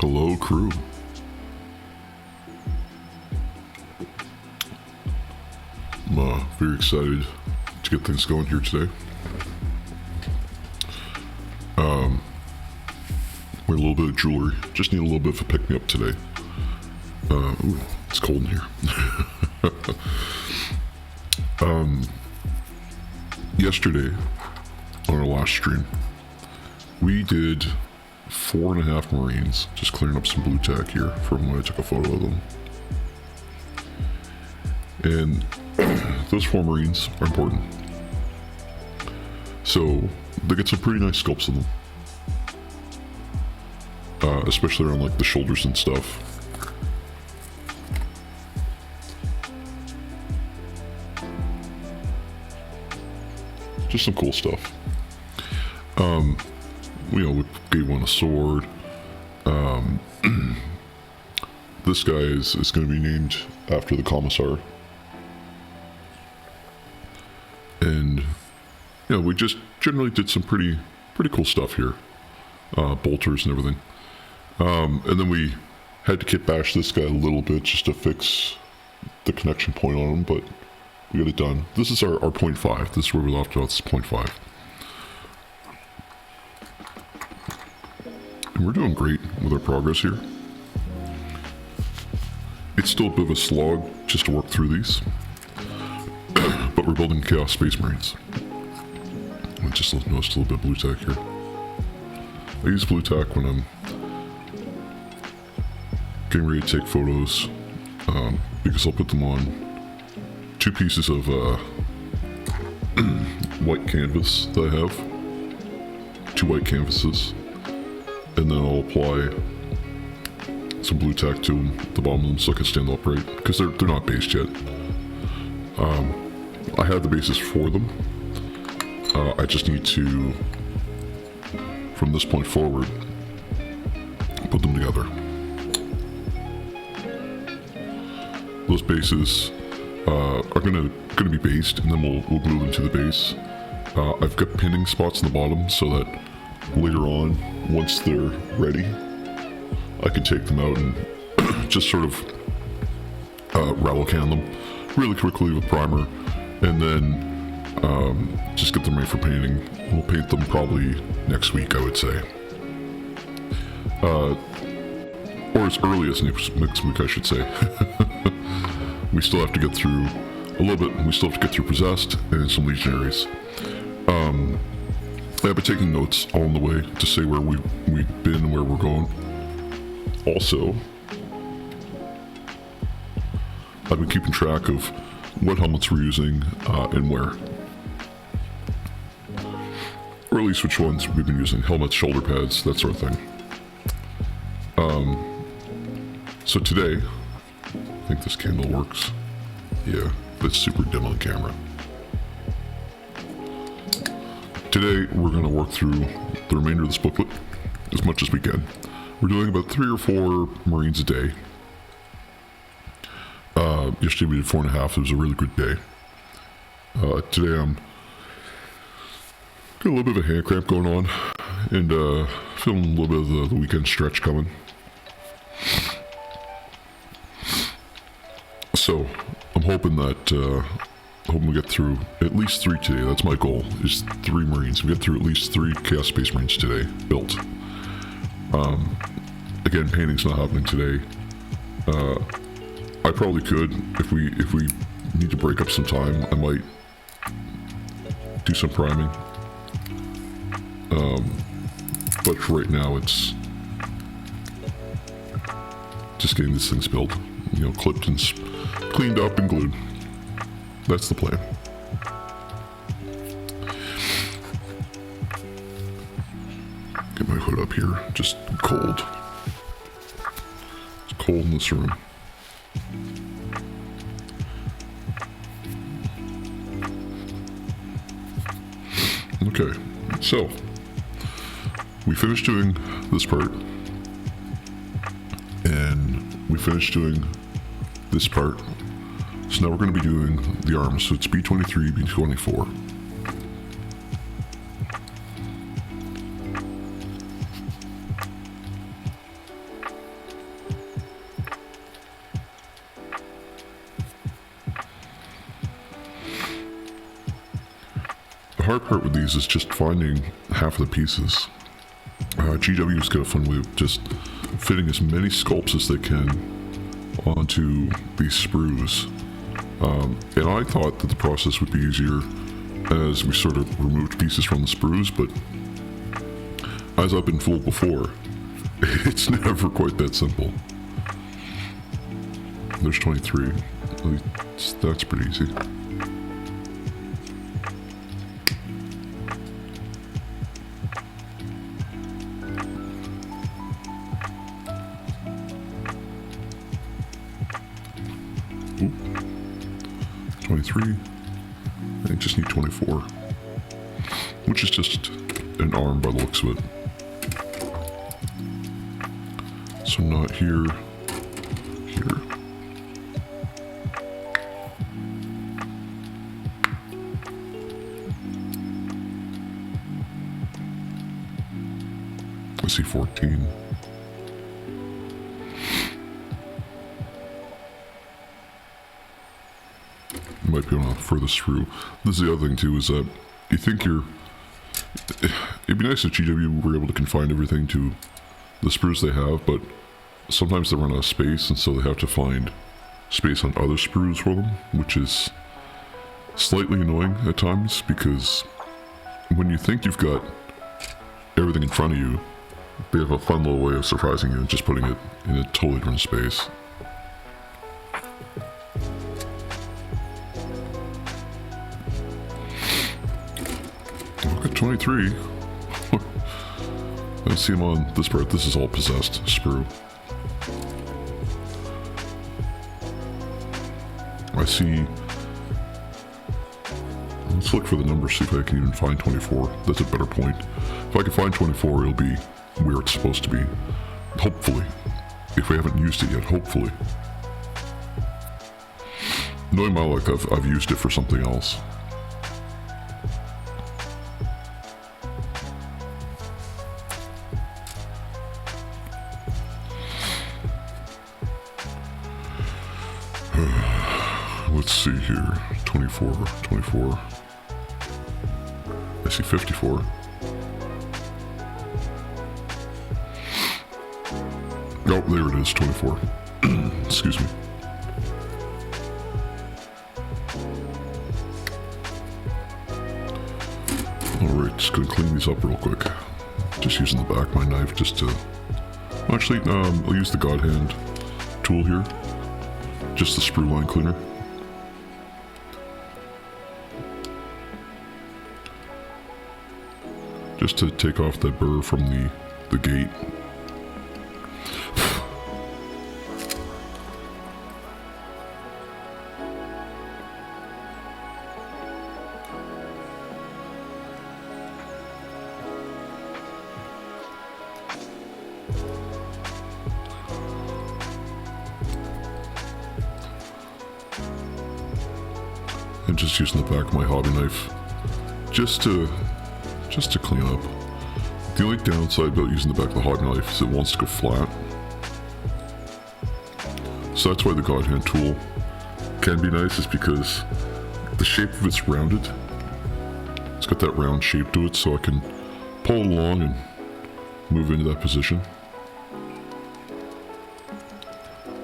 Hello, crew. I'm very excited to get things going here today. Wear a little bit of jewelry. Just need a little bit of a pick-me-up today. Ooh, it's cold in here. Yesterday, on our last stream, we did 4.5 Marines, just clearing up some blue tack here from when I took a photo of them. And those 4 Marines are important. So they get some pretty nice sculpts of them. Especially around like the shoulders and stuff. Just some cool stuff. We gave one a sword. This guy is going to be named after the commissar. And, we just generally did some pretty cool stuff here. Bolters and everything. And then we had to kit bash this guy a little bit just to fix the connection point on him, but we got it done. This is our 0.5. This is where we left off. This is 0.5. And we're doing great with our progress here. It's still a bit of a slog just to work through these. But we're building Chaos Space Marines. I just noticed a little bit of blue tack here. I use blue tack when I'm getting ready to take photos, because I'll put them on 2 pieces of white canvas that I have, 2 white canvases, and then I'll apply some blue tack to them, the bottom of them, so I can stand upright, because they're not based yet. I have the bases for them. I just need to, from this point forward, put them together. Those bases are gonna be based, and then we'll glue them to the base. I've got pinning spots in the bottom so that later on, once they're ready, I can take them out and just sort of rattle can them really quickly with primer, and then just get them ready for painting. We'll paint them probably next week, I would say. Or as early as next week, I should say. We still have to get through a little bit. We still have to get through Possessed and some Legionaries. I've been taking notes along the way to say where we've been and where we're going. Also, I've been keeping track of what helmets we're using and where. Or at least which ones we've been using. Helmets, shoulder pads, that sort of thing. So today, I think this candle works. Yeah, it's super dim on camera. Today, we're going to work through the remainder of this booklet as much as we can. We're doing about 3 or 4 Marines a day. Yesterday we did 4.5. It was a really good day. Today I'm got a little bit of a hand cramp going on, and feeling a little bit of the weekend stretch coming. So I'm hoping that we get through at least 3 today. That's my goal, is 3 Marines. We get through at least 3 Chaos Space Marines today, built. Again, painting's not happening today. I probably could, if we need to break up some time, I might do some priming. But for right now, it's just getting these things built, clipped and cleaned up and glued. That's the plan. Get my hood up here, just cold. It's cold in this room. Okay, so we finished doing this part, and we finished doing this part. So now we're going to be doing the arms. So it's B-23, B-24. hard part with these is just finding half of the pieces. GW's got a fun way of just fitting as many sculpts as they can onto these sprues. And I thought that the process would be easier as we sort of removed pieces from the sprues, but as I've been fooled before, it's never quite that simple. There's 23. That's pretty easy. Ooh. 23. I just need 24. Which is just an arm by the looks of it. So not here. Here. I see 14. Might be on a furthest through. This is the other thing too, is that you think it'd be nice if GW were able to confine everything to the sprues they have, but sometimes they run out of space, and so they have to find space on other sprues for them, which is slightly annoying at times, because when you think you've got everything in front of you, they have a fun little way of surprising you and just putting it in a totally different space. Look at 23. I see him on this part. This is all possessed sprue. I see. Let's look for the numbers, see if I can even find 24. That's a better point. If I can find 24, it'll be where it's supposed to be. Hopefully. If we haven't used it yet, hopefully. Knowing my luck, I've used it for something else. Let's see here. 24, 24. I see 54. Oh, there it is, 24. Excuse me. Alright, just gonna clean these up real quick. Just using the back of my knife just to... Actually, I'll use the God Hand tool here. Just the sprue line cleaner. Just to take off that burr from the gate. And just using the back of my hobby knife just to clean up. The only downside about using the back of the hobby knife is it wants to go flat. So that's why the God Hand tool can be nice, is because the shape of it's rounded. It's got that round shape to it, so I can pull it along and move into that position.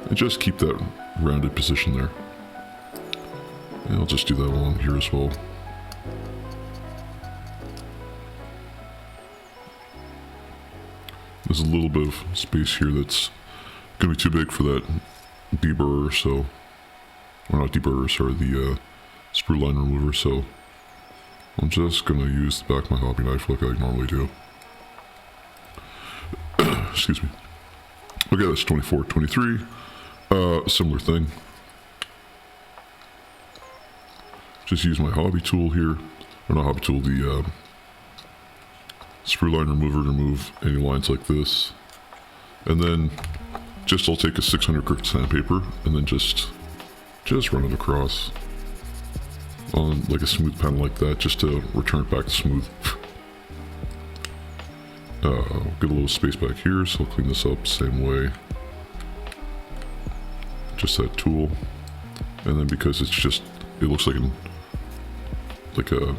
And just keep that rounded position there. And I'll just do that along here as well. There's a little bit of space here that's going to be too big for that deburrer, so... Or not deburrer, sorry, the sprue line remover, so... I'm just going to use the back of my hobby knife like I normally do. Excuse me. Okay, that's 24, 23. Similar thing. Just use my hobby tool here. Or not hobby tool, the sprue line remover to remove any lines like this. And then I'll take a 600 grit sandpaper and then just run it across on like a smooth panel like that, just to return it back to smooth. Get a little space back here, so I'll clean this up same way. Just that tool. And then because it's just, it looks like a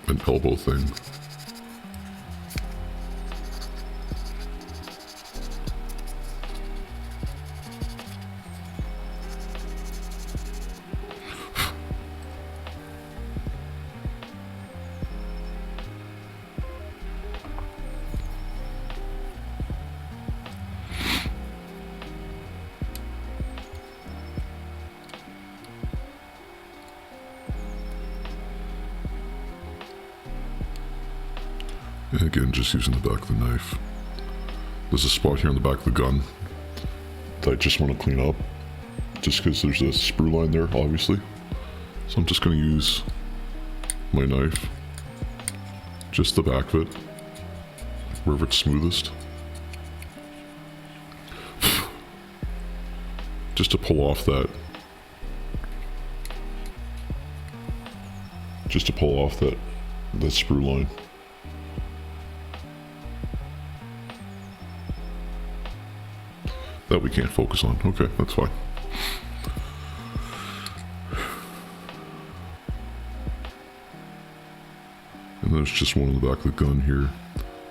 an elbow thing. And again, just using the back of the knife. There's a spot here on the back of the gun that I just want to clean up, just because there's a sprue line there, obviously. So I'm just going to use my knife, just the back of it, wherever it's smoothest, just to pull off that, that sprue line. That we can't focus on. Okay, that's fine. And there's just one on the back of the gun here,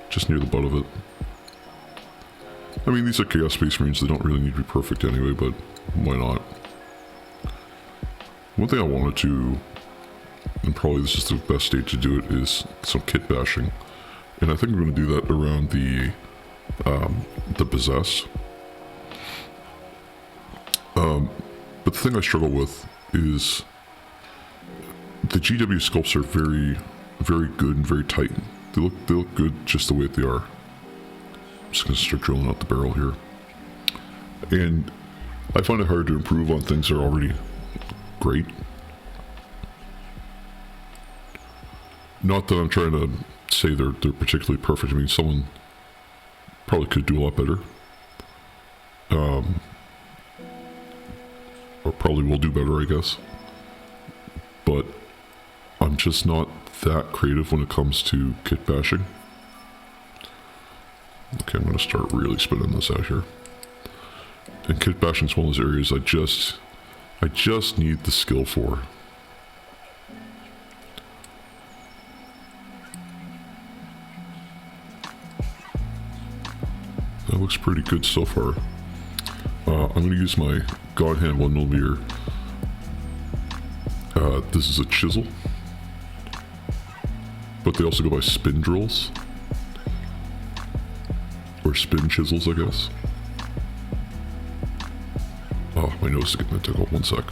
just near the butt of it. I mean, these are Chaos Space Marines, they don't really need to be perfect anyway, but why not? One thing I wanted to, and probably this is the best stage to do it, is some kit bashing. And I think I'm going to do that around the possess. But the thing I struggle with is the GW sculpts are very, very good and very tight. They look good just the way they are. I'm just going to start drilling out the barrel here. And I find it hard to improve on things that are already great. Not that I'm trying to say they're particularly perfect. I mean, someone probably could do a lot better. Or probably will do better, I guess. But I'm just not that creative when it comes to kit bashing. Okay, I'm going to start really spinning this out here. And kit bashing is one of those areas I just need the skill for. That looks pretty good so far. I'm going to use my God Hand 1mm. This is a chisel, but they also go by spin drills, or spin chisels, I guess. Oh, my nose is getting a tickle. One sec.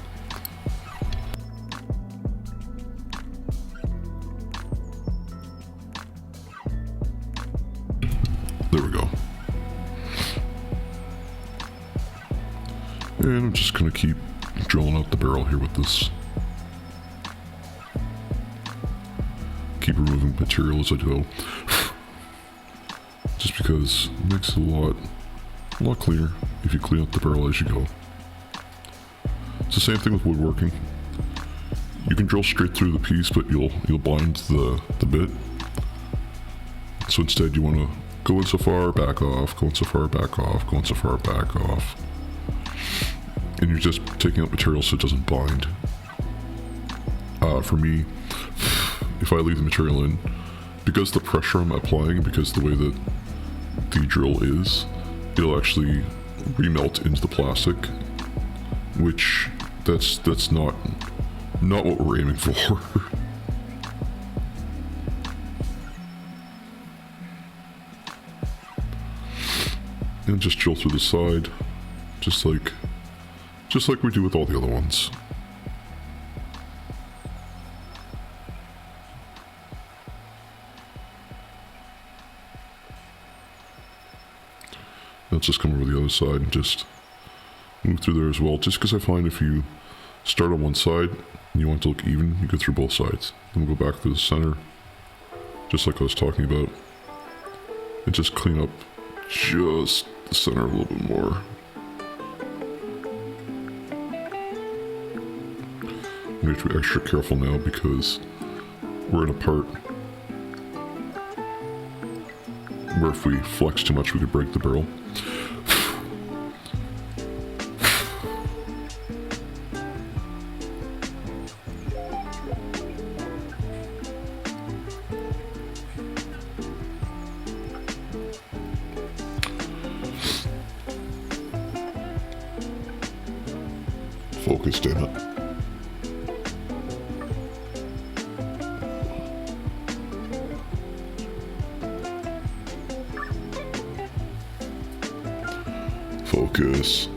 There we go. And I'm just going to keep drilling out the barrel here with this. Keep removing material as I go. Just because it makes it a lot cleaner if you clean up the barrel as you go. It's the same thing with woodworking. You can drill straight through the piece, but you'll bind the bit. So instead you want to go in so far, back off, go in so far, back off, go in so far, back off. And you're just taking up material so it doesn't bind. For me, if I leave the material in, because the pressure I'm applying, because the way that the drill is, it'll actually remelt into the plastic, which that's not what we're aiming for. And just drill through the side, just like we do with all the other ones. Let's just come over the other side and just move through there as well. Just because I find if you start on one side and you want it to look even, you go through both sides. Then we'll go back to the center, just like I was talking about, and just clean up just the center a little bit more. We have to be extra careful now because we're in a part where if we flex too much we could break the barrel. Focus, damn it. Focus.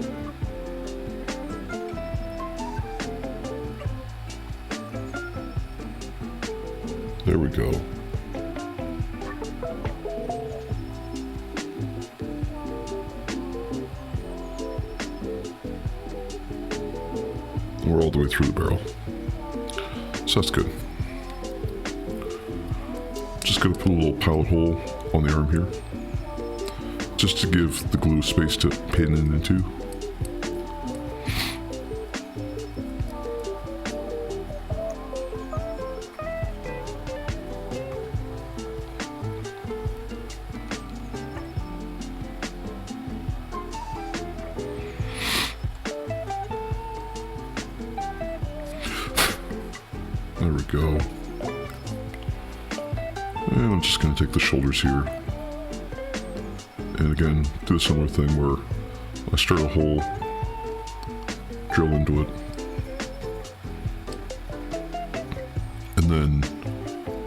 There we go. We're all the way through the barrel. So that's good. Just gonna put a little pilot hole on the arm here, just to give the glue space to pin it into. There we go. And I'm just going to take the shoulders here. And again, do a similar thing where I start a hole, drill into it, and then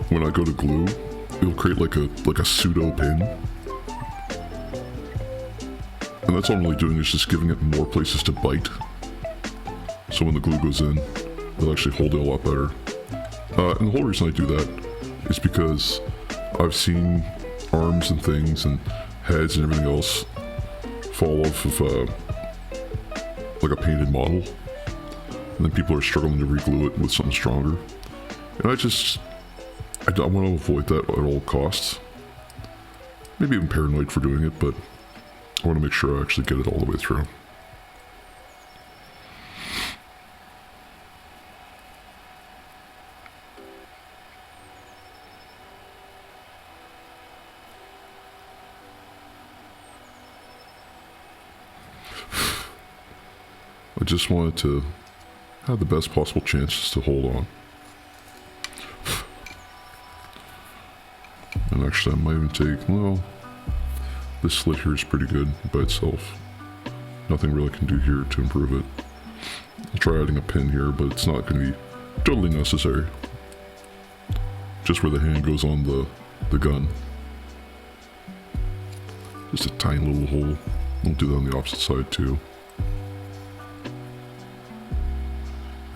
when I go to glue, it'll create like a pseudo pin. And that's all I'm really doing, is just giving it more places to bite. So when the glue goes in, it'll actually hold it a lot better. And the whole reason I do that is because I've seen arms and things and heads and everything else fall off of like a painted model, and then people are struggling to re-glue it with something stronger. And I want to avoid that at all costs. Maybe even paranoid for doing it, but I want to make sure I actually get it all the way through. I just wanted to have the best possible chances to hold on. And actually I might even take, well, this slit here is pretty good by itself. Nothing really can do here to improve it. I'll try adding a pin here, but it's not going to be totally necessary. Just where the hand goes on the gun. Just a tiny little hole. We'll do that on the opposite side too.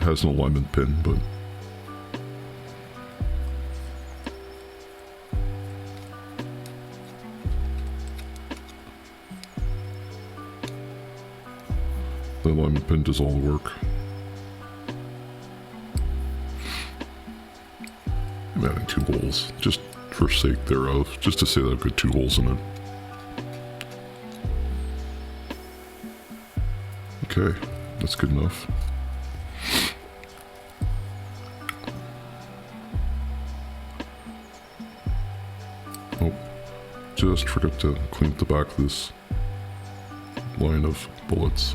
Has an alignment pin, but the alignment pin does all the work. I'm adding 2 holes, just for sake thereof, just to say that I've got 2 holes in it. Okay, that's good enough. Just forgot to clean up the back of this line of bullets.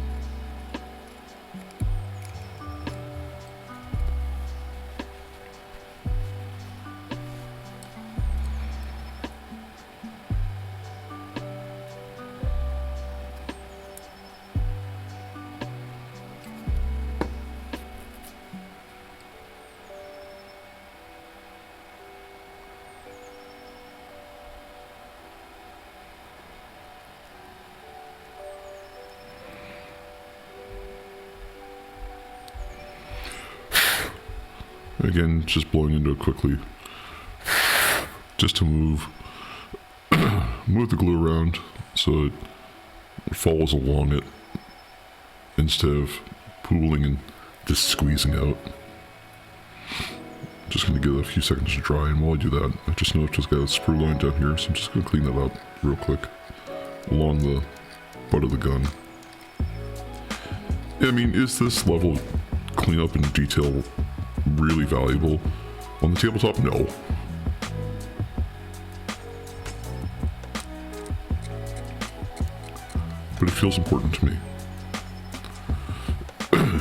Again, just blowing into it quickly, just to move the glue around so it follows along it instead of pooling and just squeezing out. Just going to give it a few seconds to dry, and while I do that, I just noticed it's got a sprue line down here, so I'm just going to clean that up real quick along the butt of the gun. I mean, is this level of cleanup and detail really valuable on the tabletop? No. But it feels important to me.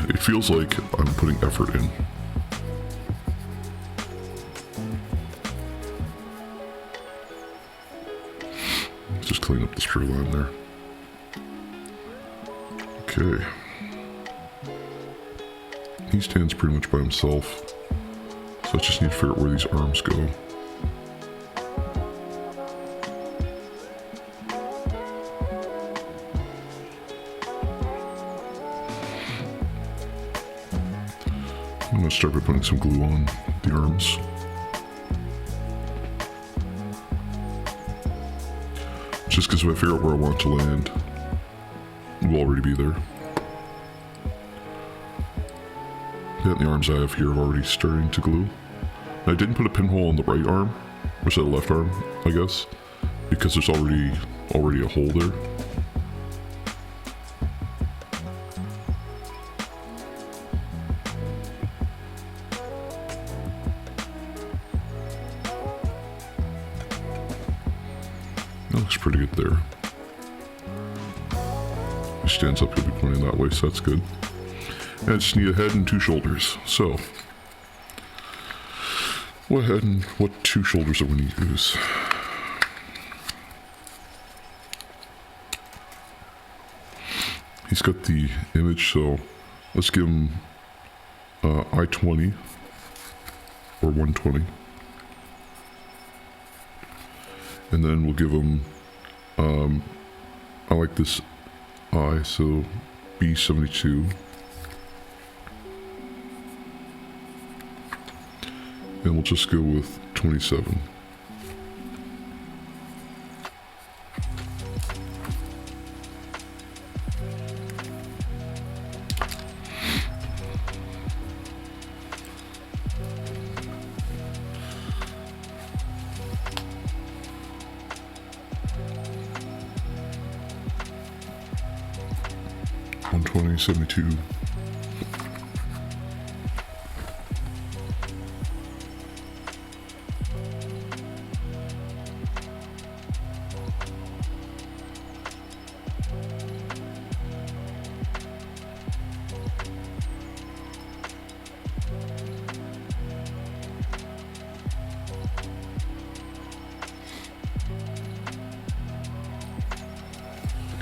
It feels like I'm putting effort in. Just clean up the sprue line there. Okay. he stands pretty much by himself. So I just need to figure out where these arms go. I'm going to start by putting some glue on the arms. Just because if I figure out where I want it to land, it will already be there. Yeah, the arms I have here are already starting to glue. And I didn't put a pinhole on the right arm, or is that the left arm, I guess, because there's already a hole there. That looks pretty good there. He stands up, he'll be pointing that way, so that's good. And I just need a head and two shoulders. So, what head and what two shoulders are we need to use? He's got the image, so let's give him I-20 or 120. And then we'll give him, I like this eye, so B72. And we'll just go with 27. $120, 72.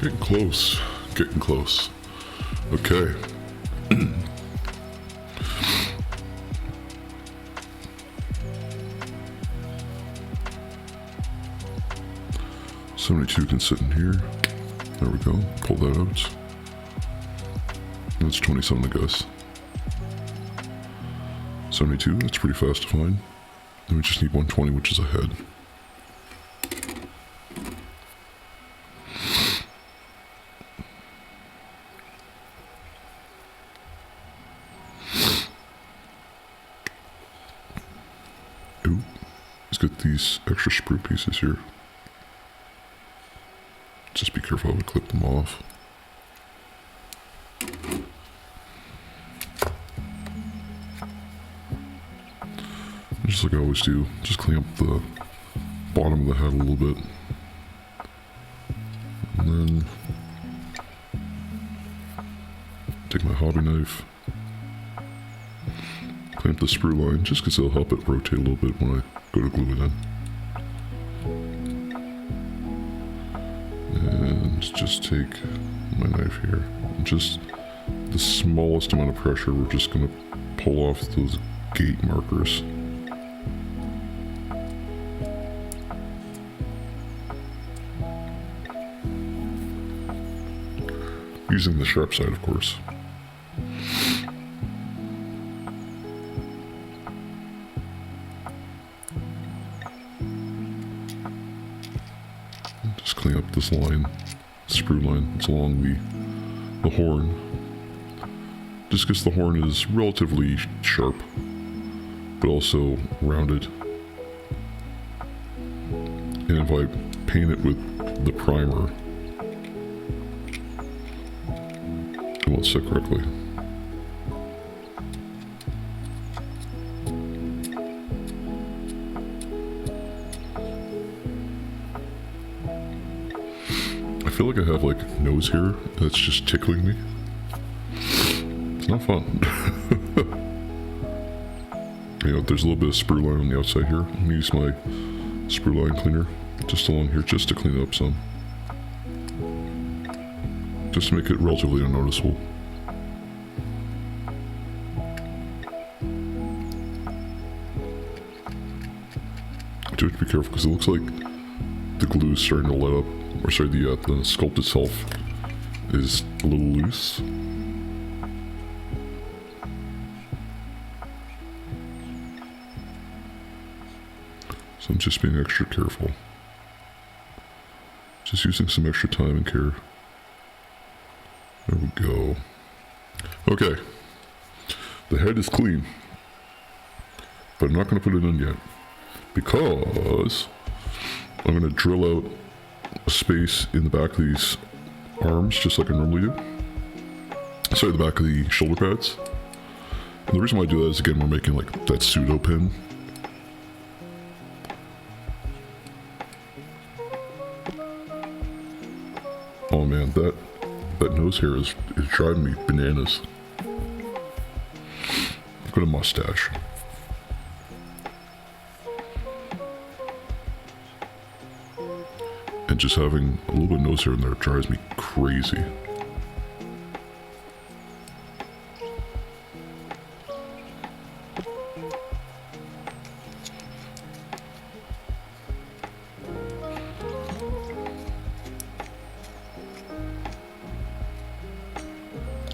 Getting close. Getting close. Okay. $72 can sit in here. There we go. Pull that out. That's 27, I guess. 72, that's pretty fast to find. Then we just need 120, which is a head. Ooh, he's got these extra sprue pieces here. Just be careful how we clip them off. Just like I always do, just clean up the bottom of the head a little bit. And then take my hobby knife, clean up the sprue line, just because it'll help it rotate a little bit when I go to glue it in. And just take my knife here, and just the smallest amount of pressure, we're just going to pull off those gate markers. Using the sharp side, of course. Just clean up this line, sprue line that's along the horn. Just because the horn is relatively sharp, but also rounded. And if I paint it with the primer, it won't sit correctly. I feel like I have like nose hair that's just tickling me. It's not fun. You know, there's a little bit of sprue line on the outside here. I'm gonna use my sprue line cleaner just along here just to clean it up some. Just to make it relatively unnoticeable. have to be careful because it looks like the glue is starting to let up. Or sorry, the sculpt itself is a little loose. So I'm just being extra careful. Just using some extra time and care. There we go. Okay. The head is clean. But I'm not going to put it in yet. Because I'm going to drill out a space in the back of these arms, just like I normally do. Sorry, the back of the shoulder pads. And the reason why I do that is, again, we're making like that pseudo pin. Oh man, that nose hair is driving me bananas. I've got a mustache. And just having a little bit of nose hair in there drives me crazy.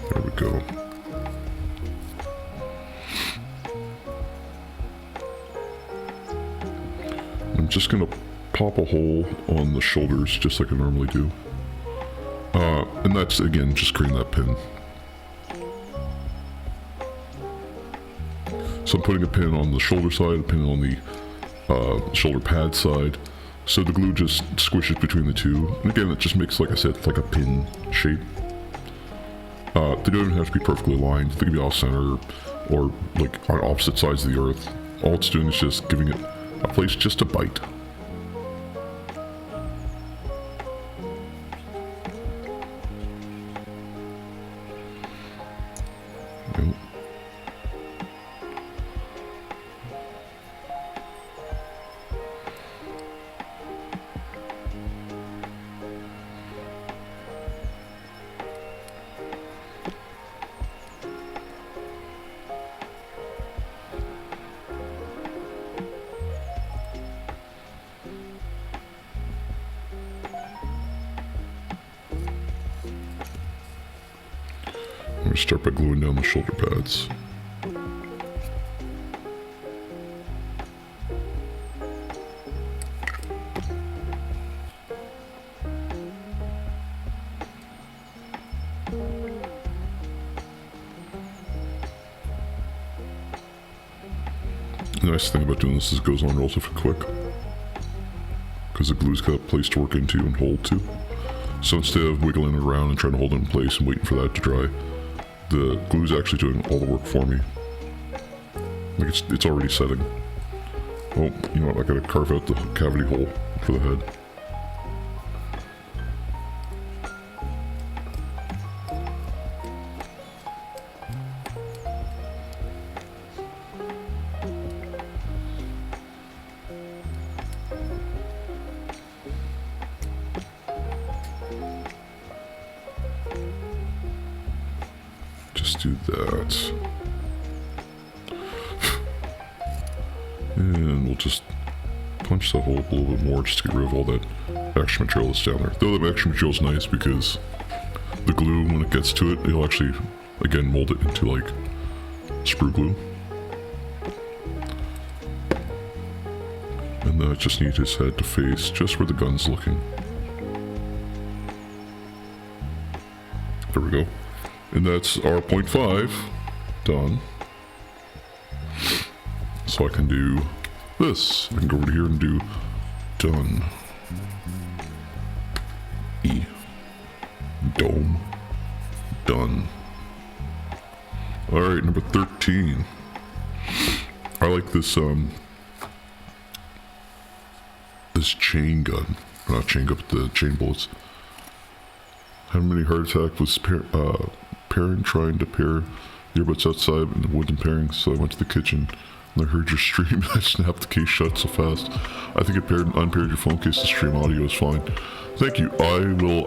There we go. I'm just gonna pop a hole on the shoulders just like I normally do. And that's, again, just creating that pin. So I'm putting a pin on the shoulder side, a pin on the shoulder pad side, so the glue just squishes between the two. And again, it just makes, like I said, like a pin shape. They don't have to be perfectly aligned. They can be off center or like on opposite sides of the earth. All it's doing is just giving it a place just to bite. I'm going to start by gluing down the shoulder pads. The nice thing about doing this is it goes on relatively quick, because the glue's got a place to work into and hold to. So instead of wiggling it around and trying to hold it in place and waiting for that to dry, the glue's actually doing all the work for me. Like it's already setting. Oh, you know what, I gotta carve out the cavity hole for the head. Just do that. And we'll just punch the hole a little bit more just to get rid of all that extra material that's down there. Though the extra material is nice because the glue, when it gets to it, it'll actually, again, mold it into like sprue glue. And then I just need his head to face just where the gun's looking. There we go. And that's our 0.5 done. So I can do this. I can go over here and do done. E. Dome. Done. Alright, number 13. I like this, this chain gun. Not chain gun, but the chain bullets. Had a mini heart attack was pairing, trying to pair the earbuds outside and the wooden pairing, so I went to the kitchen and I heard your stream and I snapped the case shut so fast. I think it unpaired your phone case, the stream audio is fine. Thank you. I will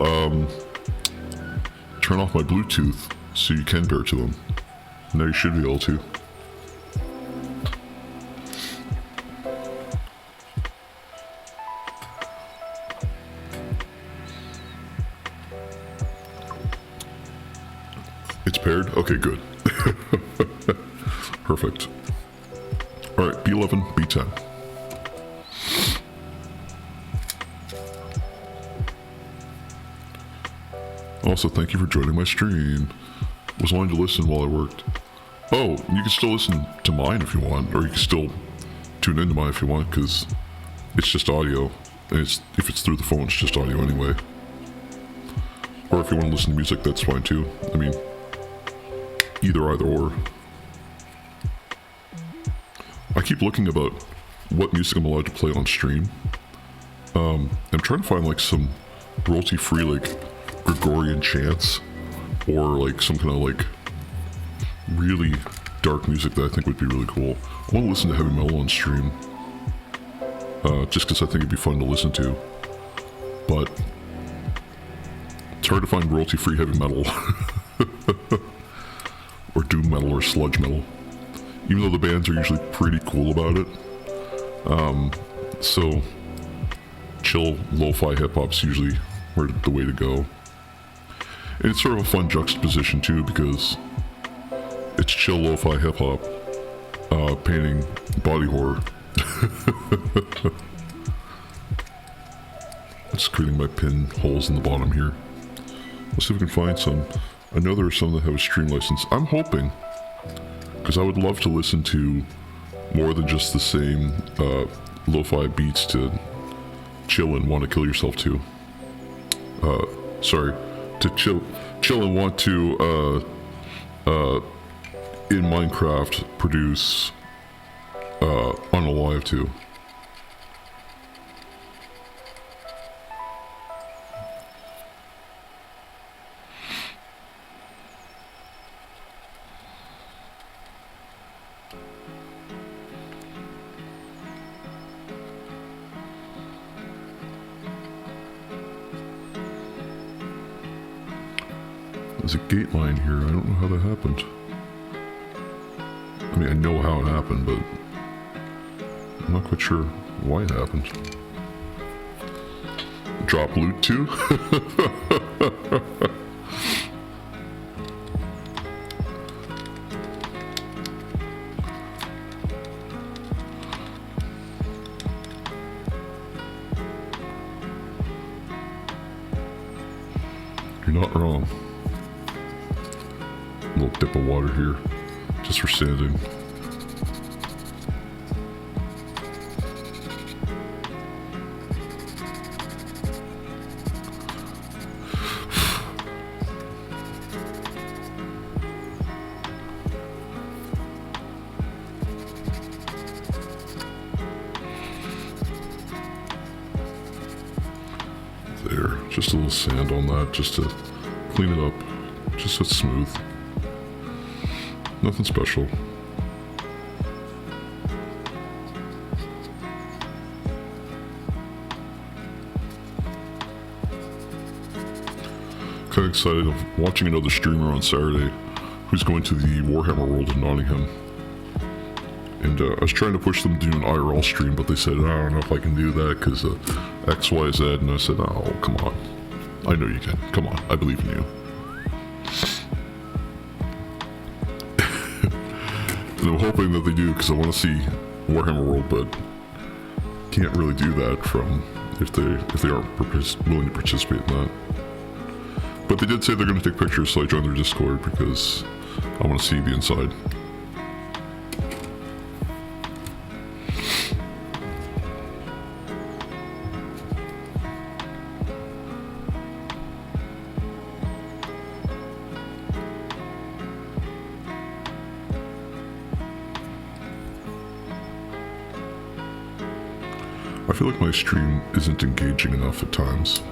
turn off my Bluetooth so you can pair to them. Now you should be able to. It's paired? Okay, good. Perfect. Alright, B11, B10. Also, thank you for joining my stream. Was wanting to listen while I worked. Oh, you can still listen to mine if you want, or you can still tune into mine if you want, because it's just audio. And if it's through the phone, it's just audio anyway. Or if you want to listen to music, that's fine too. I mean, either or. I keep looking about what music I'm allowed to play on stream. I'm trying to find like some royalty-free like Gregorian chants or like some kind of like really dark music that I think would be really cool. I want to listen to heavy metal on stream. Just because I think it'd be fun to listen to. But it's hard to find royalty-free heavy metal. Or doom metal or sludge metal. Even though the bands are usually pretty cool about it. So chill lo-fi hip-hop's usually the way to go. And it's sort of a fun juxtaposition too, because it's chill lo-fi hip-hop painting body horror. Just creating my pinholes in the bottom here. Let's see if we can find some. I know there are some that have a stream license. I'm hoping, because I would love to listen to more than just the same lo-fi beats to chill and want to kill yourself to. Sorry, to chill and want to in Minecraft produce unalive to. There's a gate line here. I don't know how that happened. I mean, I know how it happened, but I'm not quite sure why it happened. Drop loot too? You're not wrong. A little dip of water here, just for sanding. There, just a little sand on that, just to clean it up, just so it's smooth. Nothing special. Kind of excited of watching another streamer on Saturday who's going to the Warhammer World in Nottingham. And I was trying to push them to do an IRL stream, but they said, I don't know if I can do that because X, Y, Z. And I said, oh, come on. I know you can. Come on. I believe in you. And I'm hoping that they do because I want to see Warhammer World, but can't really do that from if they aren't willing to participate in that. But they did say they're going to take pictures, so I joined their Discord because I want to see the inside. I feel like my stream isn't engaging enough at times.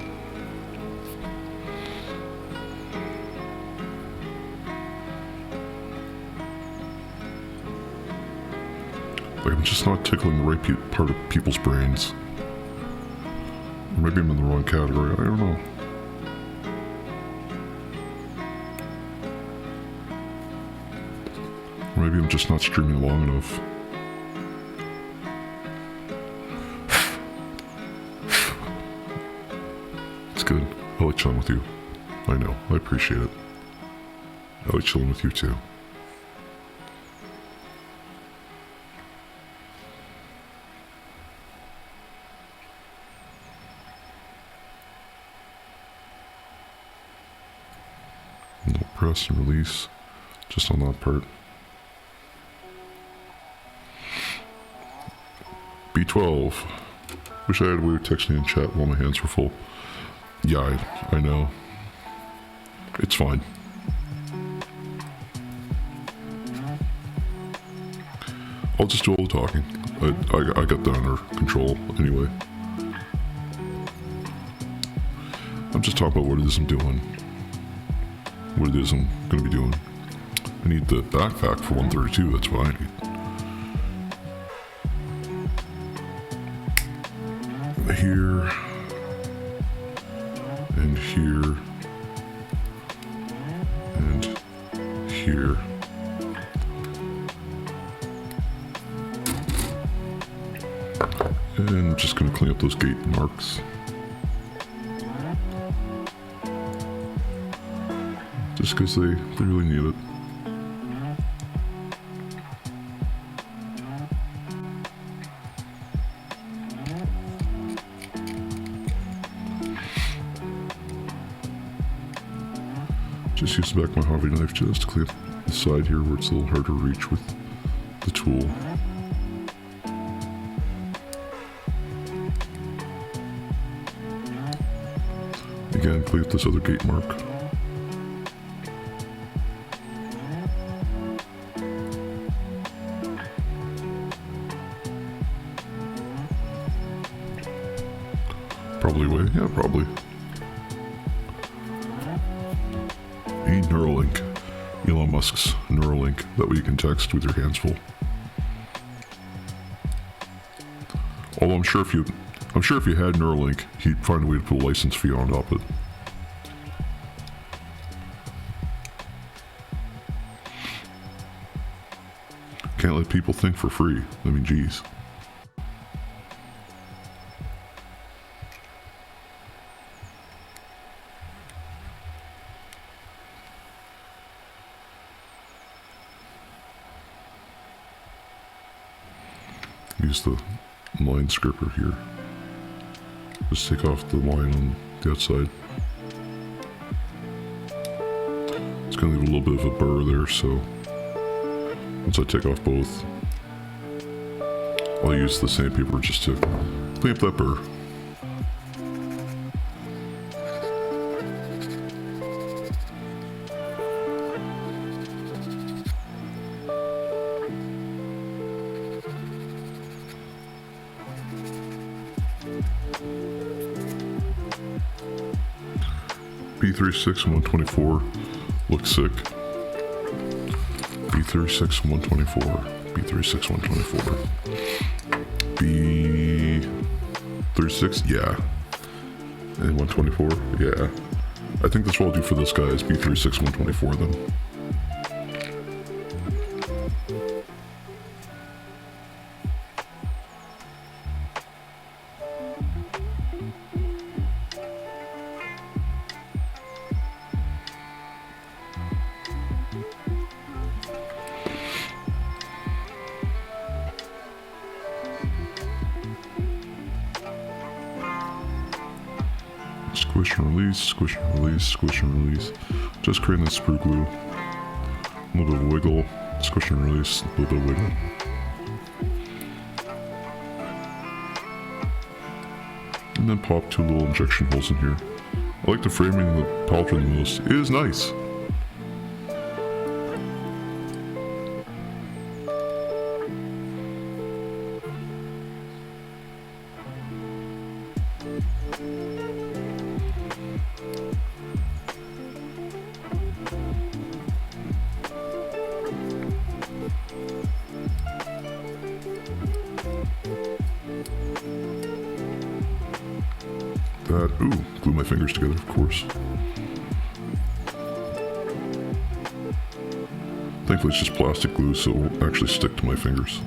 Like I'm just not tickling the right part of people's brains. Or maybe I'm in the wrong category, I don't know. Or maybe I'm just not streaming long enough. Good. I like chatting with you. I know. I appreciate it. I like chilling with you too. No press and release, just on that part. B12. Wish I had a way of texting in chat while my hands were full. Yeah, I know. It's fine. I'll just do all the talking. I got that under control anyway. I'm just talking about what it is I'm doing. What it is I'm going to be doing. I need the backpack for 132, that's what I need. Here. And here. And here. And I'm just going to clean up those gate marks. Just because they really need it. Just use the back of my hobby knife just to clean up the side here where it's a little hard to reach with the tool. Again, clean up this other gate mark. Probably away, yeah, probably. Neuralink. Elon Musk's Neuralink. That way you can text with your hands full. Although I'm sure if you had Neuralink, he'd find a way to put a license fee on top of it. Can't let people think for free. I mean, geez. Use the line scripper here. Just take off the line on the outside. It's going to leave a little bit of a burr there, so once I take off both, I'll use the sandpaper just to clean up that burr. B36 and 124 looks sick. B36 and 124. B36 124. B36, yeah. And 124, yeah. I think that's what I'll do for this guy is B36 124 then. Squish and release, squish and release, squish and release. Just creating the sprue glue. A little bit of wiggle, squish and release, a little bit of wiggle. And then pop two little injection holes in here. I like the framing of the palitroom the most. It is nice. That, ooh, glue my fingers together, of course. Thankfully it's just plastic glue, so it won't actually stick to my fingers.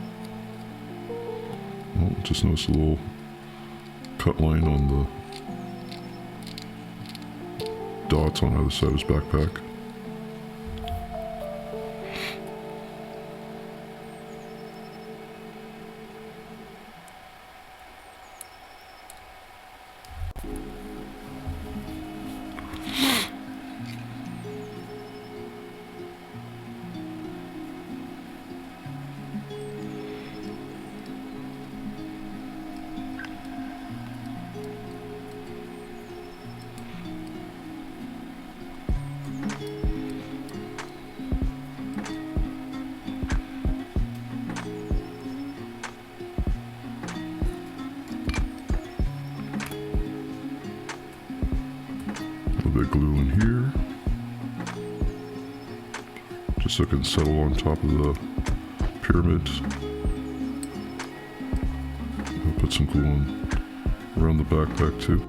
Well, just notice a little cut line on the dots on either side of his backpack. here. Just so it can settle on top of the pyramid. I'll put some glue on around the backpack too.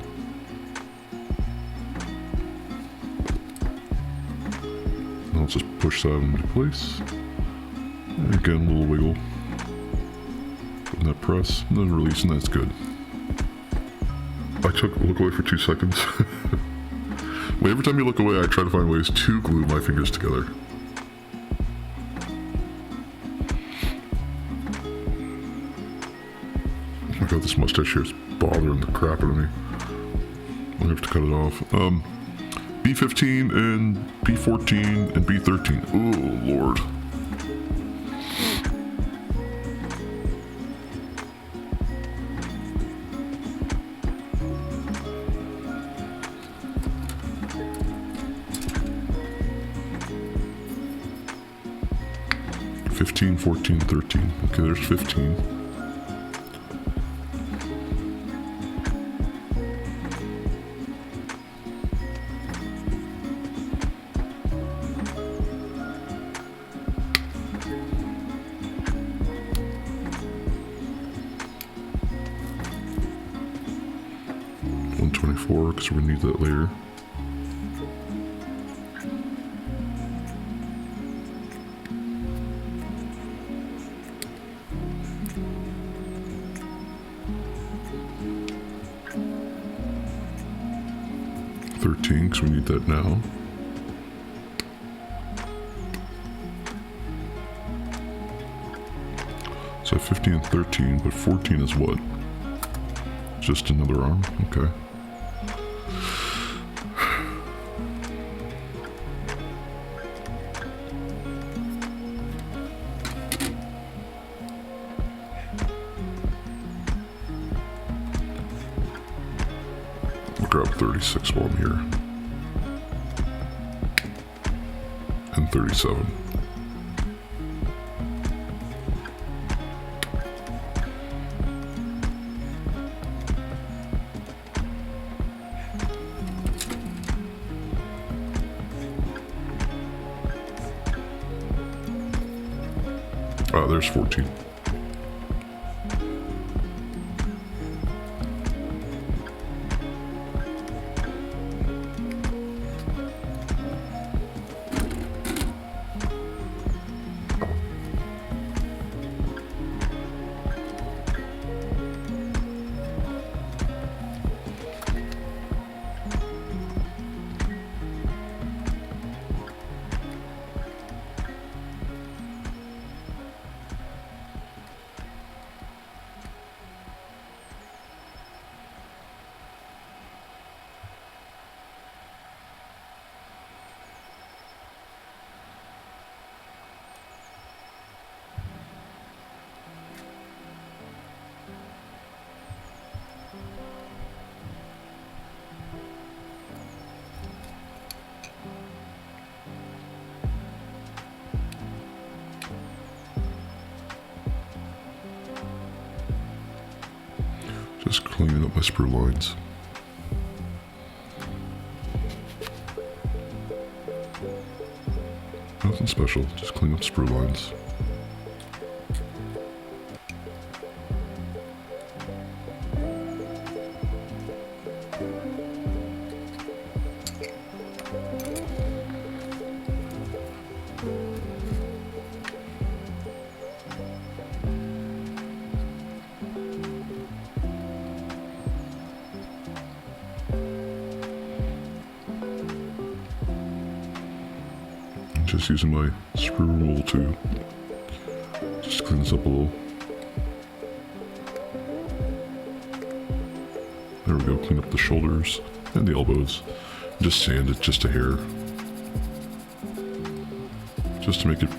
And I'll just push that into place. And again, a little wiggle. And that press, and then release, and that's good. I took a look away for 2 seconds. Every time you look away, I try to find ways to glue my fingers together. Oh my god, this mustache here is bothering the crap out of me. I'm gonna have to cut it off. B15 and B14 and B13. Oh, Lord. $15, $14, $13. Okay, there's 15. $124, because we're gonna need that later. Because we need that now. So 15 and 13, but 14 is what? Just another arm? Okay. I'll grab 36 while I'm here. And 37. Ah, there's 14. Just cleaning up my sprue lines. Nothing special, just clean up sprue lines. Just using my sprue removal to just clean this up a little. There we go, clean up the shoulders and the elbows. Just sand it just a hair. Just to make it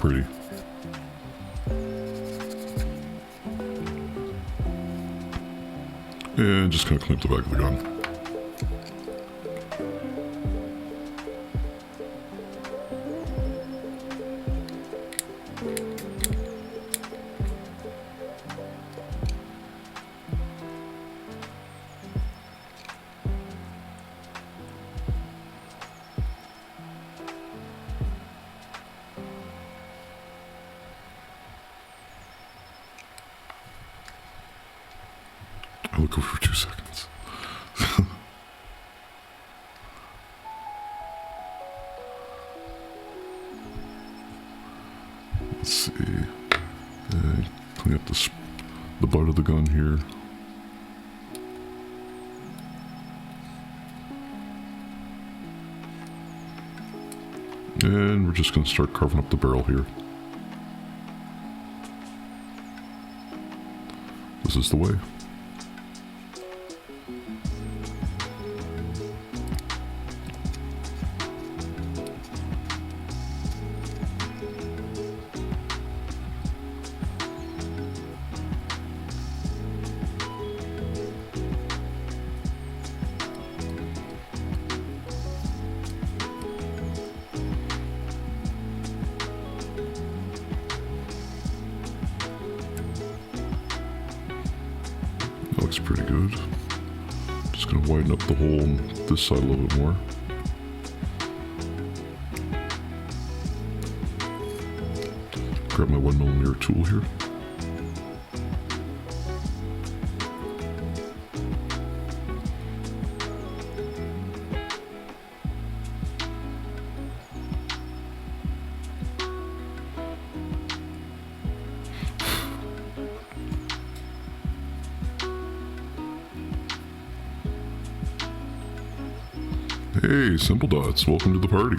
pretty. And just kind of clean up the back of the gun. I look over for 2 seconds. Let's see. Clean up the butt of the gun here. And we're just going to start carving up the barrel here. This is the way. Looks pretty good. Just gonna widen up the hole on this side a little bit more. Grab my 1mm tool here. Hey, Simple Dots, welcome to the party.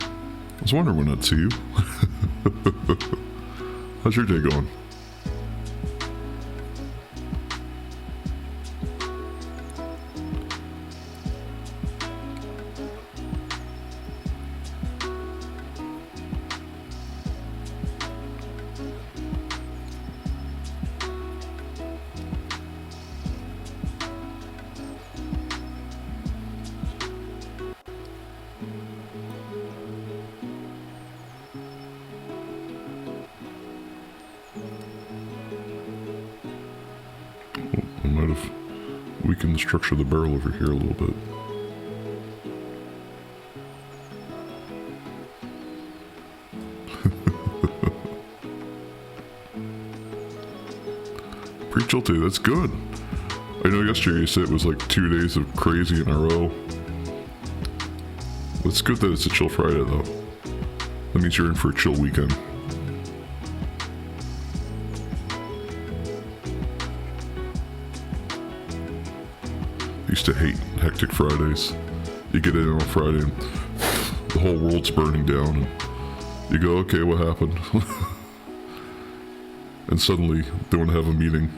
I was wondering when I'd see you. How's your day going? I might have weakened the structure of the barrel over here a little bit. Pretty chill today, that's good. I know yesterday you said it was like 2 days of crazy in a row. It's good that it's a chill Friday though. That means you're in for a chill weekend. Used to hate hectic Fridays. You get in on a Friday and the whole world's burning down and you go, okay, what happened? And suddenly they want to have a meeting.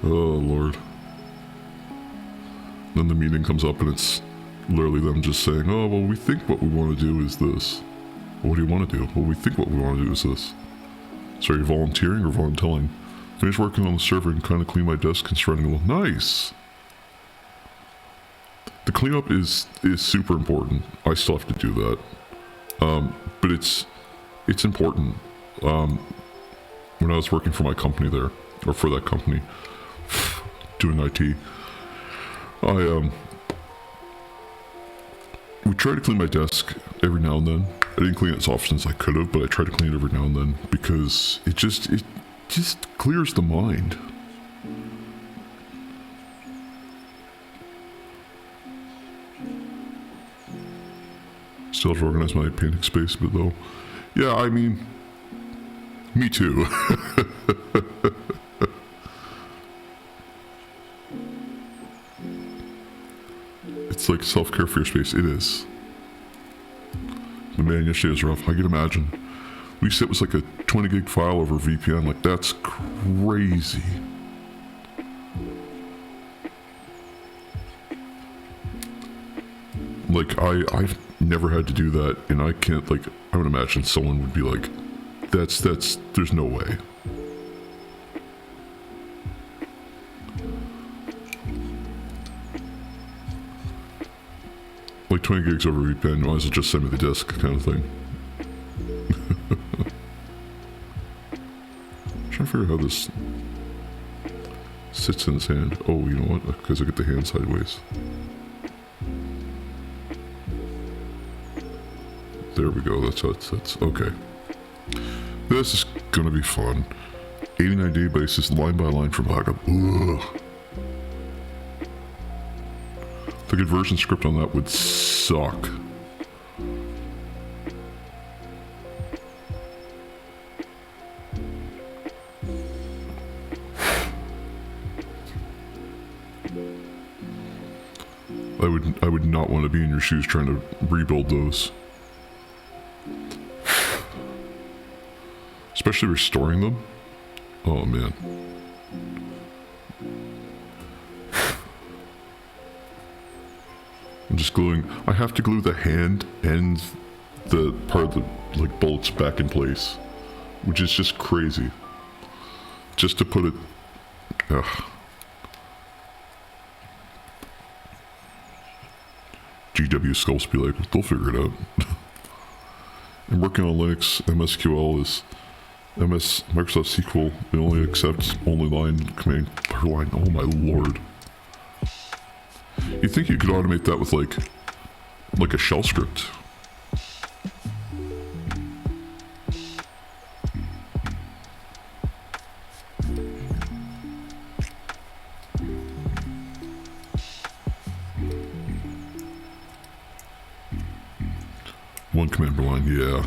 Oh Lord. Then the meeting comes up and it's literally them just saying, oh well, we think what we want to do is this. What do you want to do? Well, we think what we want to do is this. So are you volunteering or volunteering? Finished working on the server and kind of clean my desk and starting a little. Nice! The cleanup is super important. I still have to do that. But it's important. When I was working for my company there, or for that company, doing IT, we try to clean my desk every now and then. I didn't clean it as often as I could have, but I try to clean it every now and then because it just clears the mind. Still have to organize my painting space a bit though. Yeah, I mean, me too. It's like self-care for your space. It is. But man, yesterday was rough. I can imagine. We said it was like a 20 gig file over VPN. Like, that's crazy. Like, I've never had to do that, and I can't, like, I would imagine someone would be like, there's no way. Like 20 gigs over VPN, might as well just send me the disk kind of thing. Trying to figure out how this sits in his hand. Oh, you know what? Because I get the hand sideways. There we go. That's okay. This is gonna be fun. 89-day basis, line by line from backup. Ugh. The conversion script on that would suck. I would not want to be in your shoes trying to rebuild those. Especially restoring them. Oh man. I'm just gluing. I have to glue the hand and the part of the like bullets back in place, which is just crazy. Just to put it. Ugh. GW Sculpts be like, they'll figure it out. I'm working on Linux. MSQL is Microsoft SQL. It only accepts only line command per line. Oh my lord. You think you could automate that with like a shell script? One command per line, yeah.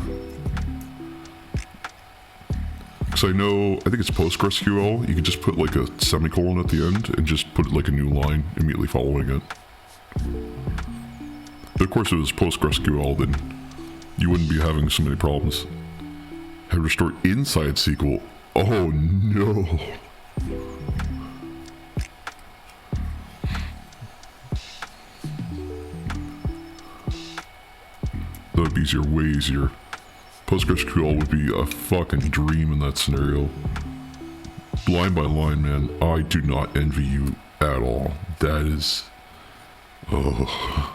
Because I think it's PostgreSQL, you can just put like a semicolon at the end and just put like a new line immediately following it. But of course if it was PostgreSQL, then you wouldn't be having so many problems. Have restored inside SQL. Oh no. That would be easier, way easier. PostgreSQL would be a fucking dream in that scenario. Line by line, man, I do not envy you at all. That is... Oh.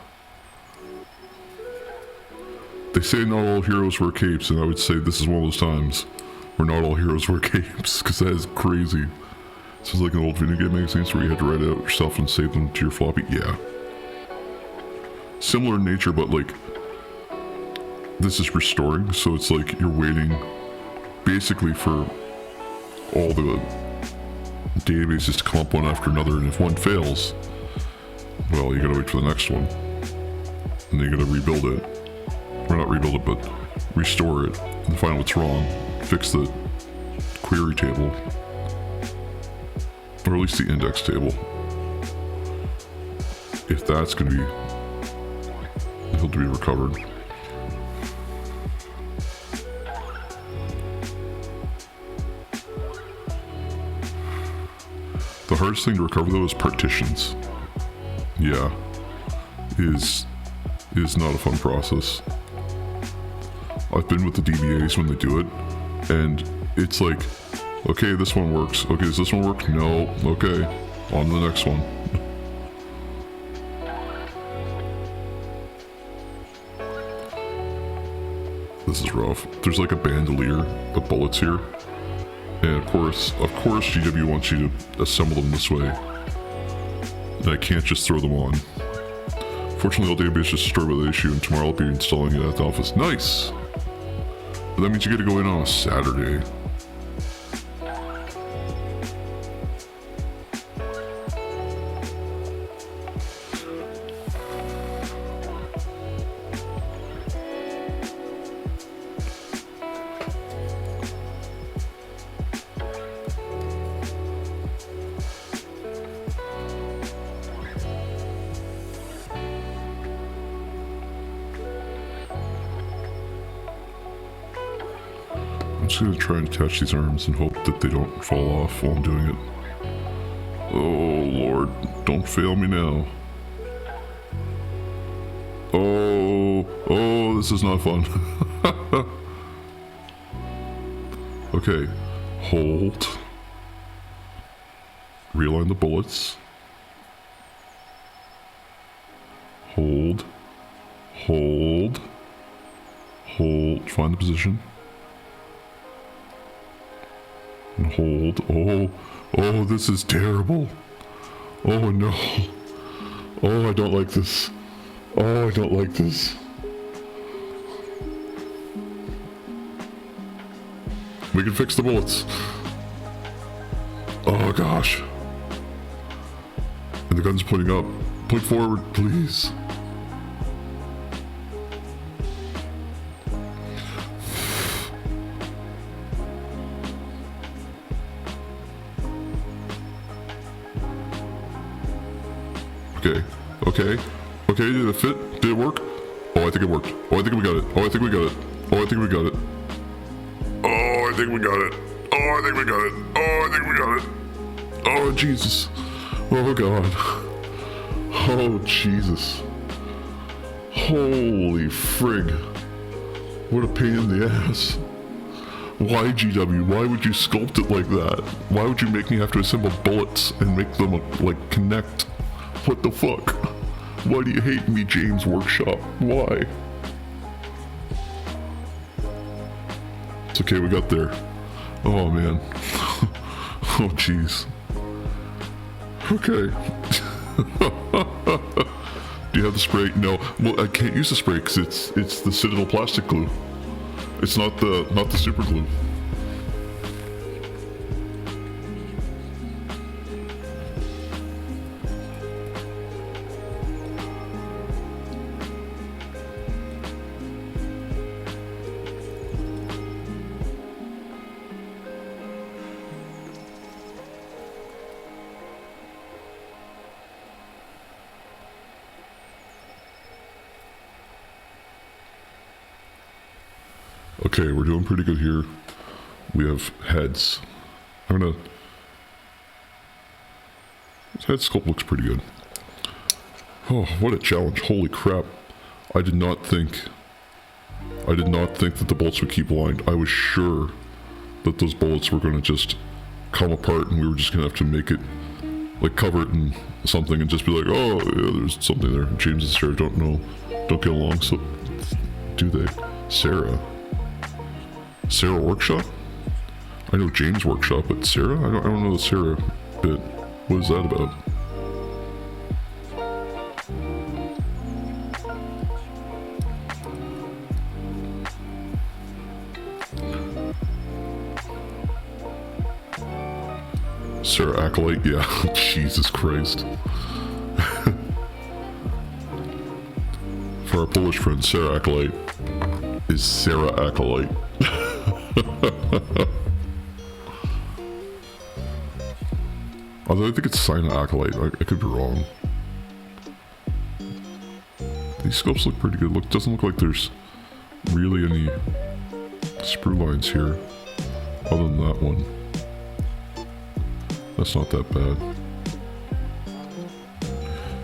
They say not all heroes wear capes, and I would say this is one of those times where not all heroes wear capes, because that is crazy. This is like an old video game magazine where you had to write it out yourself and save them to your floppy. Yeah. Similar in nature, but like... This is restoring, so it's like you're waiting basically for all the databases to come up one after another, and if one fails, well, you gotta wait for the next one. And then you gotta rebuild it. Or not rebuild it, but restore it, and find what's wrong. Fix the query table. Or at least the index table. If that's gonna be able to be recovered. The hardest thing to recover though is partitions. Yeah, is not a fun process. I've been with the DBAs when they do it, and it's like, okay, this one works. Okay, does this one work? No. Okay, on to the next one. This is rough. There's like a bandolier of bullets here. And of course, GW wants you to assemble them this way. And I can't just throw them on. Fortunately, all database is destroyed by the issue, and tomorrow I'll be installing it at the office. Nice! But that means you get to go in on a Saturday. I'm just gonna try and attach these arms and hope that they don't fall off while I'm doing it. Oh lord, don't fail me now. Oh, this is not fun. Okay, hold. Realign the bullets. Hold. Hold. Hold. Find the position. And hold. Oh, this is terrible. Oh no. Oh, I don't like this. Oh, I don't like this. We can fix the bullets. Oh gosh. And the gun's pointing up. Point forward, please. Okay. Okay. Okay, did it fit? Did it work? Oh, I think it worked. Oh, I think we got it. Oh, I think we got it. Oh, I think we got it. Oh, I think we got it. Oh, I think we got it. Oh, I think we got it. Oh, Jesus. Oh, God. Oh, Jesus. Holy frig. What a pain in the ass. Why, GW? Why would you sculpt it like that? Why would you make me have to assemble bullets and make them, like, connect? What the fuck? Why do you hate me, James Workshop? Why? It's okay, we got there. Oh, man. Oh, jeez. Okay. Do you have the spray? No. Well, I can't use the spray because it's the Citadel plastic glue. It's not the super glue. Okay, we're doing pretty good here. We have heads. This head sculpt looks pretty good. Oh, what a challenge. Holy crap. I did not think that the bolts would keep aligned. I was sure that those bullets were going to just come apart and we were just going to have to make it, like, cover it in something and just be like, oh, yeah, there's something there. James and Sarah don't get along, so do they? Sarah Workshop? I know James Workshop, but Sarah? I don't know the Sarah bit. What is that about? Sarah Acolyte? Yeah. Jesus Christ. For our Polish friend, Sarah Acolyte is Sarah Acolyte. Although I think it's Sina Acolyte. I could be wrong. These scopes look pretty good. Doesn't look like there's really any sprue lines here. Other than that one. That's not that bad.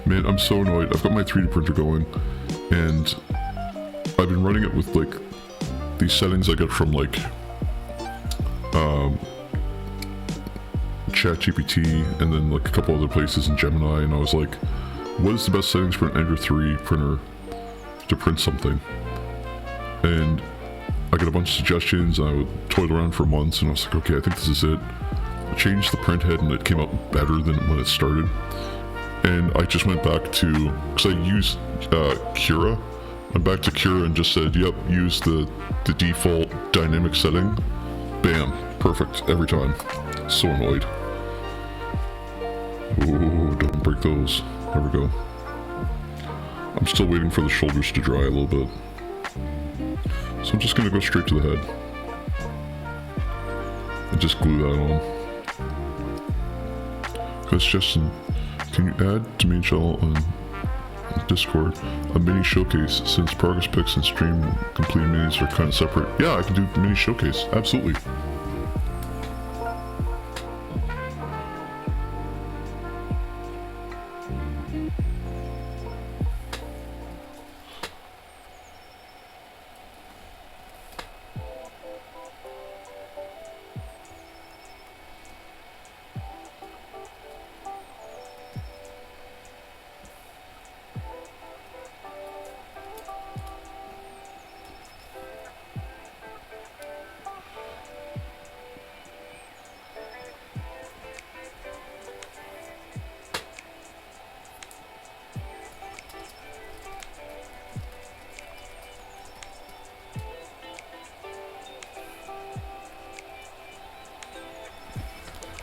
Man, I'm so annoyed. I've got my 3D printer going, and I've been running it with, like, these settings I get from, like, ChatGPT, and then, like, a couple other places in Gemini, and I was like, what is the best settings for an Ender 3 printer to print something? And I got a bunch of suggestions, and I toyed around for months, and I was like, okay, I think this is it. I changed the print head, and it came out better than when it started. And I just went back to, because I used Cura. Went back to Cura and just said, yep, use the default dynamic setting. Bam, perfect, every time. So annoyed. Ooh, don't break those. There we go. I'm still waiting for the shoulders to dry a little bit. So I'm just gonna go straight to the head. And just glue that on. Because Justin, can you add to main channel on Discord a mini showcase, since progress pics and stream complete minis are kind of separate? Yeah, I can do the mini showcase, absolutely.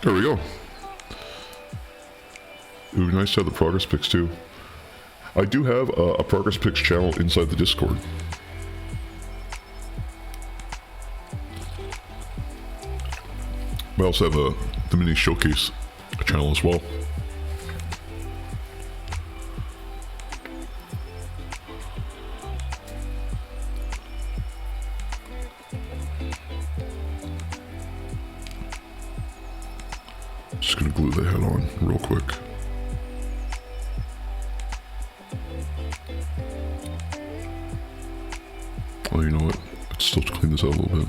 There we go. It would be nice to have the progress pics too. I do have a progress pics channel inside the Discord. I also have the mini showcase channel as well. Just gonna glue the head on real quick. Oh, you know what? Let's still clean this out a little bit.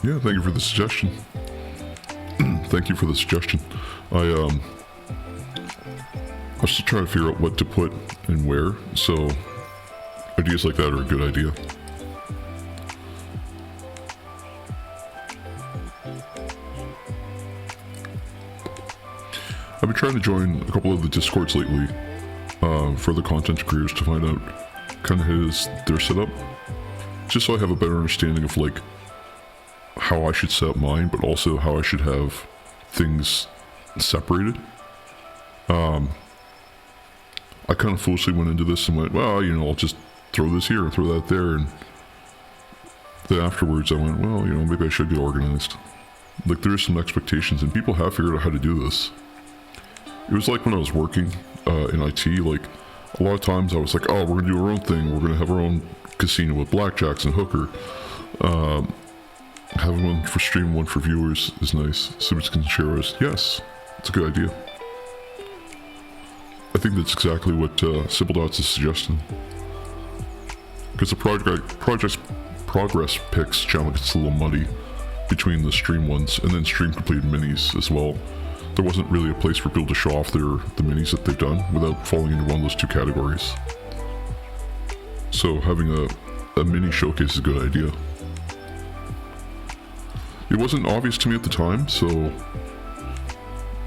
Yeah, thank you for the suggestion. Thank you for the suggestion. I'm still trying to figure out what to put and where, so ideas like that are a good idea. I've been trying to join a couple of the Discords lately for the content creators to find out kind of how is their setup, just so I have a better understanding of like how I should set up mine, but also how I should have things separated. I kind of foolishly went into this and went, well, you know, I'll just throw this here and throw that there, and then afterwards I went, well, you know, maybe I should get organized. Like, there's some expectations, and people have figured out how to do this. It was like when I was working in IT, like, a lot of times I was like, oh, we're gonna do our own thing, we're gonna have our own casino with blackjacks and hooker. Having one for stream, one for viewers is nice. Subs can share us. Yes, it's a good idea. I think that's exactly what Simple Dots is suggesting. Because the progress pics channel gets a little muddy between the stream ones and then stream completed minis as well. There wasn't really a place for people to show off the minis that they've done without falling into one of those two categories. So having a mini showcase is a good idea. It wasn't obvious to me at the time, so,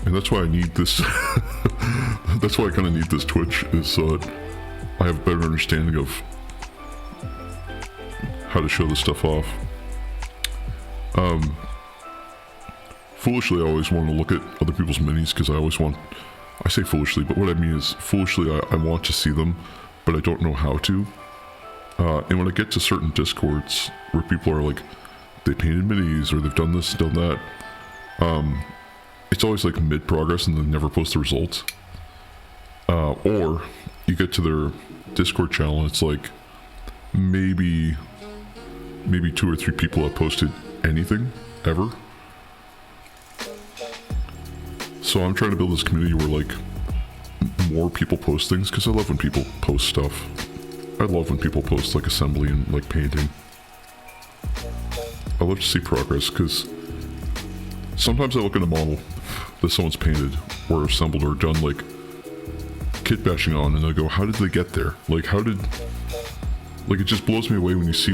and that's why I need this. That's why I kind of need this Twitch, is so that I have a better understanding of how to show this stuff off. Foolishly, I always want to look at other people's minis because I say foolishly, but what I mean is foolishly I want to see them, but I don't know how to. And when I get to certain Discords where people are like, they painted minis or they've done this, done that, it's always like mid-progress and they never post the results. Or you get to their Discord channel and it's like maybe 2 or 3 people have posted anything ever. So I'm trying to build this community where like more people post things, because I love when people post stuff. I love when people post like assembly and like painting. I love to see progress, because sometimes I look at a model that someone's painted or assembled or done like kit bashing on, and I go, how did they get there? Like, it just blows me away when you see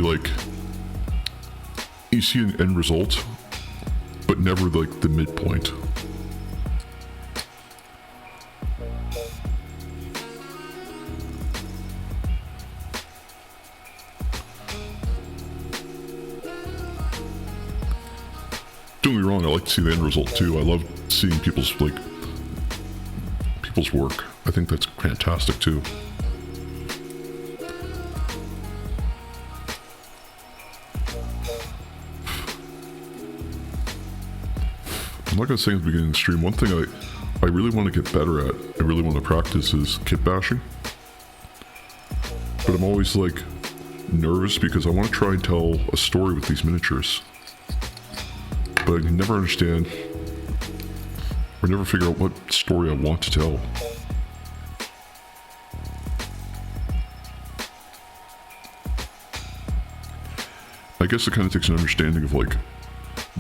an end result, but never like the midpoint. Don't get me wrong, I like to see the end result too. I love seeing people's work. I think that's fantastic too. I'm like I was saying at the beginning of the stream, one thing I really want to get better at, I really want to practice, is kit bashing. But I'm always like nervous because I want to try and tell a story with these miniatures. But I can never understand or never figure out what story I want to tell. I guess it kind of takes an understanding of like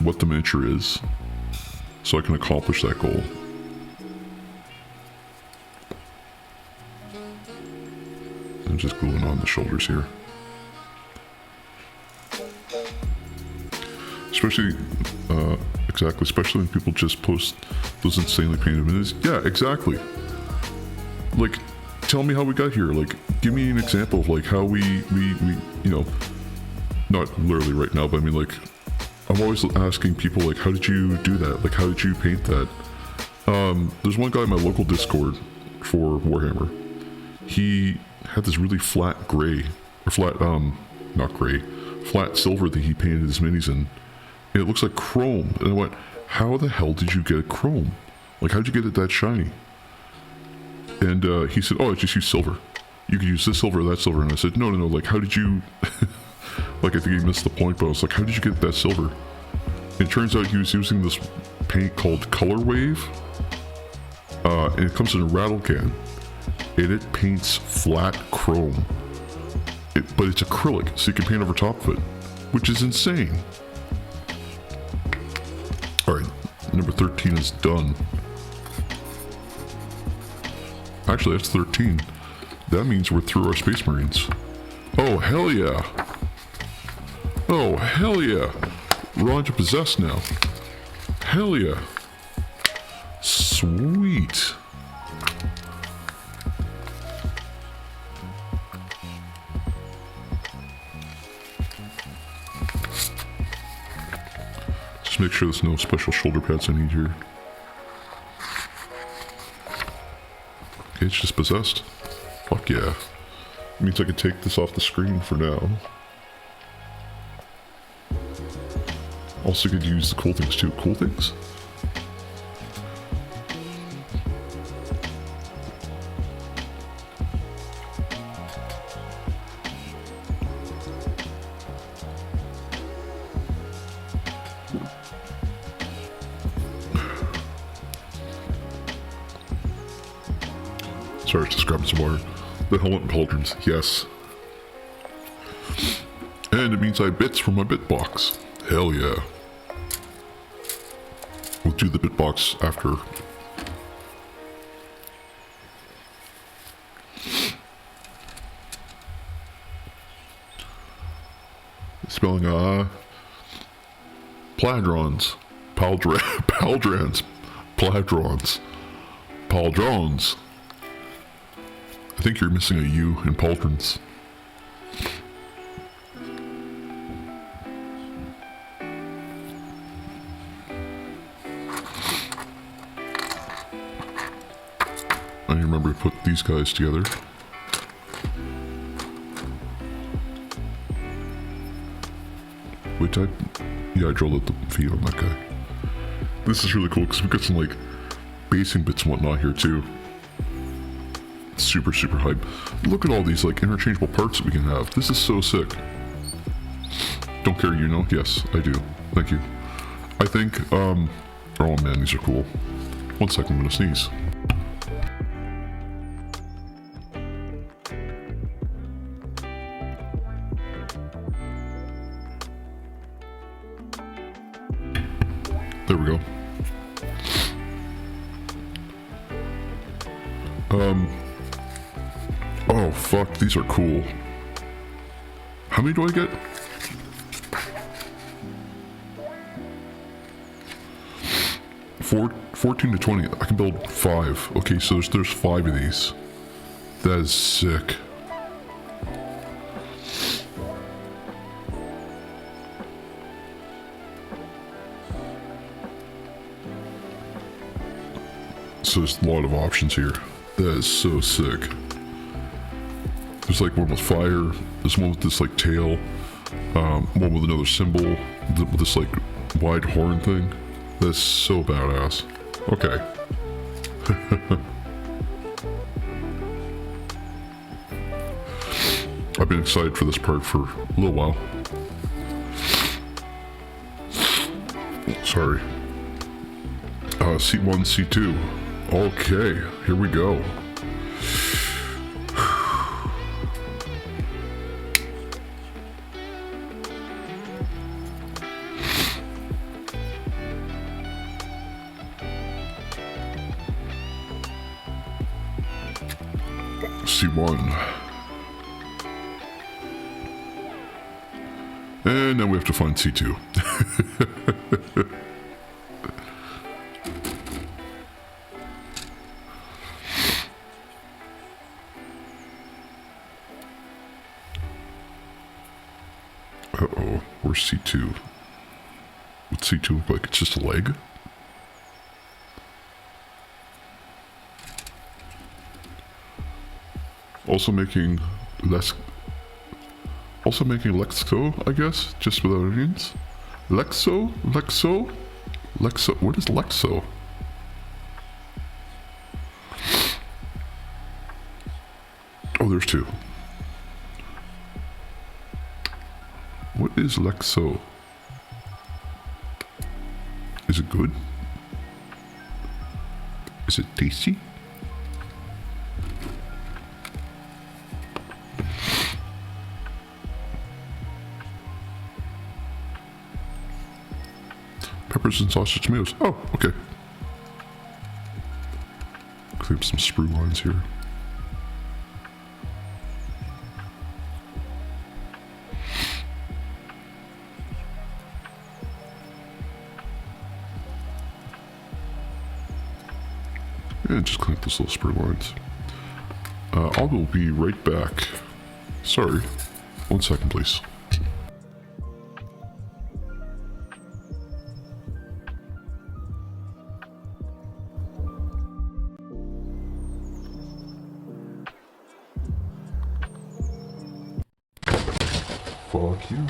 what the miniature is, so I can accomplish that goal. I'm just gluing on the shoulders here. Especially when people just post those insanely painted minis. Yeah, exactly. like, tell me how we got here. Like, give me an example of like how we you know, not literally right now, but I mean like, I'm always asking people like, how did you do that? Like, how did you paint that? There's one guy in my local Discord for Warhammer. He had this really flat gray, or flat, not gray, flat silver that he painted his minis in. And it looks like chrome. And I went, how the hell did you get chrome? Like, how'd you get it that shiny? And he said, oh, I just used silver. You could use this silver or that silver. And I said, no, like, how did you... like, I think he missed the point, but I was like, how did you get that silver? And it turns out he was using this paint called Color Wave. And it comes in a rattle can. And it paints flat chrome. But it's acrylic, so you can paint over top of it. Which is insane. Alright, number 13 is done. Actually, that's 13. That means we're through our Space Marines. Oh, hell yeah! Oh, hell yeah! We're on to Possess now. Hell yeah! Sweet! Just make sure there's no special shoulder pads I need here. Okay, it's just Possessed. Fuck yeah. Means I can take this off the screen for now. Also could use the cool things too. Cool things? Sorry, just grabbing some water. The helmet and pauldrons, yes. And it means I have bits from my bit box. Hell yeah. We'll do the bit box after. Spelling pladrons. Paldrans. Pladrons. Pauldrons. I think you're missing a U in pauldrons. I remember to put these guys together. Which I drilled out the feet on that guy. This is really cool because we've got some like basing bits and whatnot here too. Super hype. Look at all these like interchangeable parts that we can have. This is so sick. Don't care, you know? Yes, I do. Thank you. I think, oh man, these are cool. 1 second, I'm gonna sneeze. There we go. Oh fuck, these are cool. How many do I get? Four, 14 to 20. I can build 5. Okay, so there's 5 of these. That is sick. So there's a lot of options here. That is so sick. There's like one with fire, there's one with this like tail, one with another symbol, with this like wide horn thing. That's so badass. Okay. I've been excited for this part for a little while. Sorry. C1, C2. Okay, here we go. C1. And now we have to find C2. Uh-oh, where's C2? What's C2 look like? It's just a leg? Also making Lexo, I guess, just without onions. Lexo? What is Lexo? Oh, there's two. What is Lexo? Is it good? Is it tasty? Peppers and sausage tomatoes. Oh, okay. Clean up some sprue lines here. And just clean up those little sprue lines. I will be right back. Sorry. 1 second, please. Fuck you.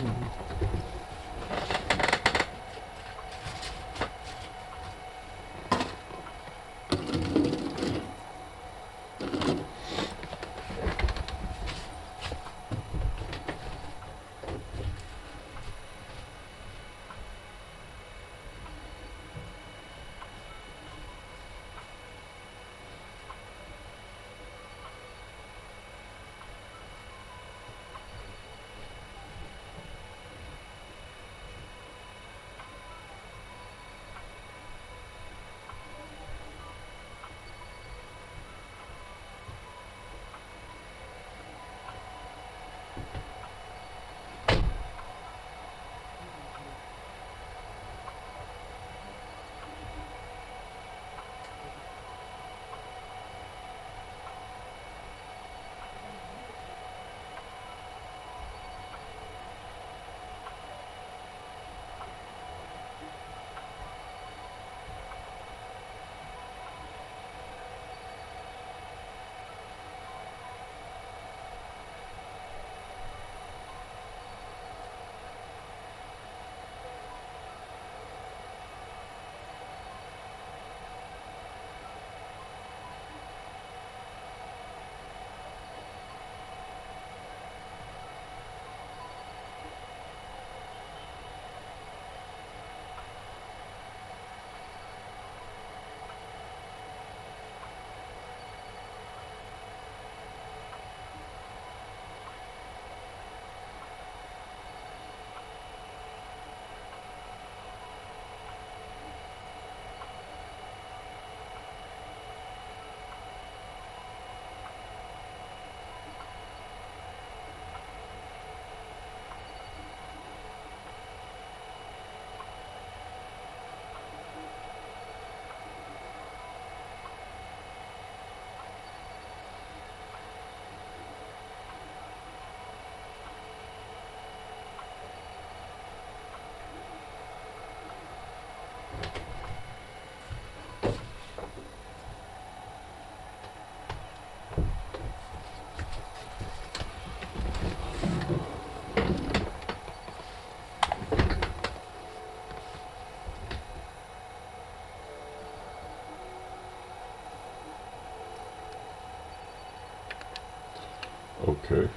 Okay.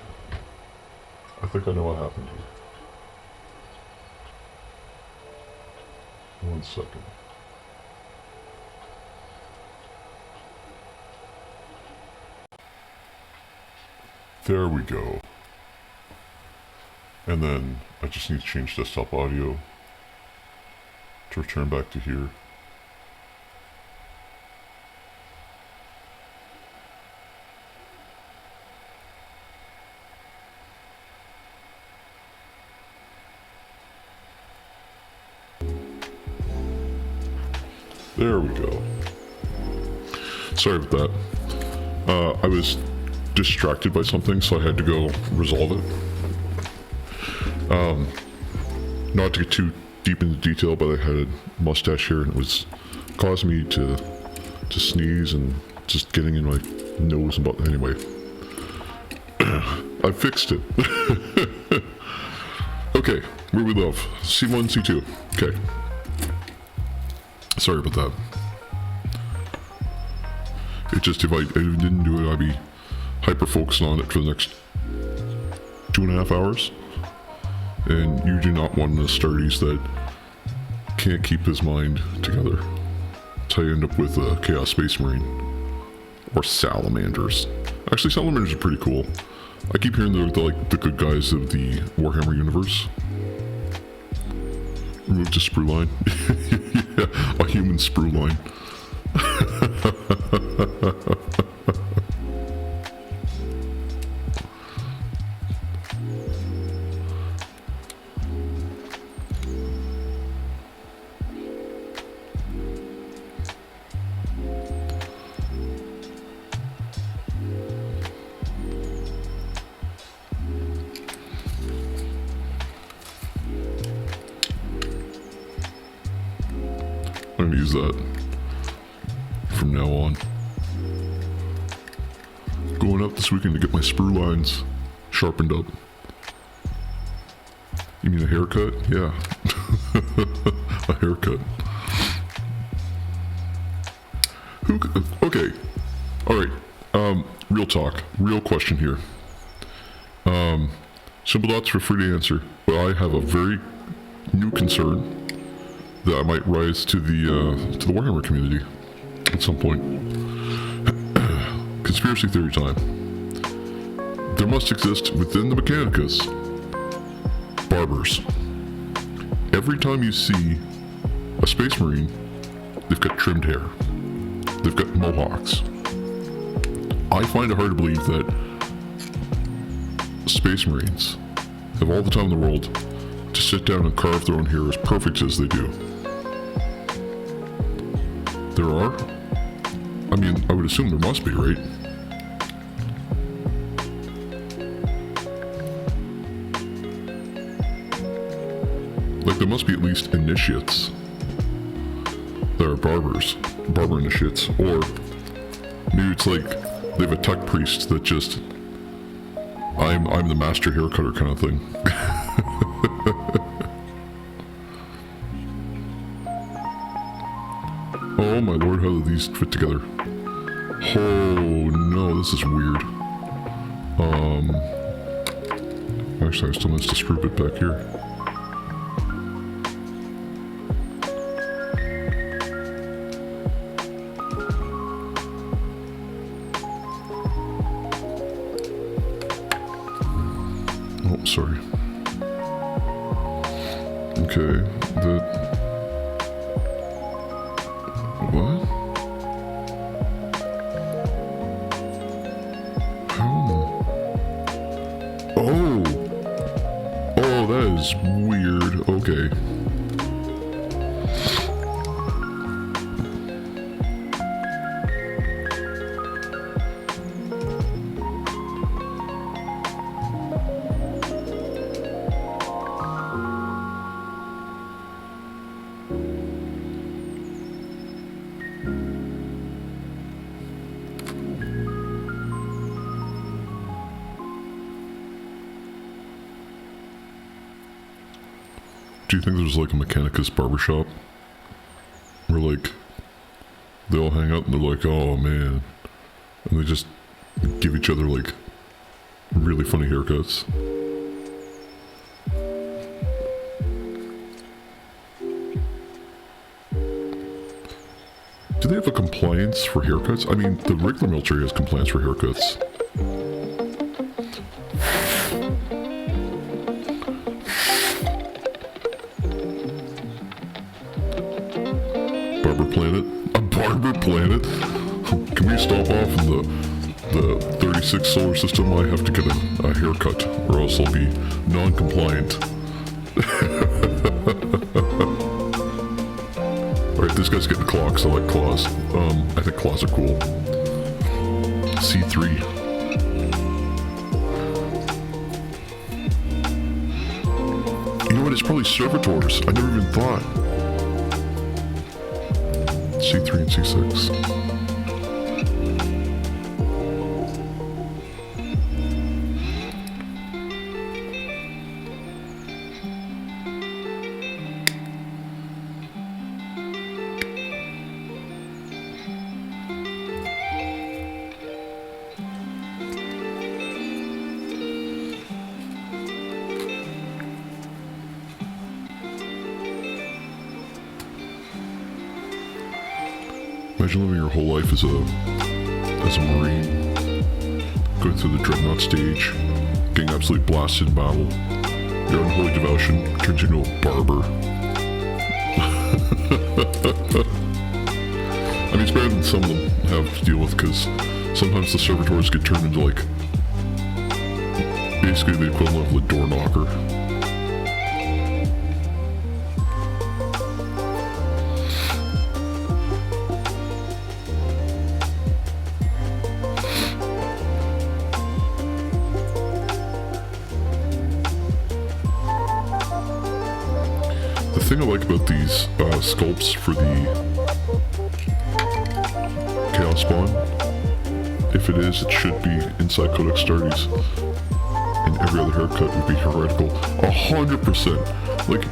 I think I know what happened here. 1 second. There we go. And then I just need to change desktop audio to return back to here. There we go. Sorry about that. I was distracted by something, so I had to go resolve it. Not to get too deep into detail, but I had a mustache here and it was causing me to sneeze and just getting in my nose and butt. Anyway, I fixed it. Okay, where we love. C1, C2. Okay. Sorry about that. It just, if I didn't do it, I'd be hyper-focused on it for the next 2.5 hours. And you do not want the Stardies that can't keep his mind together. That's how you end up with a Chaos Space Marine. Or Salamanders. Actually, Salamanders are pretty cool. I keep hearing they're like the good guys of the Warhammer universe. Remove the sprue line. Yeah, a human sprue line. I'm gonna use that from now on. Going up this weekend to get my sprue lines sharpened up. You mean a haircut? Yeah. A haircut. Okay. Alright. Real talk. Real question here. Simple Dots for free to answer. But I have a very new concern that I might rise to the Warhammer community at some point. Conspiracy theory time. There must exist within the Mechanicus barbers. Every time you see a Space Marine, they've got trimmed hair. They've got mohawks. I find it hard to believe that Space Marines have all the time in the world to sit down and carve their own hair as perfect as they do. There are? I mean, I would assume there must be, right? Like, there must be at least initiates that are barbers, barber initiates, or maybe it's like they have a tech priest that just, I'm the master hair cutter kind of thing. Oh my lord, how do these fit together? Oh no, this is weird. Actually I still missed a screw bit back here. Oh, sorry. Okay, what? How? Oh! Oh, that is weird. Okay. Do you think there's like a Mechanicus barbershop? Where like, they all hang out and they're like, oh man. And they just give each other like, really funny haircuts. Do they have a compliance for haircuts? I mean, the regular military has compliance for haircuts. Barber Planet? A Barber Planet? Can we stop off in the 36 solar system? I have to get a haircut or else I'll be non-compliant. Alright, this guy's getting claws. I like claws. I think claws are cool. C3. it, it's probably servitors. I never even thought. C3 and C6. Imagine living your whole life as a Marine, going through the dreadnought stage, getting absolutely blasted in battle. Your unholy devotion turns you into a barber. I mean, it's better than some of them have to deal with, because sometimes the servitors get turned into, like, basically the equivalent of the door knocker. The thing I like about these sculpts for the Chaos Spawn, if it is, it should be inside Codex Astartes, and every other haircut would be heretical. 100%. Like,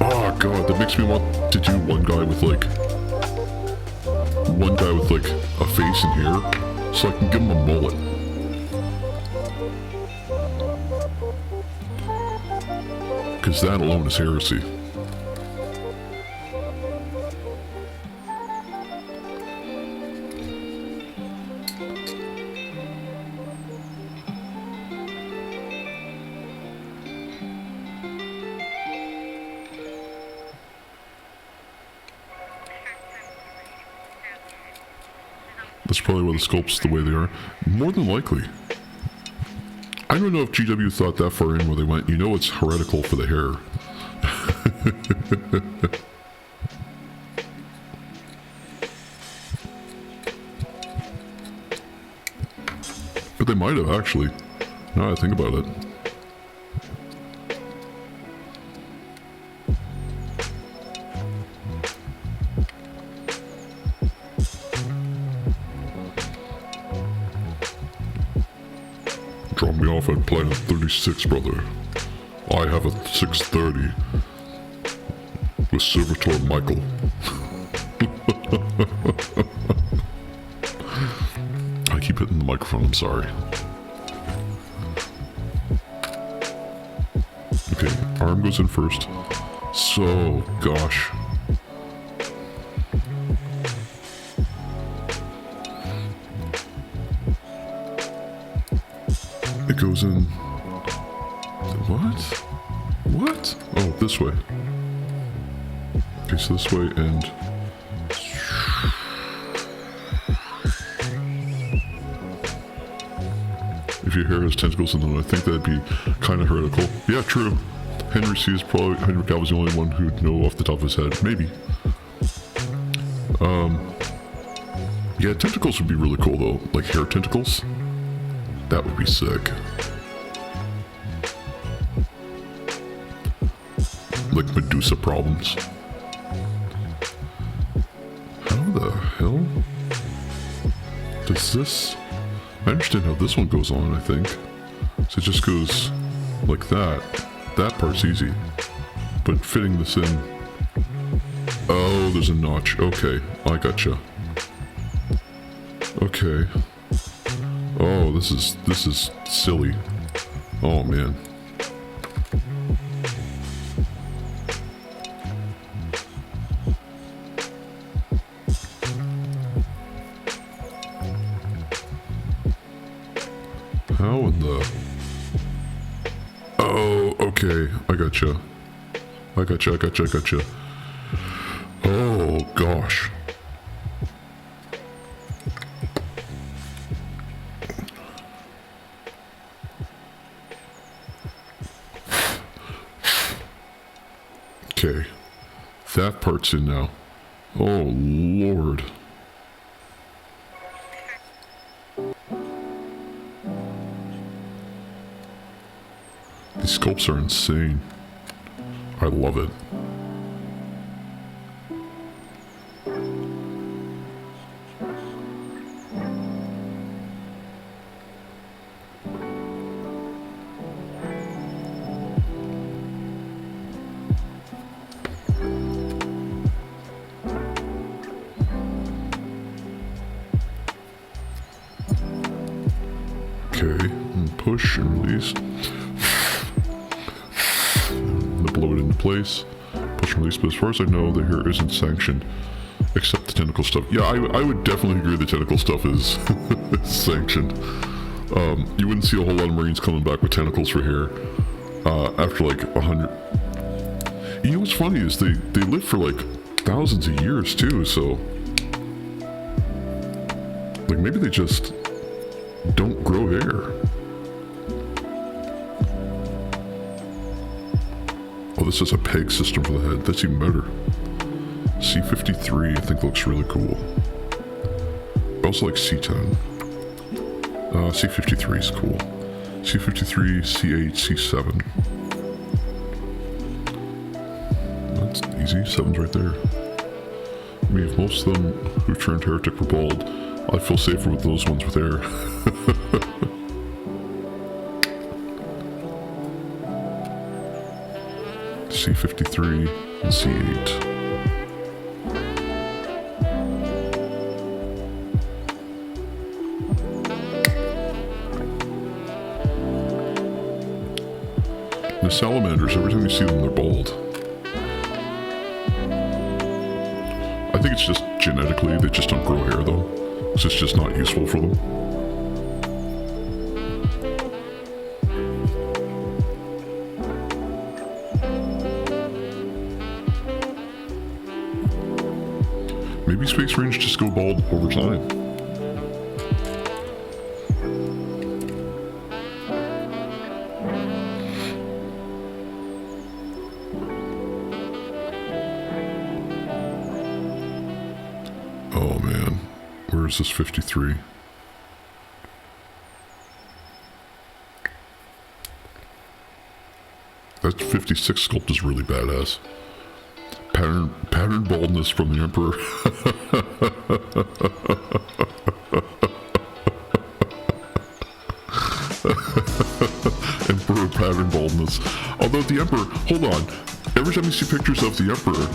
oh god, that makes me want to do one guy with like a face and hair, so I can give him a mullet. Because that alone is heresy. That's probably why the sculpts the way they are. More than likely. I don't know if GW thought that far in where they went, you know it's heretical for the hair. But they might have, actually. Now that I think about it. Drop me off at Planet 36, brother. I have a 630 with Servitor Michael. I keep hitting the microphone, I'm sorry. Okay, arm goes in first. So, gosh. It goes in... What? What? Oh, this way. Okay, so this way and... If your hair has tentacles in them, I think that'd be kind of heretical. Yeah, true. Henry C is probably... Henry Cal was the only one who'd know off the top of his head. Maybe. Yeah, tentacles would be really cool, though. Like hair tentacles. That would be sick. Like Medusa problems. How the hell does this... I understand how this one goes on, I think. So it just goes like that. That part's easy. But fitting this in... Oh, there's a notch. Okay, I gotcha. Okay. Oh, this is silly. Oh, man. How in the... Oh, okay. I gotcha. I gotcha. Oh, gosh. Okay, that part's in now. Oh, Lord. These sculpts are insane. I love it. Okay, and push and release. Blow it into place. Push and release, but as far as I know, the hair isn't sanctioned. Except the tentacle stuff. Yeah, I would definitely agree the tentacle stuff is sanctioned. You wouldn't see a whole lot of Marines coming back with tentacles for hair after like 100. You know what's funny is they live for like thousands of years too, so like maybe they just don't grow hair. Oh, this is a peg system for the head. That's even better. C53 I think looks really cool. I also like C10. C53 is cool. C53, C8, C7. That's easy. 7's right there. I mean, if most of them who turned heretic were bald, I'd feel safer with those ones with hair. C53 and C8. The salamanders, every time you see them, they're bald. I think it's just genetically, they just don't grow hair though. So it's just not useful for them. Maybe Space Marines just go bald over time. Oh man, where is this 53? That 56 sculpt is really badass. Pattern baldness from the Emperor. Emperor pattern baldness. Although the Emperor, hold on. Every time you see pictures of the Emperor,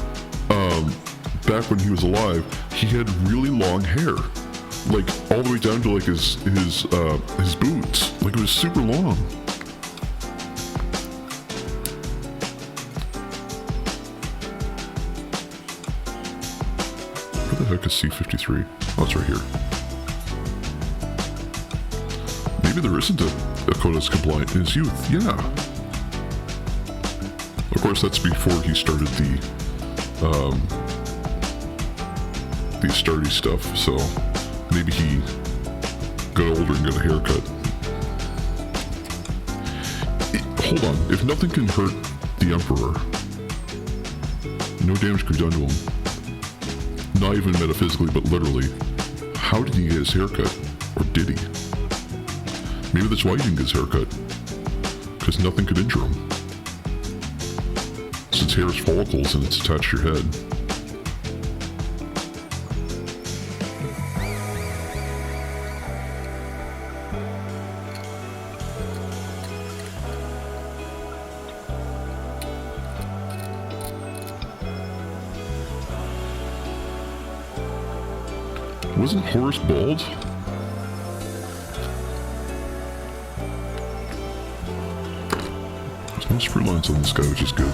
back when he was alive, he had really long hair. Like all the way down to like his boots. Like it was super long. Where the heck is C53? Oh, it's right here. Maybe there isn't a codex compliant in his youth. Yeah. Of course, that's before he started the Astartes stuff, so maybe he got older and got a haircut. Hold on, if nothing can hurt the Emperor, no damage can be done to him. Not even metaphysically, but literally. How did he get his haircut? Or did he? Maybe that's why he didn't get his haircut. Because nothing could injure him. Since hair is follicles and it's attached to your head. Wasn't Horus bald? There's no screw lines on this guy, which is good.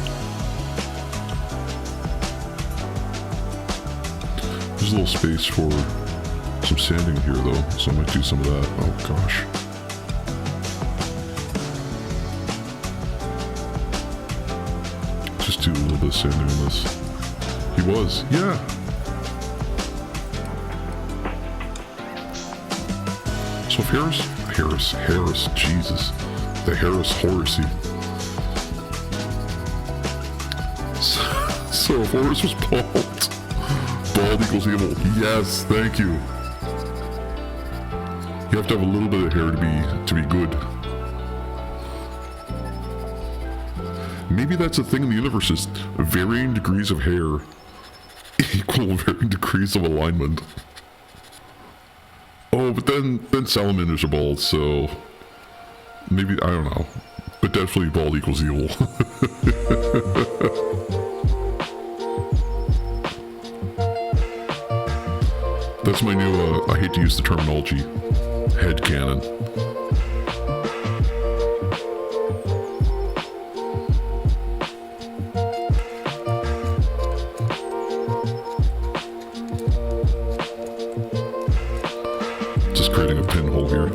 There's a little space for some sanding here though, so I might do some of that. Oh gosh. Just do a little bit of sanding on this. He was, yeah. So if Harris, Jesus, the Harris Horacy. So if Horus was bald equals evil. Yes, thank you. You have to have a little bit of hair to be good. Maybe that's a thing in the universe, is varying degrees of hair equal varying degrees of alignment. Oh, but then salamanders are bald, so maybe, I don't know. But definitely bald equals evil. That's my new, I hate to use the terminology, headcanon. Just creating a pinhole here.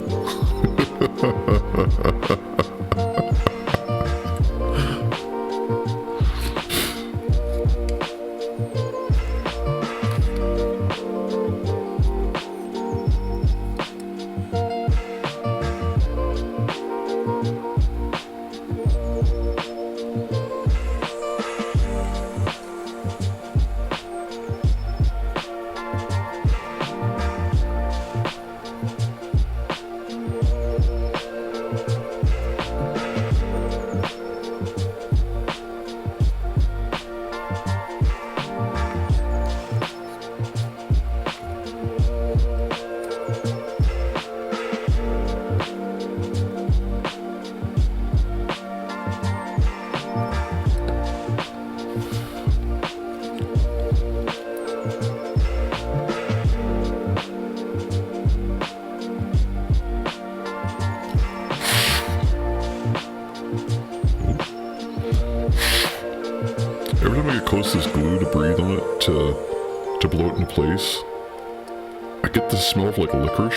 Every time I get close to this glue to breathe on it, to blow it into place, I get the smell of like licorice.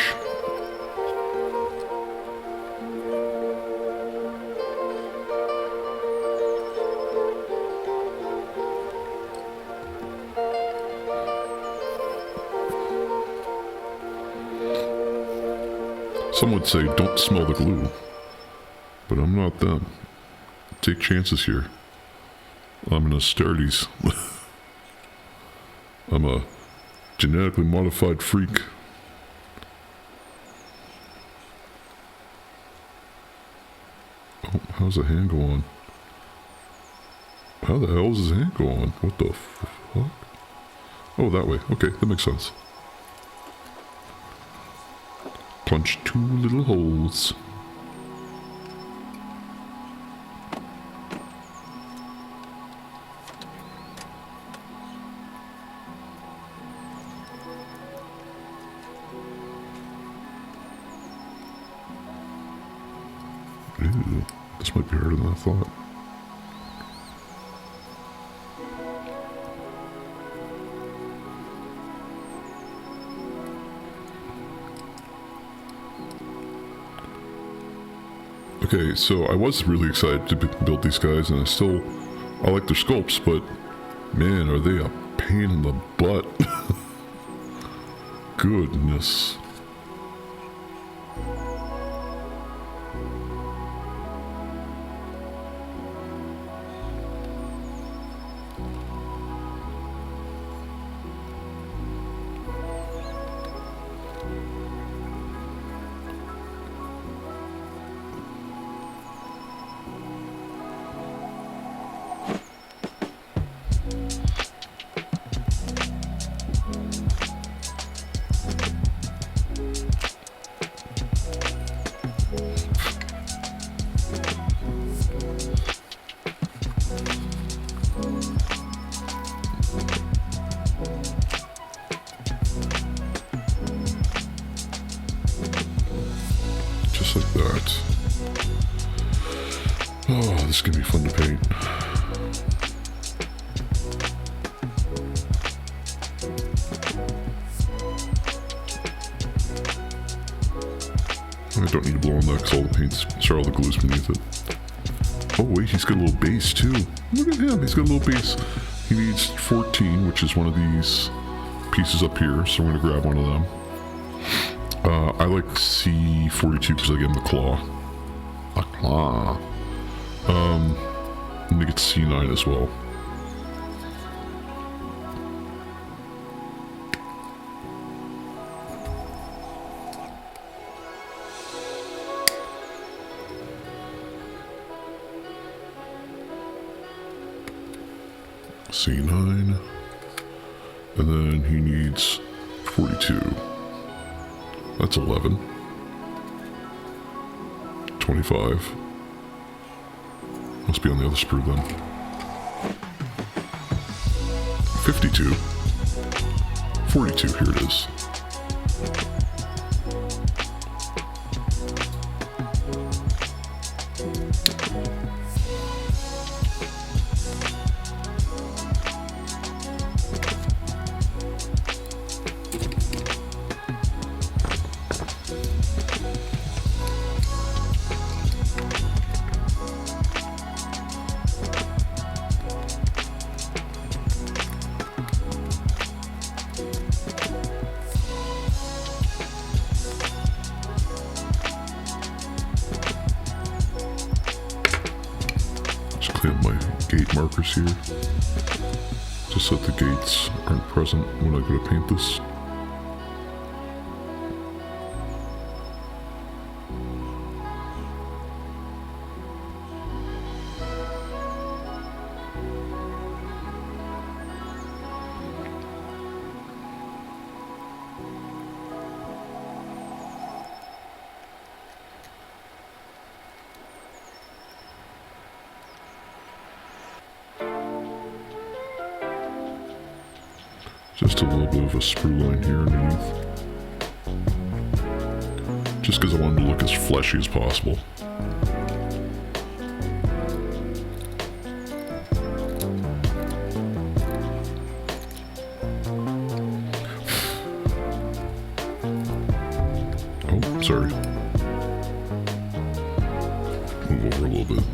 Some would say, don't smell the glue. But I'm not them. Take chances here. I'm an Astartes. I'm a genetically modified freak. Oh, how's the hand go on? How the hell does his hand go on? What the fuck? Oh, that way. Okay, that makes sense. Punch two little holes. Ew, this might be harder than I thought. Okay, so I was really excited to build these guys, and I like their sculpts, but man, are they a pain in the butt. Goodness. Just like that. Oh, this is gonna be fun to paint. I don't need to blow on that because all the glue's beneath it. Oh wait, he's got a little base too. Look at him, he's got a little base. He needs 14, which is one of these pieces up here, so I'm gonna grab one of them. I like C42 because I get him the claw. A claw. I'm gonna get C9 as well. C9. And then he needs 42. That's 11. 25. Must be on the other sprue then. 52. 42, here it is. Clean up my gate markers here, just so that the gates aren't present when I go to paint this. Just a little bit of a sprue line here underneath. Just because I wanted to look as fleshy as possible. Oh, sorry. Move over a little bit.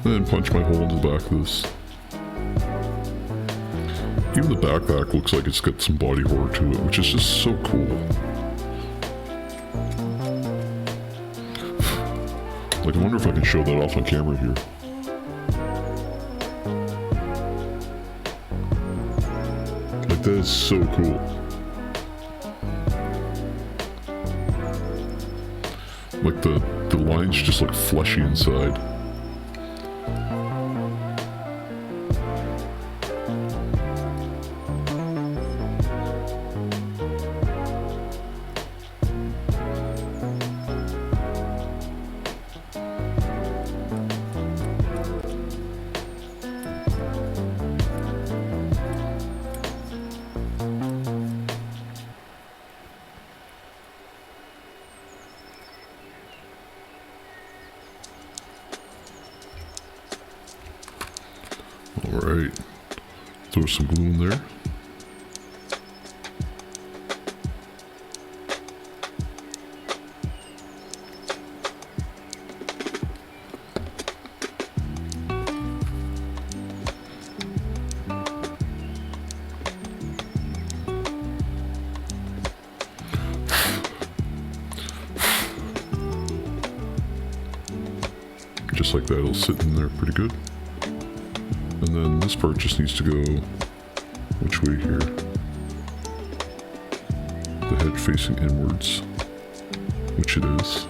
And punch my hole in the back of this. Even the backpack looks like it's got some body horror to it, which is just so cool. Like, I wonder if I can show that off on camera here. Like, that is so cool. Like, the lines just look fleshy inside. Alright, throw some glue in there. Just like that, it'll sit in there pretty good. And then this part just needs to go which way here? The head facing inwards, which it is.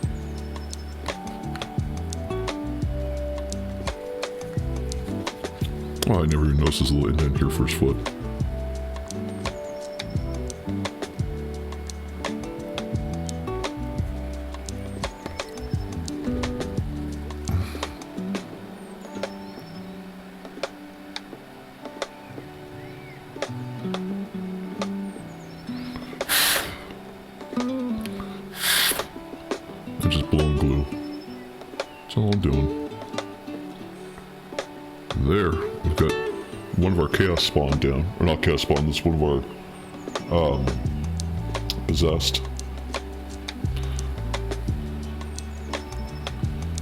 Oh, I never even noticed there's a little indent here for his foot. I'm just blowing glue. That's all I'm doing. There, we've got one of our chaos spawn down. Or not chaos spawn, this is one of our possessed.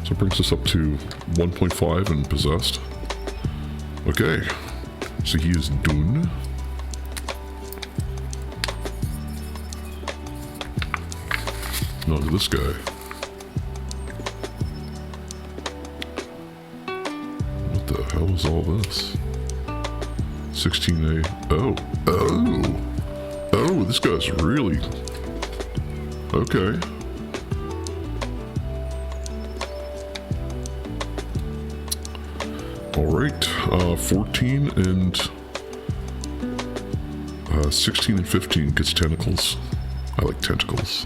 So it brings us up to 1.5 and possessed. Okay, so he is done. Now to this guy. What the hell is all this? 16A. Oh, this guy's really... Okay. Alright, 14 and 16 and 15 gets tentacles. I like tentacles.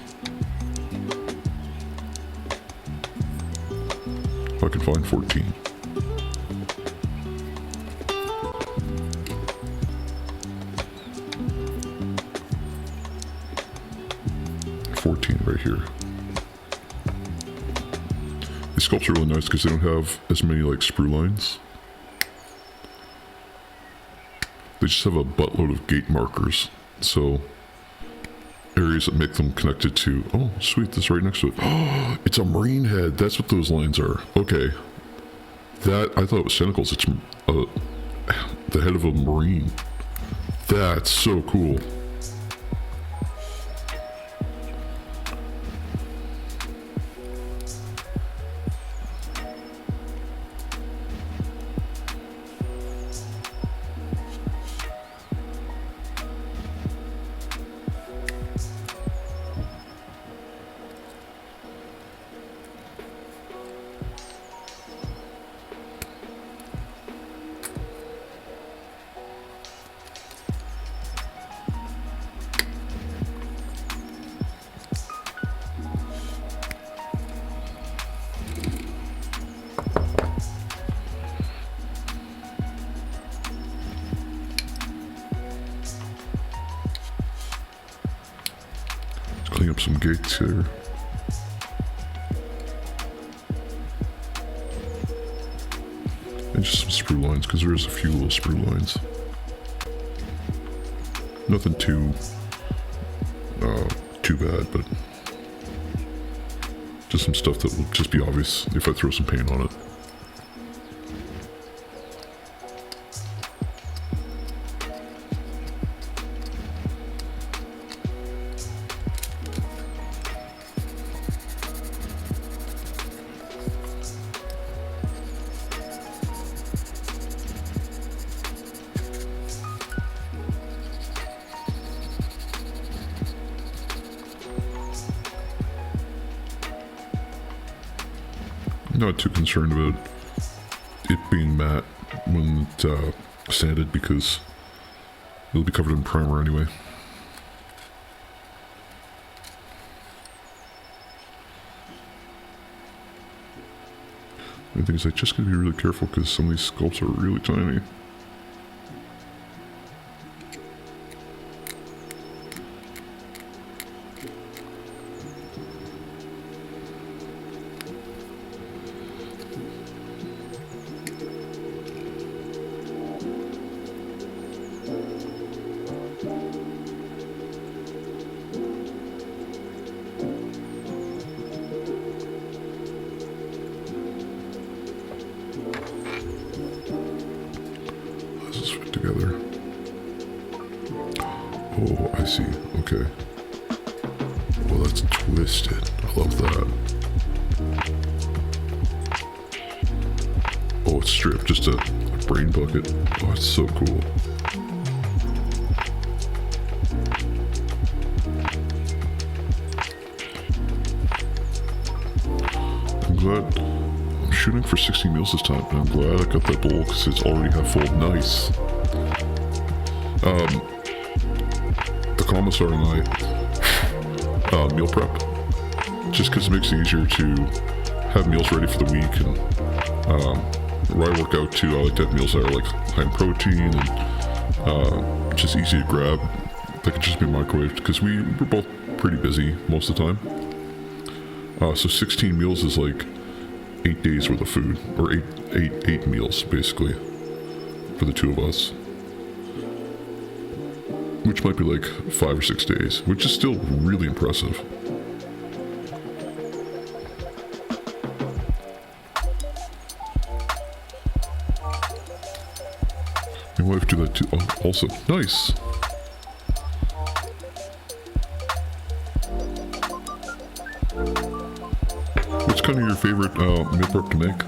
If I can find 14. Right here. These sculpts are really nice because they don't have as many like sprue lines. They just have a buttload of gate markers. So areas that make them connected to, oh sweet, that's right next to it. Oh, it's a marine head. That's what those lines are. Okay. That, I thought it was tentacles. It's the head of a marine. That's so cool. Clean up some gates here. And just some sprue lines, because there is a few little sprue lines. Nothing too bad, but just some stuff that will just be obvious if I throw some paint on it. Not too concerned about it being matte when it's sanded because it'll be covered in primer anyway. The thing is, I just gotta be really careful because some of these sculpts are really tiny. Together. Oh, I see. Okay. Well, that's twisted. I love that. Oh, it's stripped. Just a brain bucket. Oh, it's so cool. I'm glad. I'm shooting for 60 meals this time, and I'm glad I got that bowl because it's already half full. Nice. The commissar and I meal prep just because it makes it easier to have meals ready for the week, and where I work out too, I like to have meals that are like high in protein and just easy to grab. That can just be microwaved because we're both pretty busy most of the time. So 16 meals is like 8 days worth of food, or eight meals basically for the two of us. Which might be like 5 or 6 days, which is still really impressive. My wife do that too. Oh, also, nice. What's kind of your favorite meal prep to make?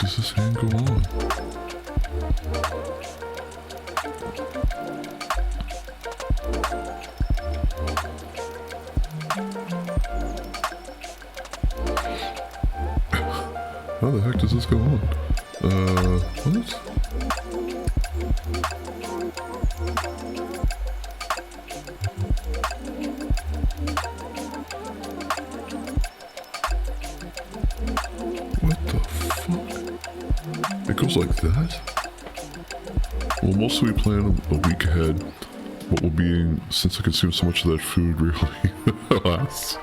does this hand go on? How the heck does this go on? What? What the fuck? It goes like that? Well, mostly we plan a week ahead. What will be, since I consume so much of that food, really lasts.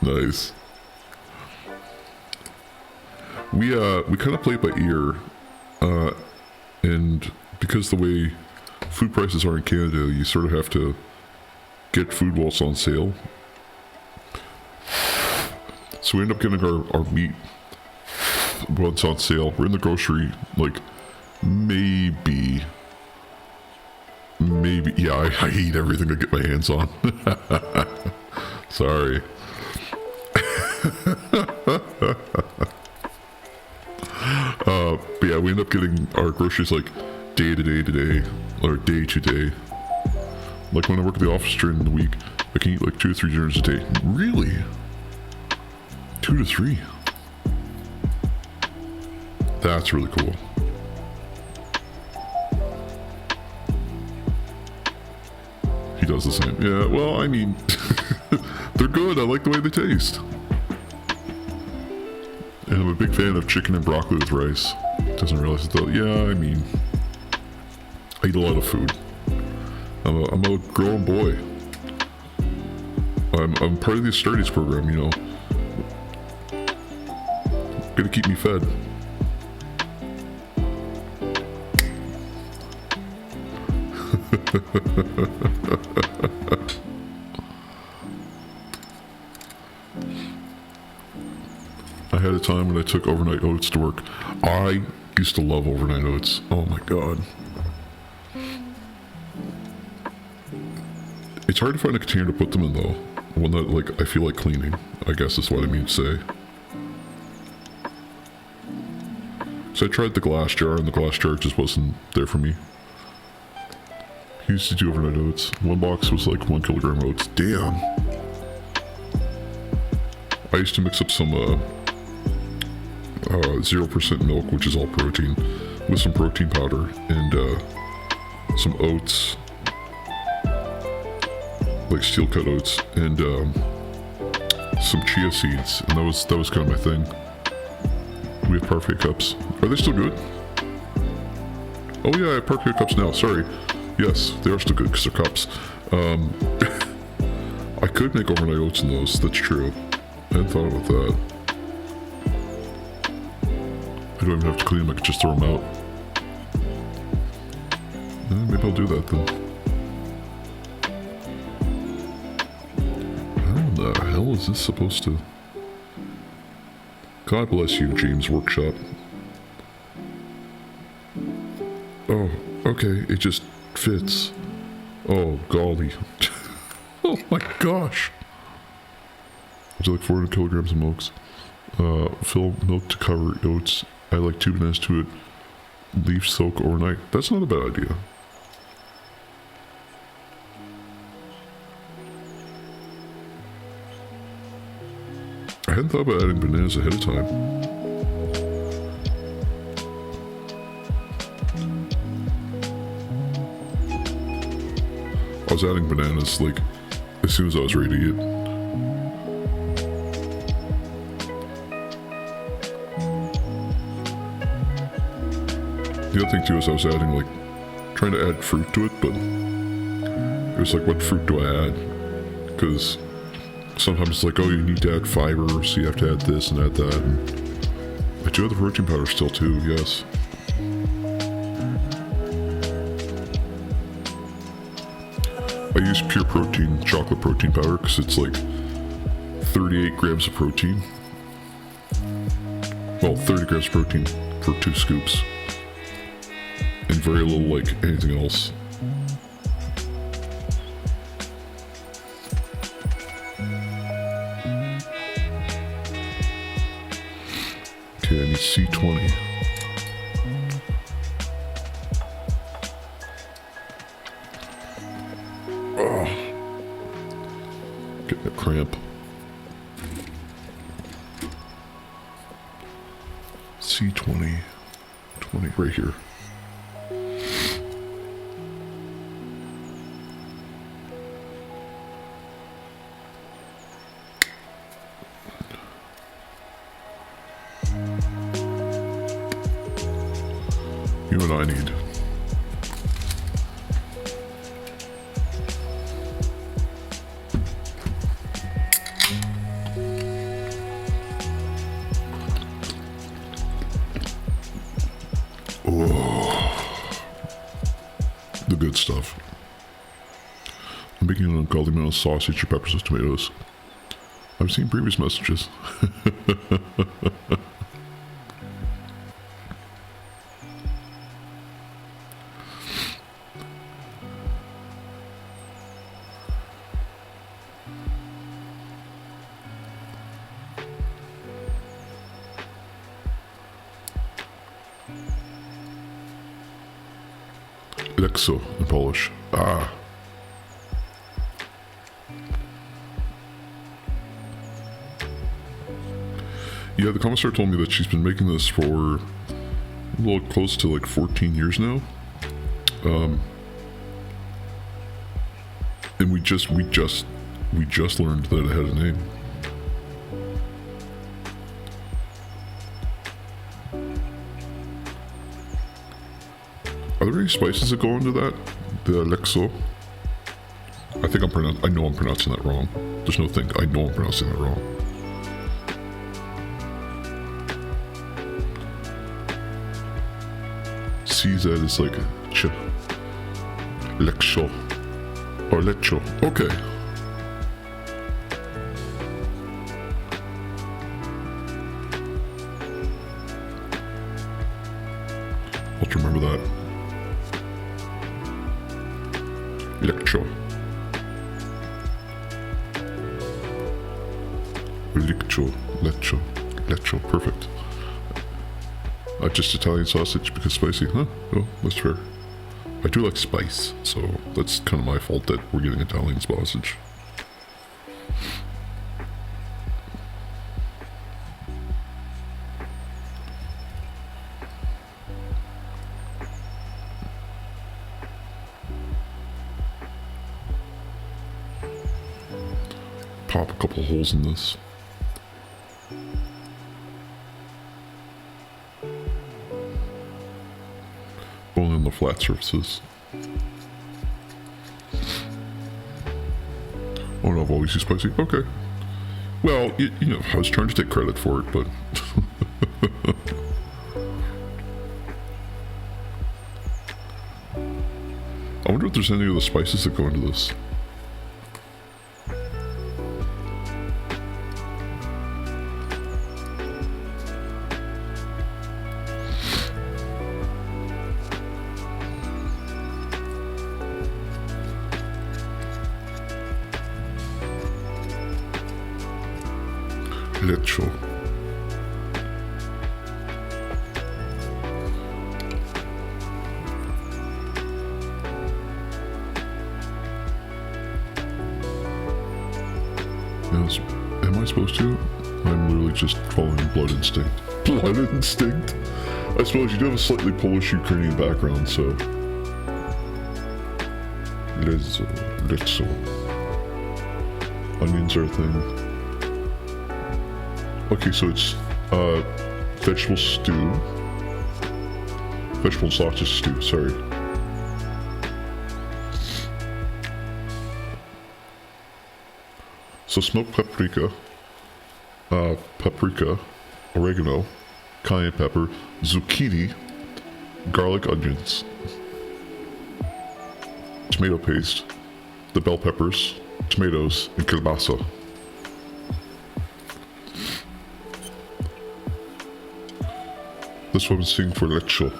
Nice. We kind of play it by ear, and because the way food prices are in Canada, you sort of have to get food while it's on sale. So we end up getting our meat when it's on sale. We're in the grocery, like, maybe, yeah, I eat everything I get my hands on. Sorry. But yeah, we end up getting our groceries like day to day, or day to day. Like when I work at the office during the week, I can eat like 2 or 3 dinners a day. Really? 2 to 3? That's really cool. He does the same. Yeah, well, I mean, they're good. I like the way they taste. And I'm a big fan of chicken and broccoli with rice. Doesn't realize it though. Yeah, I mean, I eat a lot of food. I'm a growing boy. I'm part of the Astartes program, you know. Gonna keep me fed. I had a time when I took overnight oats to work. I used to love overnight oats. Oh my god. It's hard to find a container to put them in though. One that like I feel like cleaning, I guess is what I mean to say. So I tried the glass jar and the glass jar just wasn't there for me. He used to do overnight oats. One box was like 1 kilogram oats. Damn. I used to mix up some 0% milk, which is all protein, with some protein powder and some oats, like steel cut oats, and some chia seeds, and that was kind of my thing. We have parfait cups. Are they still good? Oh yeah, I have parfait cups now. Sorry. Yes, they are still good because they're cups. I could make overnight oats in those. That's true. I hadn't thought about that. I don't even have to clean them, I could just throw them out. Maybe I'll do that then. How the hell is this supposed to... God bless you, James Workshop. Oh, okay, it just fits. Oh, golly. Oh my gosh. Would you like 400 kilograms of milks? Fill milk to cover oats. I like 2 bananas to it. Leaf soak overnight. That's not a bad idea. I hadn't thought about adding bananas ahead of time. I was adding bananas like as soon as I was ready to eat. The other thing too is I was adding like, trying to add fruit to it, but it was like, what fruit do I add? Because sometimes it's like, oh, you need to add fiber, so you have to add this and add that. And I do have the protein powder still too, yes. I use pure protein, chocolate protein powder, because it's like 38 grams of protein. Well, 30 grams of protein for 2 scoops. And very little like anything else. Okay, I need C20. C20. 20 right here. You and I need. The good stuff. I'm making an ungodly amount of sausage or peppers with tomatoes. I've seen previous messages. Lekso in Polish. Ah. Yeah, the commissar told me that she's been making this for a little close to like 14 years now. And we just learned that it had a name. Are there any spices that go into that? The Lekso? I know I'm pronouncing that wrong. There's no thing. I know I'm pronouncing that wrong. CZ is like ch. Leksho. Or lecho. Okay. I'll have to remember that. Lecho. Lecho. Perfect. Not just Italian sausage because spicy, huh? Oh, that's fair. I do like spice, so that's kind of my fault that we're getting Italian sausage. Pop a couple holes in this. Only on the flat surfaces. Oh no, I've always used spicy? Okay. Well, you know, I was trying to take credit for it, but... I wonder if there's any of the spices that go into this. Lecho. Yes. Am I supposed to? I'm literally just following blood instinct. Blood instinct? I suppose you do have a slightly Polish-Ukrainian background, so... Lecho. Onions are a thing. Okay, so it's vegetable stew. Vegetable sausage stew, sorry. So smoked paprika, oregano, cayenne pepper, zucchini, garlic, onions, tomato paste, the bell peppers, tomatoes, and kielbasa. This woman's singing for lecho.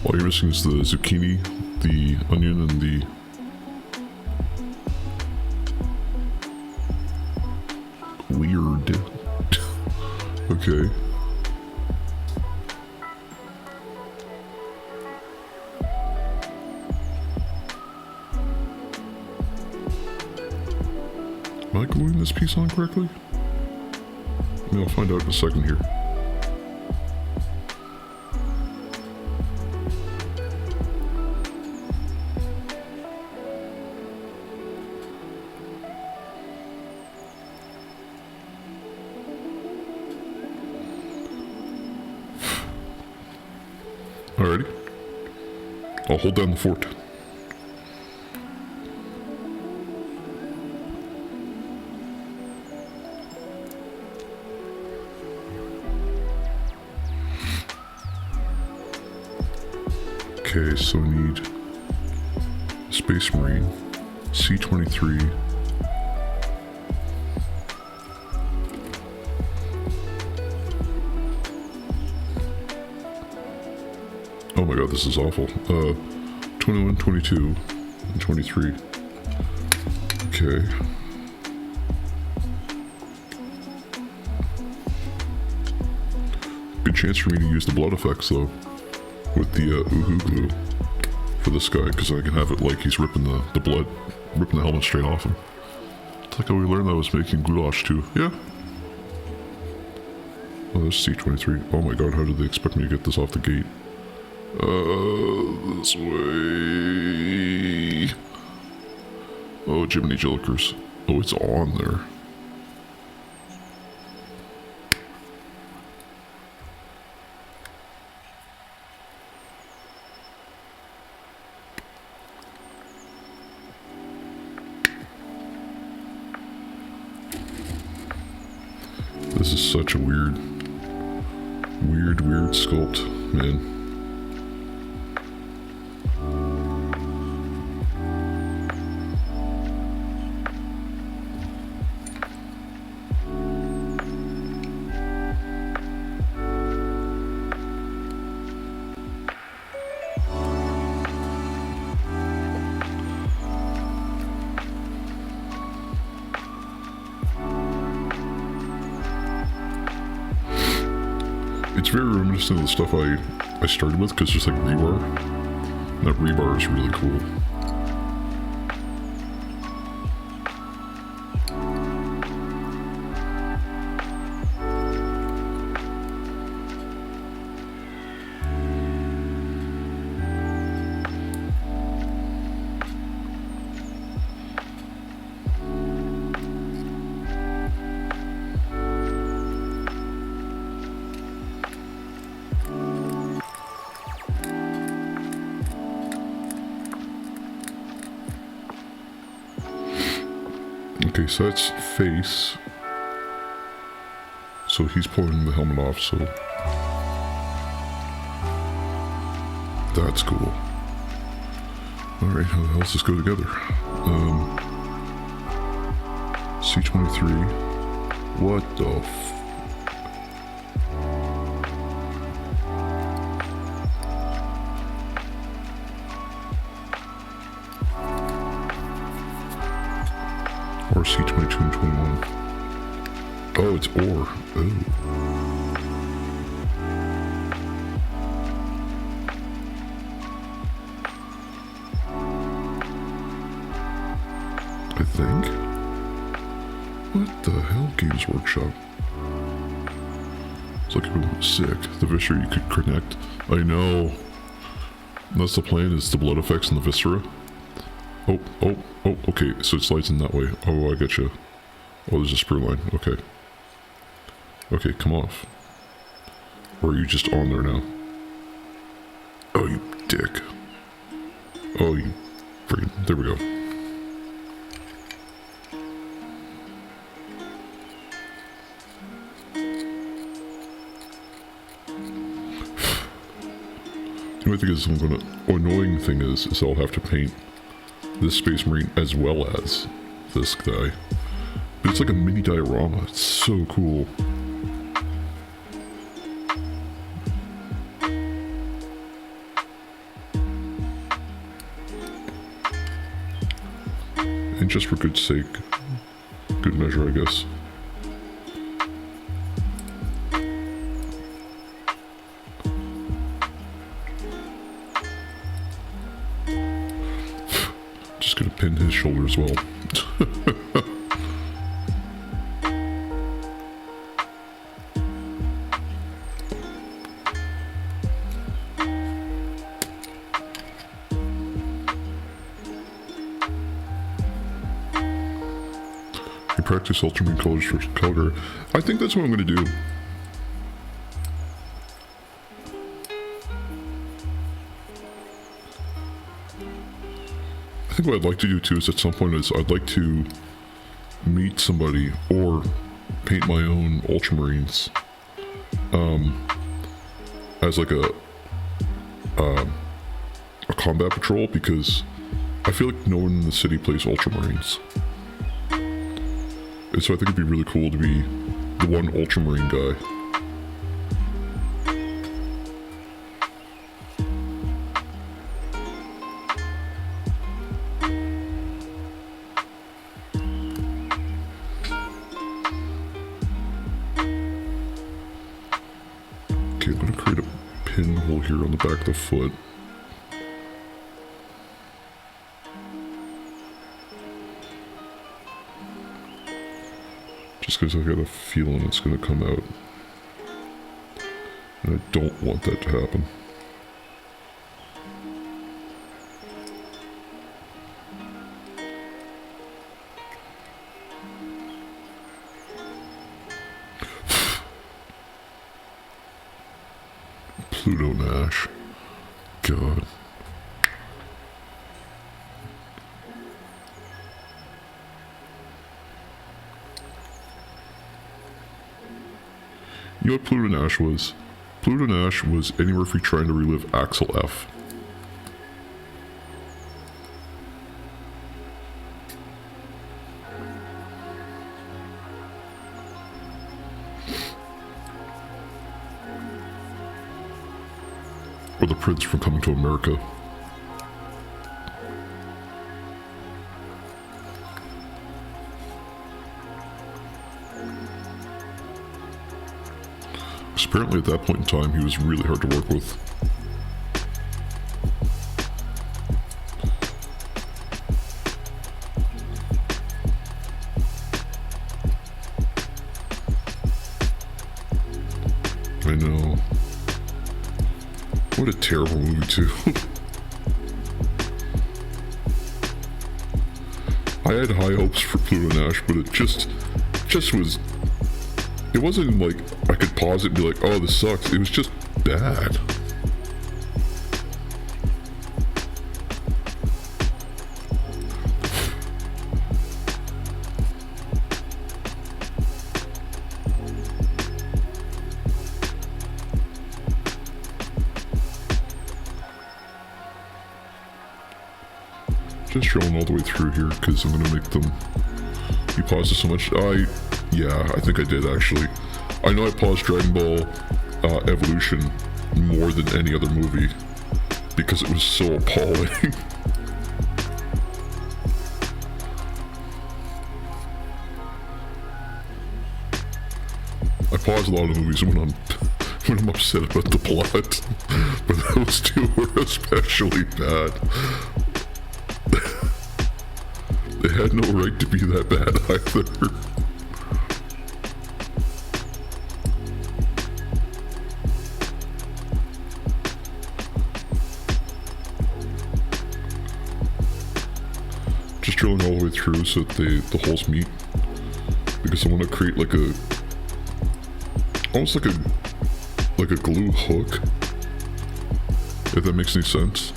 All you're missing is the zucchini, the onion, and the... Weird. Okay. Am I gluing this piece on correctly? Maybe I'll find out in a second here. Alrighty. I'll hold down the fort. Okay, so we need Space Marine, C-23. Oh my god, this is awful. 21, 22, and 23. Okay. Good chance for me to use the blood effects though, with the Uhu glue for this guy, because I can have it like he's ripping the blood, ripping the helmet straight off him. It's like how we learned that was making goulash too. Yeah. Oh, there's C-23. Oh my god, how did they expect me to get this off the gate? This way. Oh, Jiminy Jillikers. Oh, it's on there. This is such a weird sculpt, man. It's very reminiscent of the stuff I started with, because there's like rebar. And that rebar is really cool. Okay, so that's face. So he's pulling the helmet off, so that's cool. Alright, how the hell does this go together? C-23. What the Or C-22 and 21. Oh, it's ore. Oh. I think. What the hell, Games Workshop? It's like it was sick. The viscera you could connect. I know. That's the plan, is the blood effects in the viscera. Oh, okay, so it slides in that way. Oh, I get you. Oh, there's a sprue line. Okay. Okay, come off. Or are you just on there now? Oh, you dick. Oh, you freaking... There we go. The only thing is, annoying thing is I'll have to paint this Space Marine as well as this guy. But it's like a mini diorama. It's so cool. mean, just for good sake. Good measure, I guess. Just gonna pin his shoulder as well. Practice ultramarine colors for color. I think that's what I'm going to do. I think what I'd like to do too is at some point is I'd like to meet somebody or paint my own ultramarines as like a combat patrol, because I feel like no one in the city plays ultramarines. And so I think it'd be really cool to be the one ultramarine guy. Okay, I'm gonna create a pinhole here on the back of the foot. Just because I got a feeling it's going to come out. And I don't want that to happen. Pluto Nash. God. You know what Pluto Nash was? Pluto Nash was Eddie Murphy trying to relive Axel F. Or the Prince from Coming to America. Apparently at that point in time he was really hard to work with. I know. What a terrible movie too. I had high hopes for Pluto Nash, but it just was. It wasn't like I could pause it and be like, oh, this sucks. It was just bad. Just showing all the way through here because I'm going to make them... You paused it so much. Yeah, I think I did actually. I know I paused Dragon Ball Evolution more than any other movie because it was so appalling. I pause a lot of movies when I'm upset about the plot, but those two were especially bad. They had no right to be that bad either. Just drilling all the way through so that the holes meet, because I want to create like a almost like a glue hook, if that makes any sense.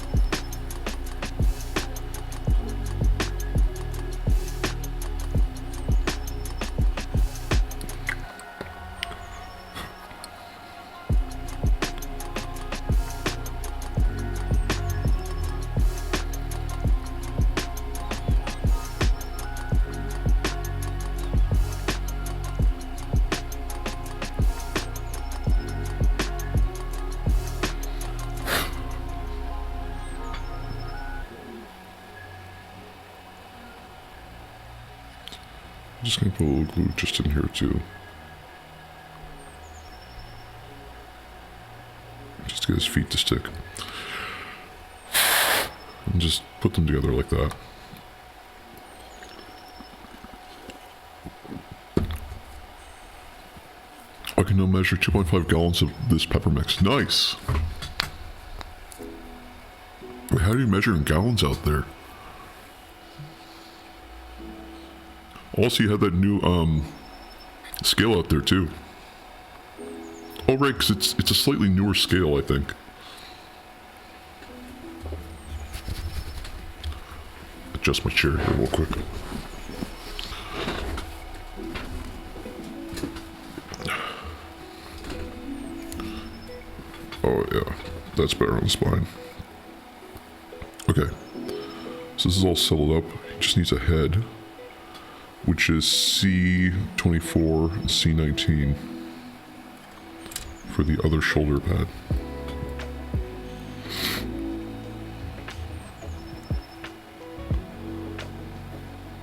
just gonna put a little glue just in here too. Just to get his feet to stick. And just put them together like that. I can now measure 2.5 gallons of this pepper mix. Nice! Wait, how do you measure in gallons out there? Also, you have that new, scale out there, too. Oh, right, because it's a slightly newer scale, I think. Adjust my chair here real quick. Oh, yeah. That's better on the spine. Okay. So this is all settled up. He just needs a head, which is C24 and C19 for the other shoulder pad.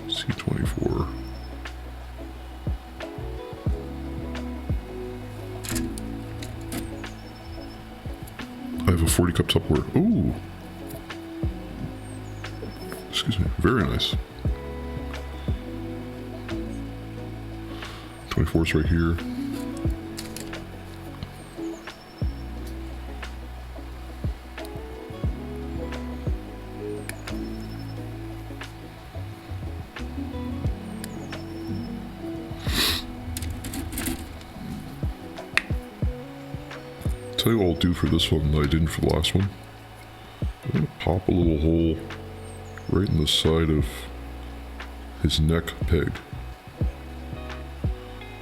C24. I have a 40 cup Tupperware. Ooh. Excuse me. Very nice. 24 is right here. Tell you what I'll do for this one that I didn't for the last one. I'm gonna pop a little hole right in the side of his neck peg.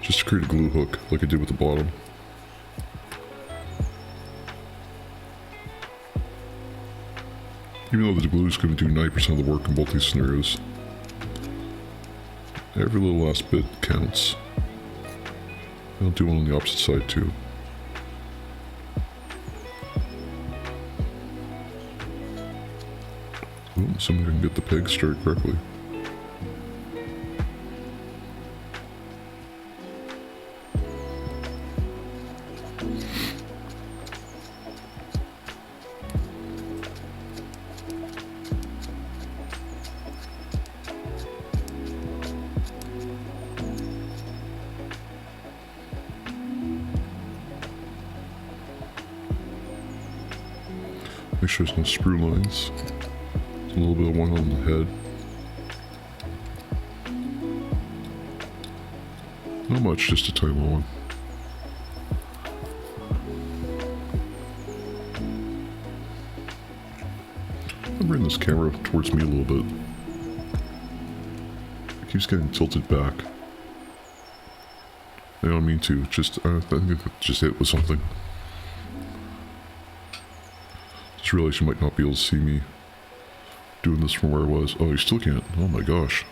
Just to create a glue hook like I did with the bottom. Even though the glue is going to do 90% of the work in both these scenarios, every little last bit counts. I'll do one on the opposite side too. Oh, somebody can get the peg started correctly. Make sure there's no screw lines. A little bit of one on the head. Not much, just a tiny little one. I'm bringing this camera towards me a little bit. It keeps getting tilted back. I don't mean to, just, I think it just hit with something. Just realized you might not be able to see me doing this from where I was. Oh, you still can't. Oh my gosh.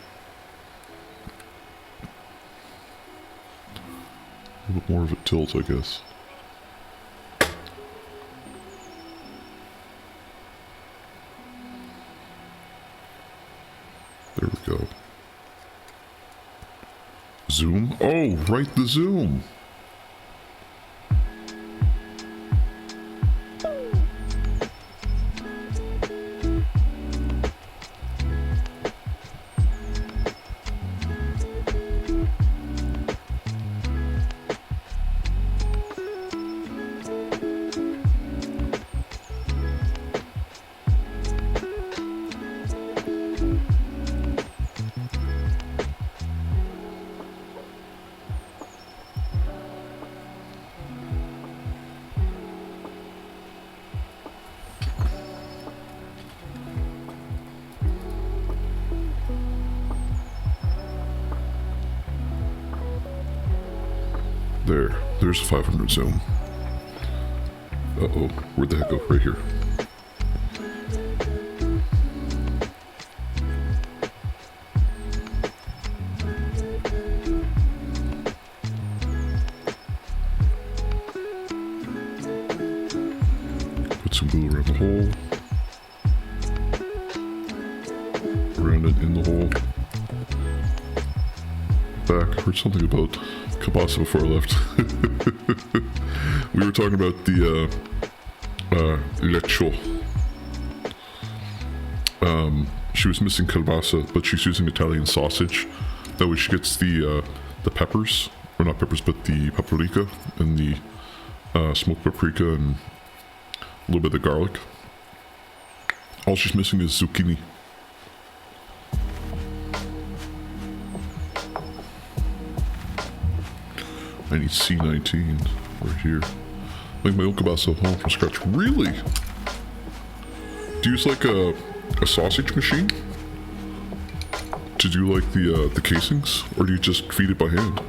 A little bit more of a tilt, I guess. There we go. Zoom? Oh, right, the zoom! There's a 500 zoom. Uh-oh, where'd the heck go? Right here. Put some glue around the hole. Around it in the hole. heard something about kielbasa before I left. We were talking about the lecho. She was missing kielbasa, but she's using Italian sausage. That way she gets the peppers, or not peppers, but the paprika and the smoked paprika and a little bit of garlic. All she's missing is zucchini. I need C19 right here. Make my own kielbasa at home from scratch. Really? Do you use like a sausage machine to do like the casings, or do you just feed it by hand?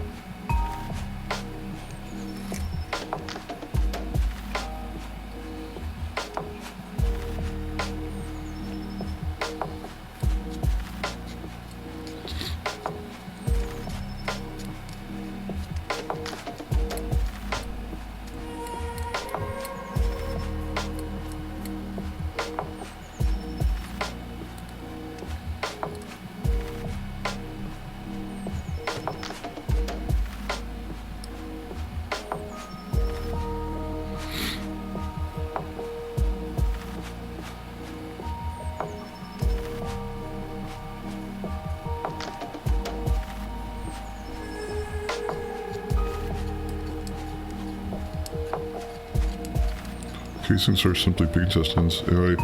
Casings are simply big intestines, and I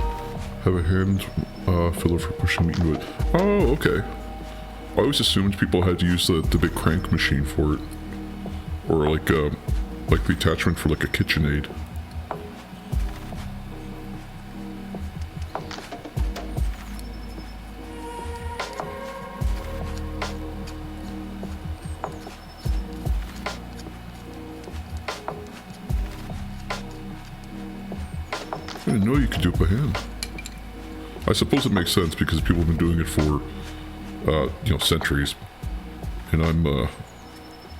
have a hand filler for pushing meat into it. Oh, okay. I always assumed people had to use the big crank machine for it, or like the attachment for like a KitchenAid. I didn't know you could do it by hand. I suppose it makes sense because people have been doing it for, centuries. And I'm a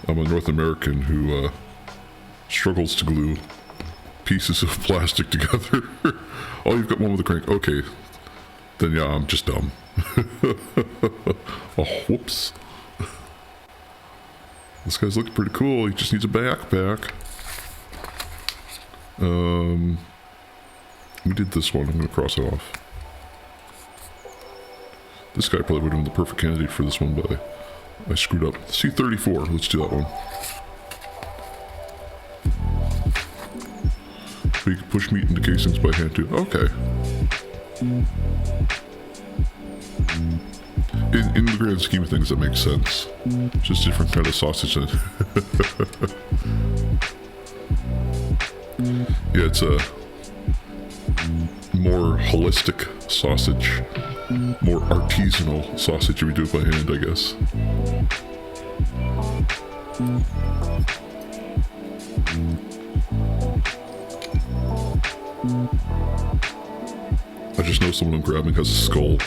North American who struggles to glue pieces of plastic together. Oh, you've got one with a crank. Okay, then yeah, I'm just dumb. Oh, whoops. This guy's looking pretty cool. He just needs a backpack. We did this one. I'm going to cross it off. This guy probably would have been the perfect candidate for this one, but I screwed up. C34. Let's do that one. So you can push meat into casings by hand too. Okay. In the grand scheme of things, that makes sense. Just different kind of sausage. Yeah, it's a more holistic sausage, more artisanal sausage if we do it by hand, I guess. I just know someone I'm grabbing has a skull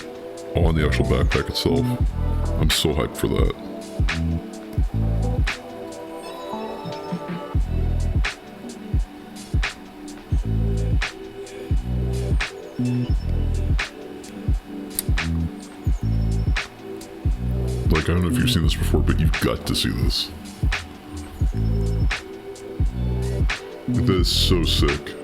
on the actual backpack itself. I'm so hyped for that. Like, I don't know if you've seen this before, but you've got to see this. That is so sick.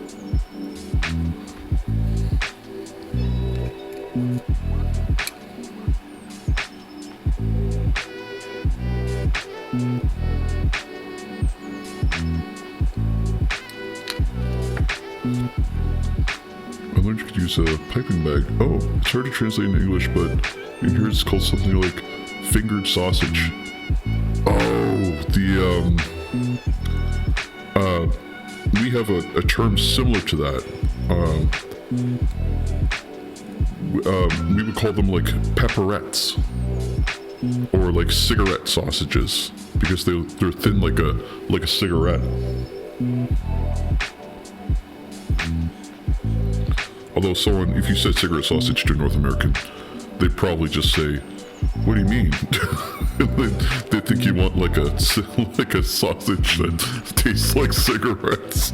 I learned you could use a piping bag. Oh, it's hard to translate in English, but in here it's called something like fingered sausage. Oh, we have a term similar to that. We would call them like pepperettes, or like cigarette sausages, because they're thin like a cigarette. Although someone, if you said cigarette sausage to a North American, they'd probably just say, "What do you mean?" They think you want like a sausage that tastes like cigarettes.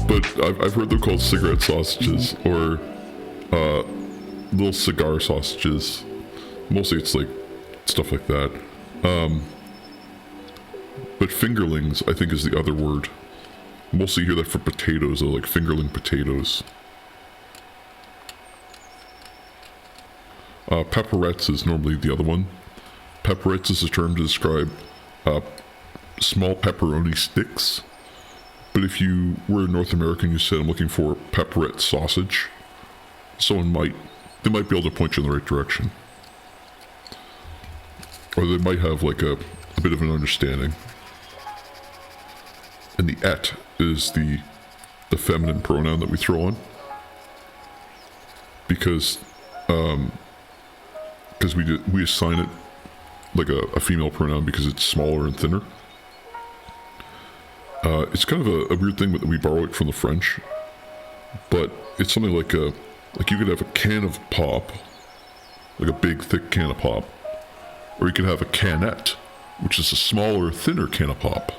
But I've heard them called cigarette sausages, or little cigar sausages. Mostly it's like stuff like that. But fingerlings, I think, is the other word. Mostly hear that for potatoes, though, like fingerling potatoes. Pepperettes is normally the other one. Pepperettes is a term to describe small pepperoni sticks. But if you were North American, you said, I'm looking for pepperette sausage, they might be able to point you in the right direction. Or they might have like a bit of an understanding. And the et is the feminine pronoun that we throw on. Because we assign it like a female pronoun because it's smaller and thinner. It's kind of a weird thing that we borrow it from the French, but it's something like you could have a can of pop, like a big thick can of pop, or you could have a canette, which is a smaller, thinner can of pop.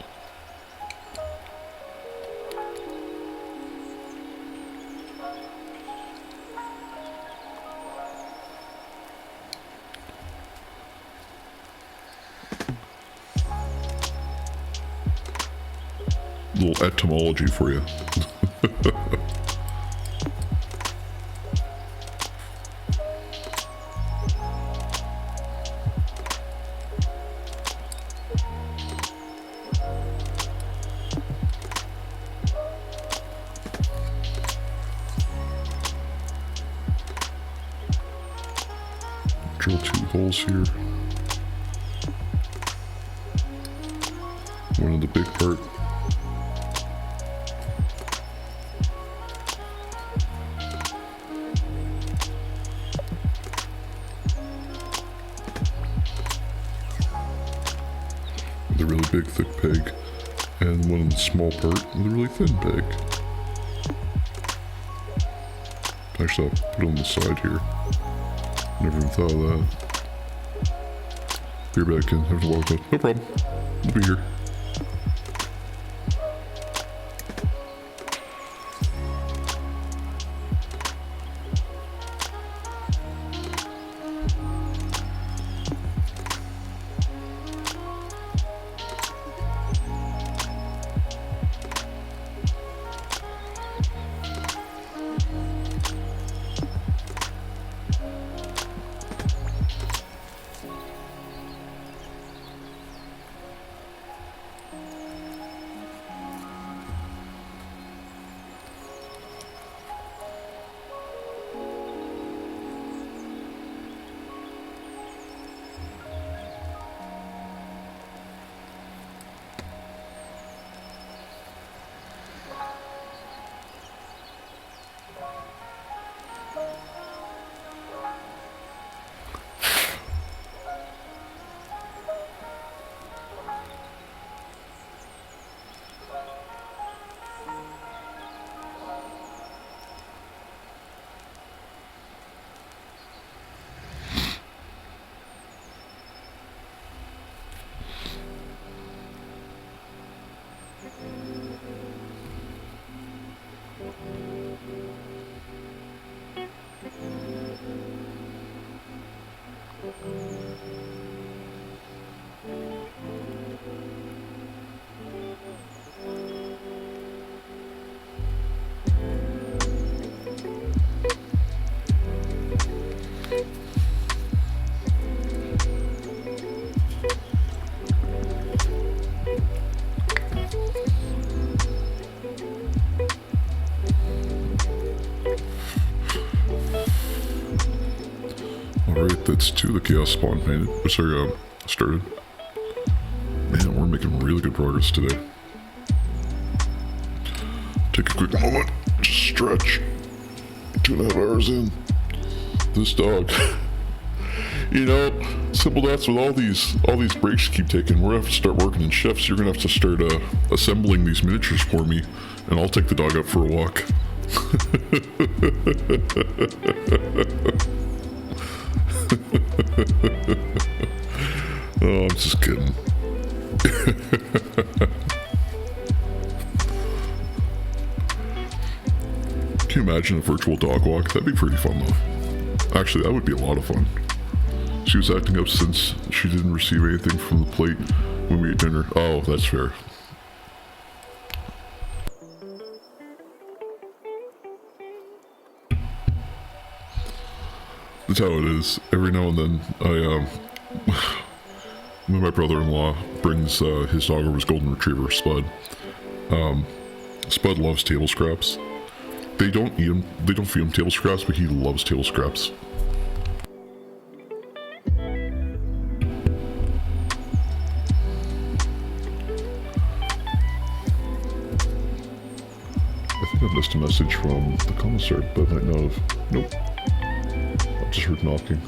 Little etymology for you. Drill 2 holes here. One of the big part. The really big thick peg, and one in the small part with a really thin peg. Actually, I'll put it on the side here. Never even thought of that. Beer back in, have to walk out. No problem. We'll be here. Alright, that's 2 of the chaos spawn painted. Started. Man, we're making really good progress today. Take a quick moment, just stretch. 2.5 hours in. This dog. You know, simple that's with all these breaks you keep taking. We're gonna have to start working in shifts. You're gonna have to start assembling these miniatures for me, and I'll take the dog out for a walk. Oh, I'm just kidding. Can you imagine a virtual dog walk? That'd be pretty fun though. Actually, that would be a lot of fun. She was acting up since she didn't receive anything from the plate when we ate dinner. Oh, that's fair. That's how it is. Every now and then, when my brother-in-law brings his dog over, his golden retriever, Spud. Spud loves table scraps. They don't eat him. They don't feed him table scraps, but he loves table scraps. I think I missed a message from the commissary, but I might not have. Nope. I just heard knocking.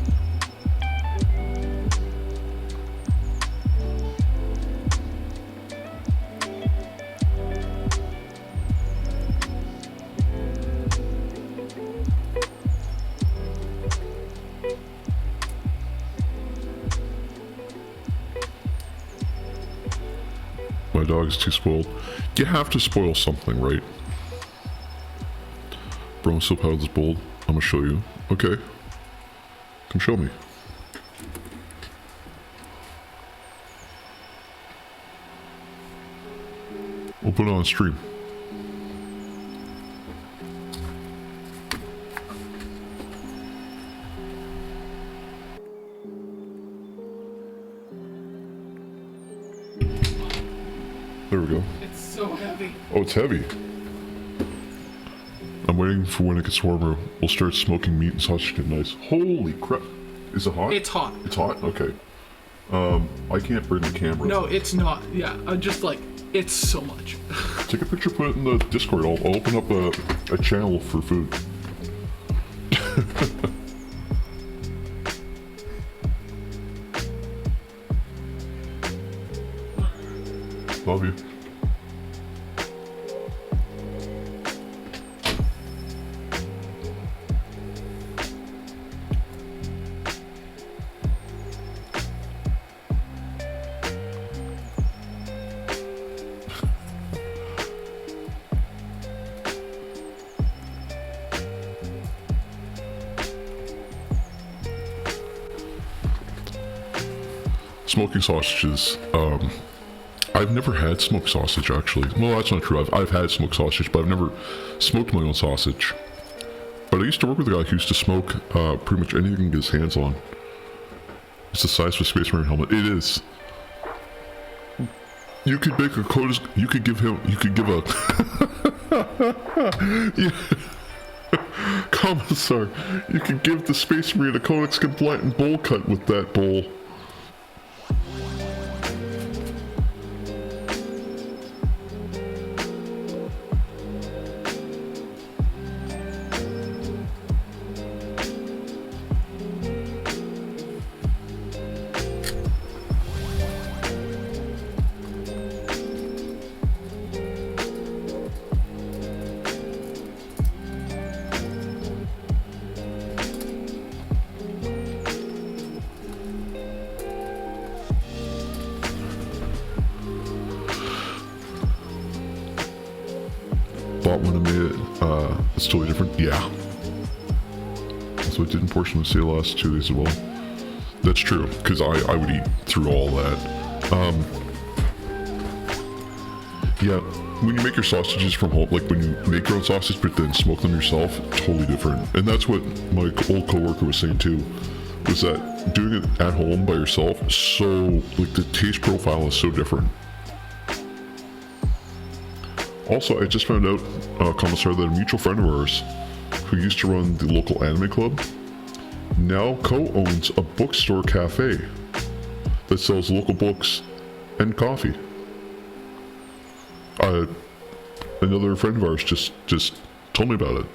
My dog is too spoiled. You have to spoil something, right? Bro, I'm so proud of this bowl. I'm gonna show you. Okay. Come show me. We'll put it on stream. There we go. It's so heavy. Oh, it's heavy. I'm waiting for when it gets warmer. We'll start smoking meat and sausage get nice. Holy crap. Is it hot? It's hot. It's hot? Okay. I can't bring the camera. No, it's not. Yeah, I'm just like, it's so much. Take a picture, put it in the Discord. I'll open up a channel for food. Love you. Smoking sausages. I've never had smoked sausage, actually. Well, that's not true. I've had smoked sausage, but I've never smoked my own sausage. But I used to work with a guy who used to smoke pretty much anything he can get his hands on. It's the size of a Space Marine helmet. It is. You could make a codex. You could give him. You could give a. Commissar, you could give the Space Marine a codex compliant bowl cut with that bowl. Bought when I made it. It's totally different. Yeah. So I did in portion of the sale last 2 days as well. That's true, because I would eat through all that. Yeah, when you make your sausages from home, like when you make your own sausage but then smoke them yourself, totally different. And that's what my old coworker was saying too, was that doing it at home by yourself, so, like the taste profile is so different. Also, I just found out, Commissar, that a mutual friend of ours who used to run the local anime club now co-owns a bookstore cafe that sells local books and coffee. Another friend of ours just told me about it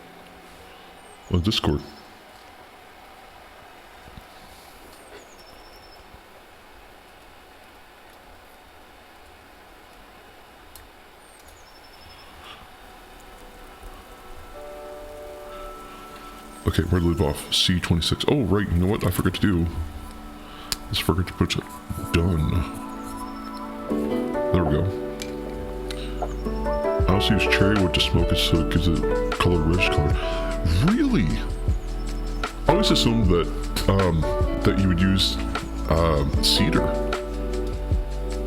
on Discord. Okay, where to leave off? C26. Oh, right, you know what I forgot to do? I just forgot to put it done. There we go. I also use cherry wood to smoke it so it gives it color, reddish color. Really? I always assumed that, that you would use cedar.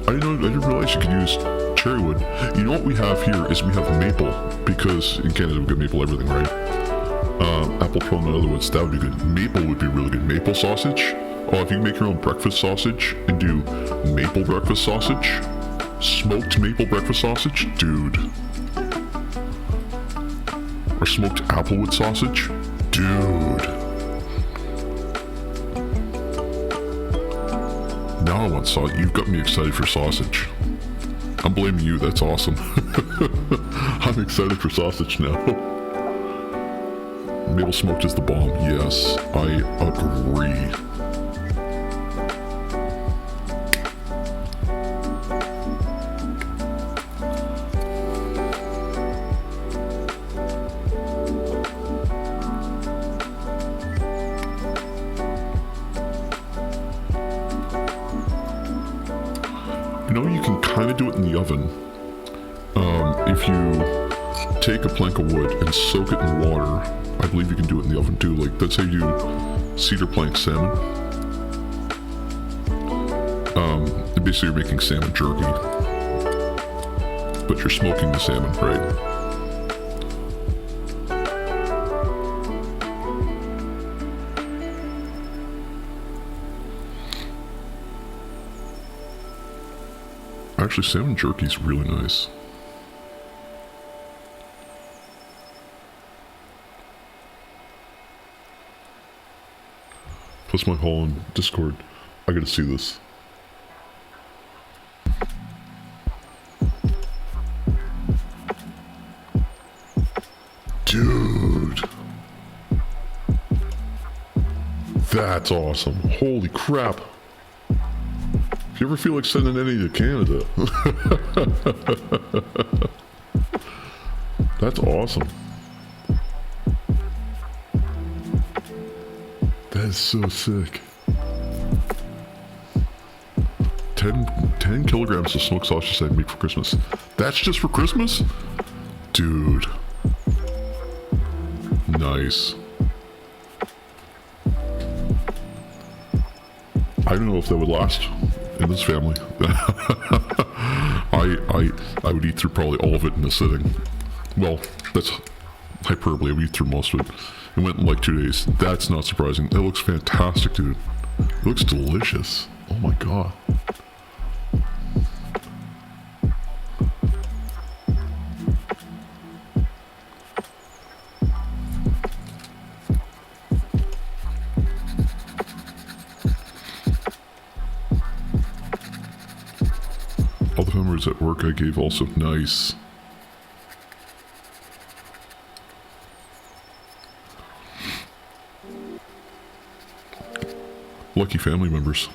I didn't realize you could use cherry wood. You know what we have here is we have maple, because in Canada we get maple everything, right? Apple plum and other woods, that would be good. Maple would be really good. Maple sausage. Oh, if you can make your own breakfast sausage and do maple breakfast sausage, smoked maple breakfast sausage, dude. Or smoked applewood sausage, dude. Now I want sausage. You've got me excited for sausage. I'm blaming you, that's awesome. I'm excited for sausage now. Maple smoked is the bomb, yes, I agree. You know, you can kind of do it in the oven. If you take a plank of wood and soak it in water, I believe you can do it in the oven too. Like, let's say you do cedar plank salmon. Basically you're making salmon jerky, but you're smoking the salmon, right? Actually, salmon jerky is really nice. Plus my haul on Discord. I gotta see this. Dude. That's awesome. Holy crap. If you ever feel like sending any to Canada. That's awesome. That is so sick. 10 kilograms of smoked sausage I'd make for Christmas. That's just for Christmas? Dude. Nice. I don't know if that would last in this family. I would eat through probably all of it in a sitting. Well, that's hyperbole. I would eat through most of it. It went in like 2 days. That's not surprising. It looks fantastic, dude. It looks delicious. Oh my god. All the members at work I gave also. Nice. Lucky family members.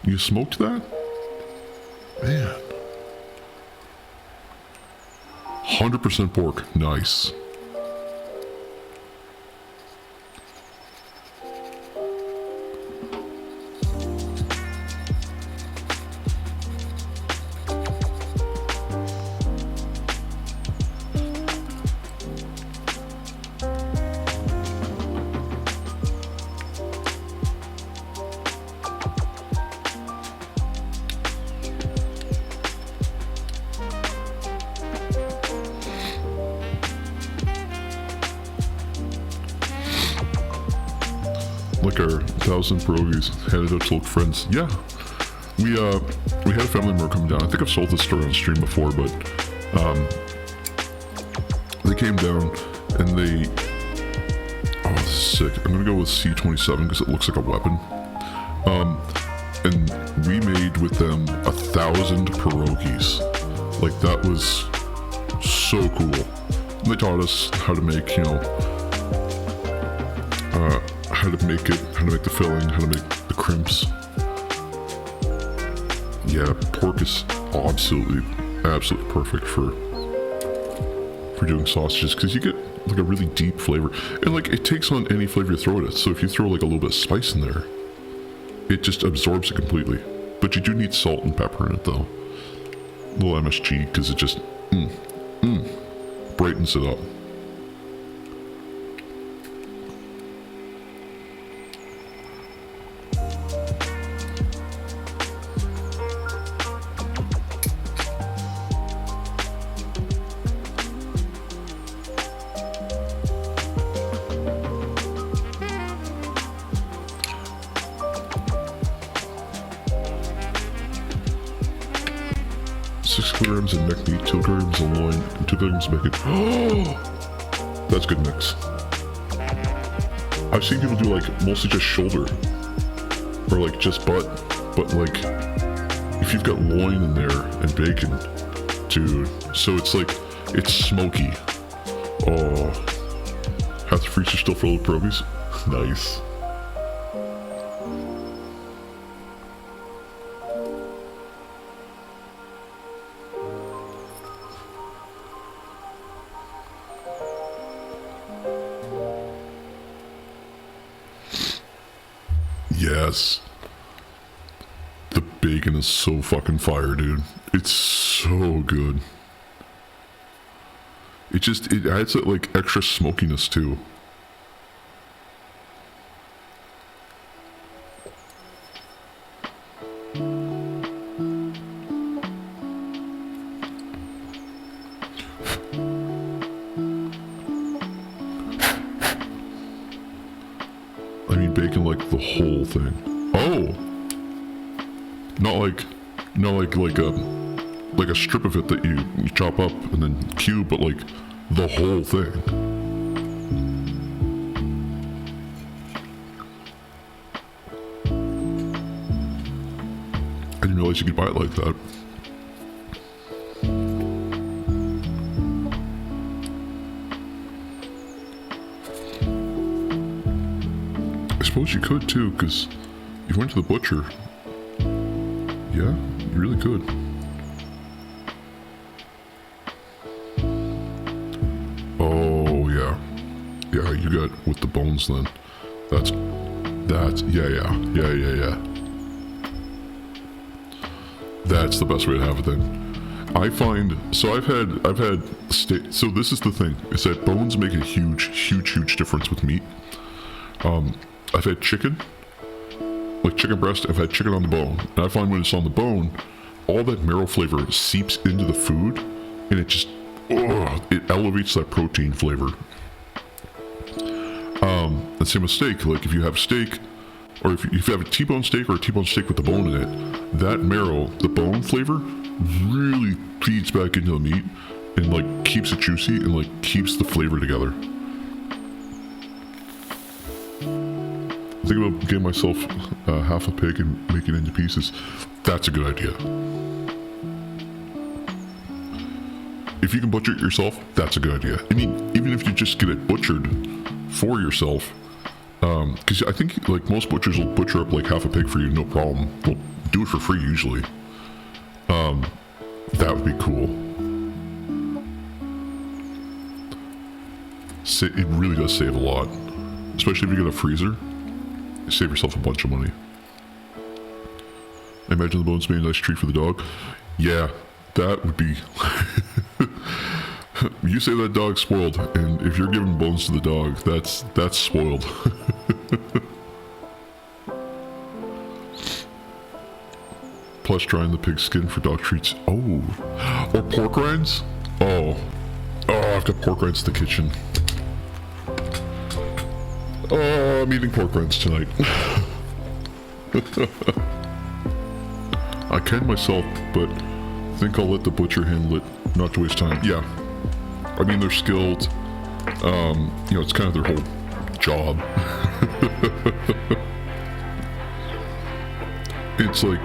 You smoked that? Man. 100% pork. Nice. Like our 1,000 pierogies handed out to local friends. Yeah, we had a family member come down. I think I've sold this story on stream before, but they came down and they, oh, this is sick. I'm gonna go with C-27 because it looks like a weapon. And we made with them 1,000 pierogies. Like, that was so cool. And they taught us how to make, you know, how to make it, how to make the filling, how to make the crimps. Yeah, pork is absolutely perfect for doing sausages, because you get like a really deep flavor, and like it takes on any flavor you throw at it. So if you throw like a little bit of spice in there, it just absorbs it completely. But you do need salt and pepper in it though, a little MSG, because it just brightens it up. 6 kilograms of neck meat, 2 kilograms of loin, and 2 kilograms of bacon. Oh, that's a good mix. I've seen people do like mostly just shoulder or like just butt, but like if you've got loin in there and bacon, dude, so it's like it's smoky. Oh, half the freezer still full of probies. Nice. Yes. The bacon is so fucking fire, dude. It's so good. It adds that like extra smokiness too. I mean bacon like the whole thing. Oh! Not like a strip of it that you chop up and then cube, but like the whole thing. I didn't realize you could buy it like that. I suppose you could too, because if you went to the butcher, yeah, you really could. Oh yeah, yeah, you got with the bones then. That's yeah. That's the best way to have it then. I find, so I've had steak, so this is the thing, is that bones make a huge difference with meat. I've had chicken, like chicken breast, I've had chicken on the bone, and I find when it's on the bone, all that marrow flavor seeps into the food, and it just, it elevates that protein flavor. And same with steak, like if you have steak, or if you have a T-bone steak or a T-bone steak with the bone in it, that marrow, the bone flavor, really feeds back into the meat, and like keeps it juicy, and like keeps the flavor together. Think about getting myself half a pig and making it into pieces. That's a good idea. If you can butcher it yourself, that's a good idea. I mean, even if you just get it butchered for yourself, because I think like most butchers will butcher up like half a pig for you, no problem. They'll do it for free usually. That would be cool. It really does save a lot, especially if you get a freezer. Save yourself a bunch of money. I imagine the bones being a nice treat for the dog. Yeah, that would be... You say that dog's spoiled, and if you're giving bones to the dog, that's spoiled. Plus trying the pig skin for dog treats. Oh, or pork rinds? Oh, I've got pork rinds in the kitchen. Oh, I'm eating pork rinds tonight. I can myself, but I think I'll let the butcher handle it, not to waste time. Yeah, I mean, they're skilled. You know, it's kind of their whole job. It's like,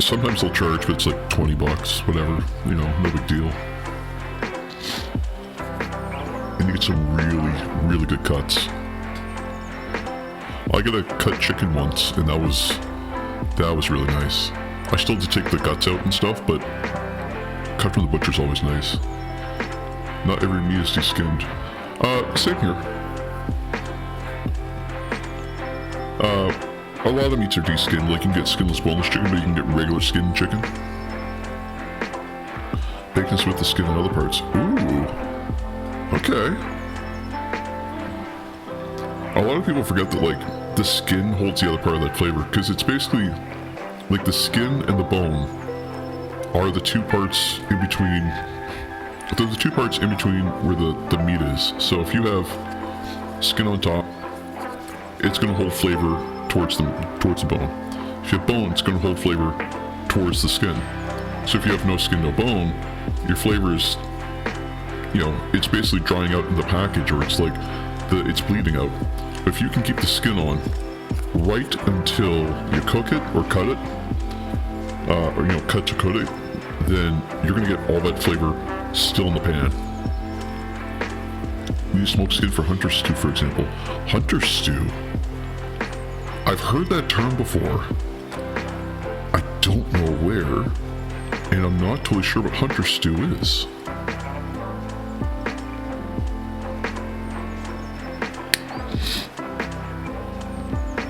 sometimes they'll charge, but it's like $20, whatever, you know, no big deal. And you get some really good cuts. I got a cut chicken once, and that was really nice. I still had to take the guts out and stuff, but cut from the butcher's always nice. Not every meat is de-skinned. Same here. A lot of the meats are de-skinned, like you can get skinless boneless chicken, but you can get regular skinned chicken. Bacon's with the skin and other parts. Ooh. Okay. A lot of people forget that, like, the skin holds the other part of that flavor, because it's basically, like, the skin and the bone are the two parts in between. They're the two parts in between where the meat is. So if you have skin on top, it's going to hold flavor towards the bone. If you have bone, it's going to hold flavor towards the skin. So if you have no skin, no bone, your flavor is, you know, it's basically drying out in the package, or it's like it's bleeding out. But if you can keep the skin on right until you cook it or cut it, or you know, cut to coat it, then you're gonna get all that flavor still in the pan. We use smoked skin for hunter stew, for example. Hunter stew. I've heard that term before. I don't know where, and I'm not totally sure what hunter stew is.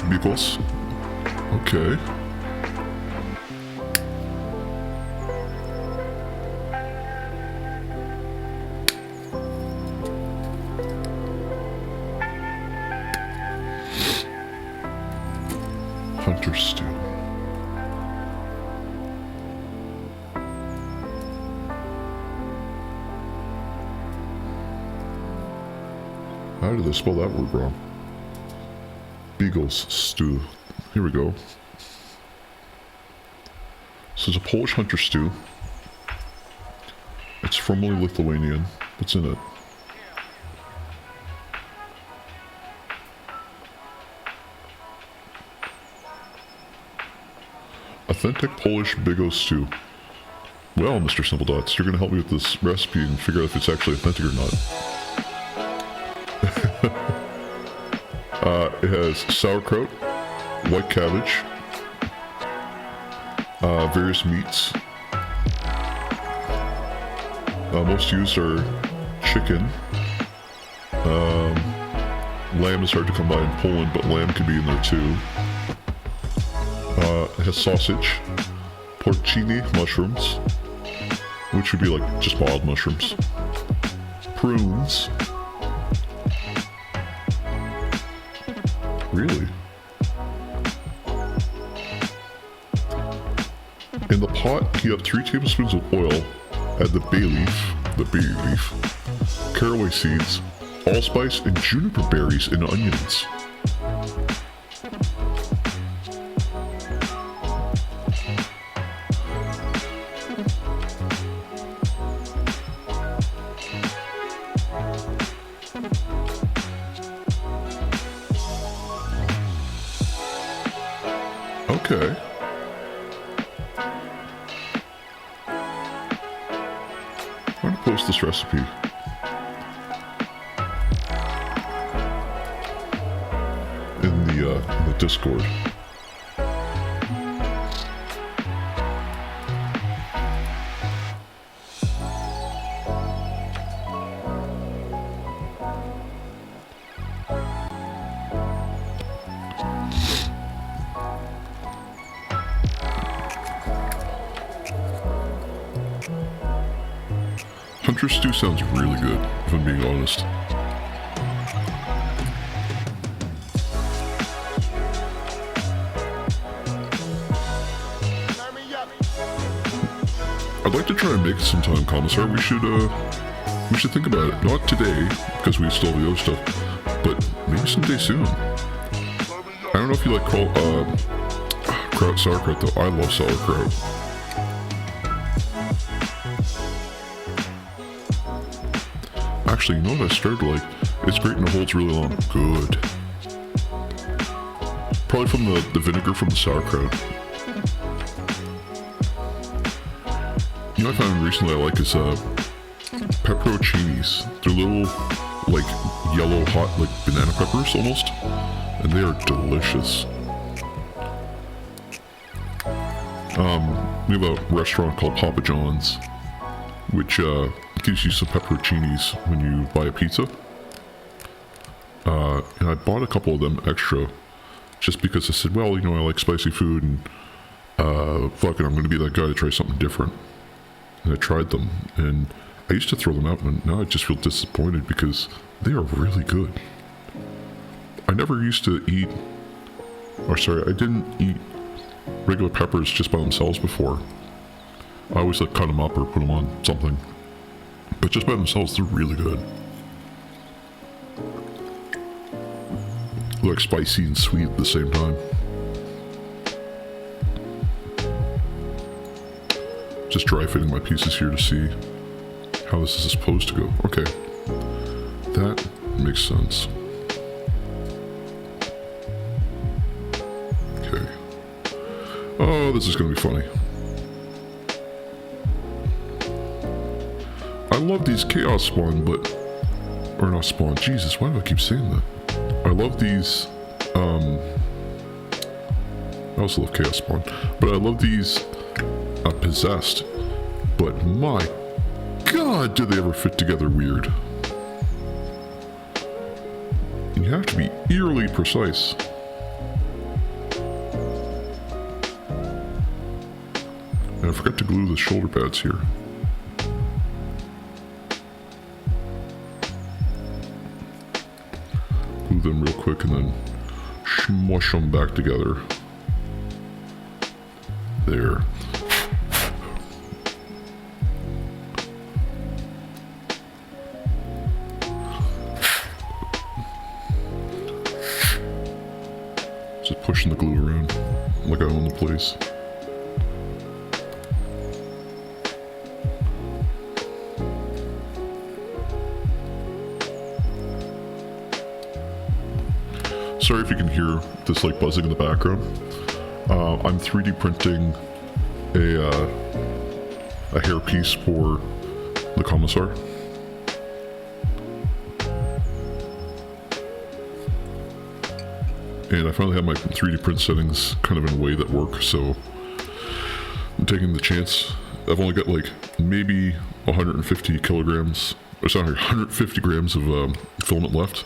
Beagles. Okay. Hunter stew. How did I spell that word wrong? Beagles stew. Here we go. So it's a Polish hunter stew. It's formerly Lithuanian. What's in it? Authentic Polish Beagle stew. Well, Mr. Simple Dots, you're going to help me with this recipe and figure out if it's actually authentic or not. It has sauerkraut, white cabbage, various meats. Most used are chicken. Lamb is hard to come by in Poland, but lamb can be in there too. It has sausage, porcini mushrooms, which would be like just wild mushrooms, prunes. Really? In the pot, heat up 3 tablespoons of oil, add the bay leaf, caraway seeds, allspice, and juniper berries and onions. Okay. I'm going to post this recipe. In the Discord. Hunter stew sounds really good, if I'm being honest. I'd like to try and make it sometime, Commissar. We should think about it. Not today, because we still have the other stuff, but maybe someday soon. I don't know if you like kraut sauerkraut, though. I love sauerkraut. Actually, you know what I started to like? It's great and it holds really long. Good. Probably from the vinegar from the sauerkraut. You know what I found recently I like is pepperoncinis. They're little, like, yellow, hot, like banana peppers almost. And they are delicious. We have a restaurant called Papa John's, which gives you some pepperoncinis when you buy a pizza. And I bought a couple of them extra just because I said, well, you know, I like spicy food and fuck it, I'm going to be that guy to try something different. And I tried them and I used to throw them out, but now I just feel disappointed because they are really good. I never used to eat, or sorry, I didn't eat regular peppers just by themselves before. I always like cut them up or put them on something. But just by themselves, they're really good. Like spicy and sweet at the same time. just dry fitting my pieces here to see how this is supposed to go. Okay, that makes sense. Okay. Oh, this is gonna be funny. I love these chaos spawn, but... Or not spawn, Jesus, why do I keep saying that? I love these, I also love chaos spawn, but I love these, possessed. But my God, do they ever fit together weird. You have to be eerily precise. And I forgot to glue the shoulder pads here. Glue them real quick and then smush them back together. There. Just pushing the glue around like I own the place. Sorry if you can hear this like buzzing in the background. I'm 3D printing a hairpiece for the commissar. And I finally have my 3D print settings kind of in a way that work, so I'm taking the chance. I've only got like maybe 150 kilograms, or sorry, 150 grams of filament left.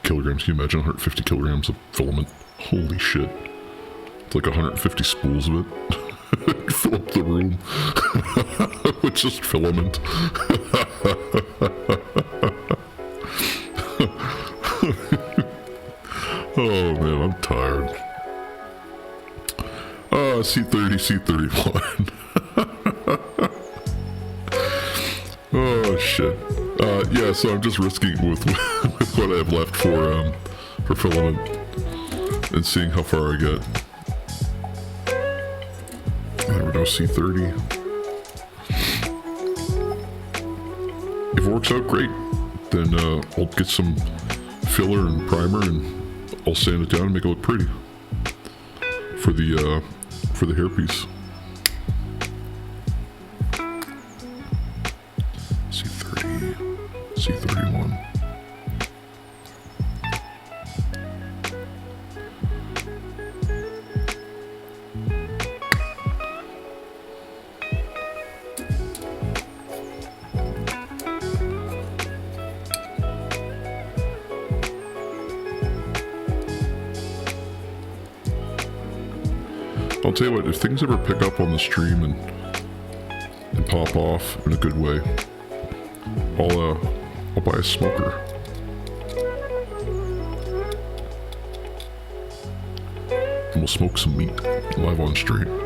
Kilograms, can you imagine 150 kilograms of filament? Holy shit. It's like 150 spools of it. Fill up the room with just filament. Oh man, I'm tired. C30, C31. Oh shit. Yeah, so I'm just risking with what I have left for filament and seeing how far I get. There we go, C30. If it works out, great. Then I'll get some filler and primer and I'll sand it down and make it look pretty for the hairpiece. C30, C31. I'll tell you what, if things ever pick up on the stream and pop off in a good way, I'll buy a smoker. And we'll smoke some meat live on stream.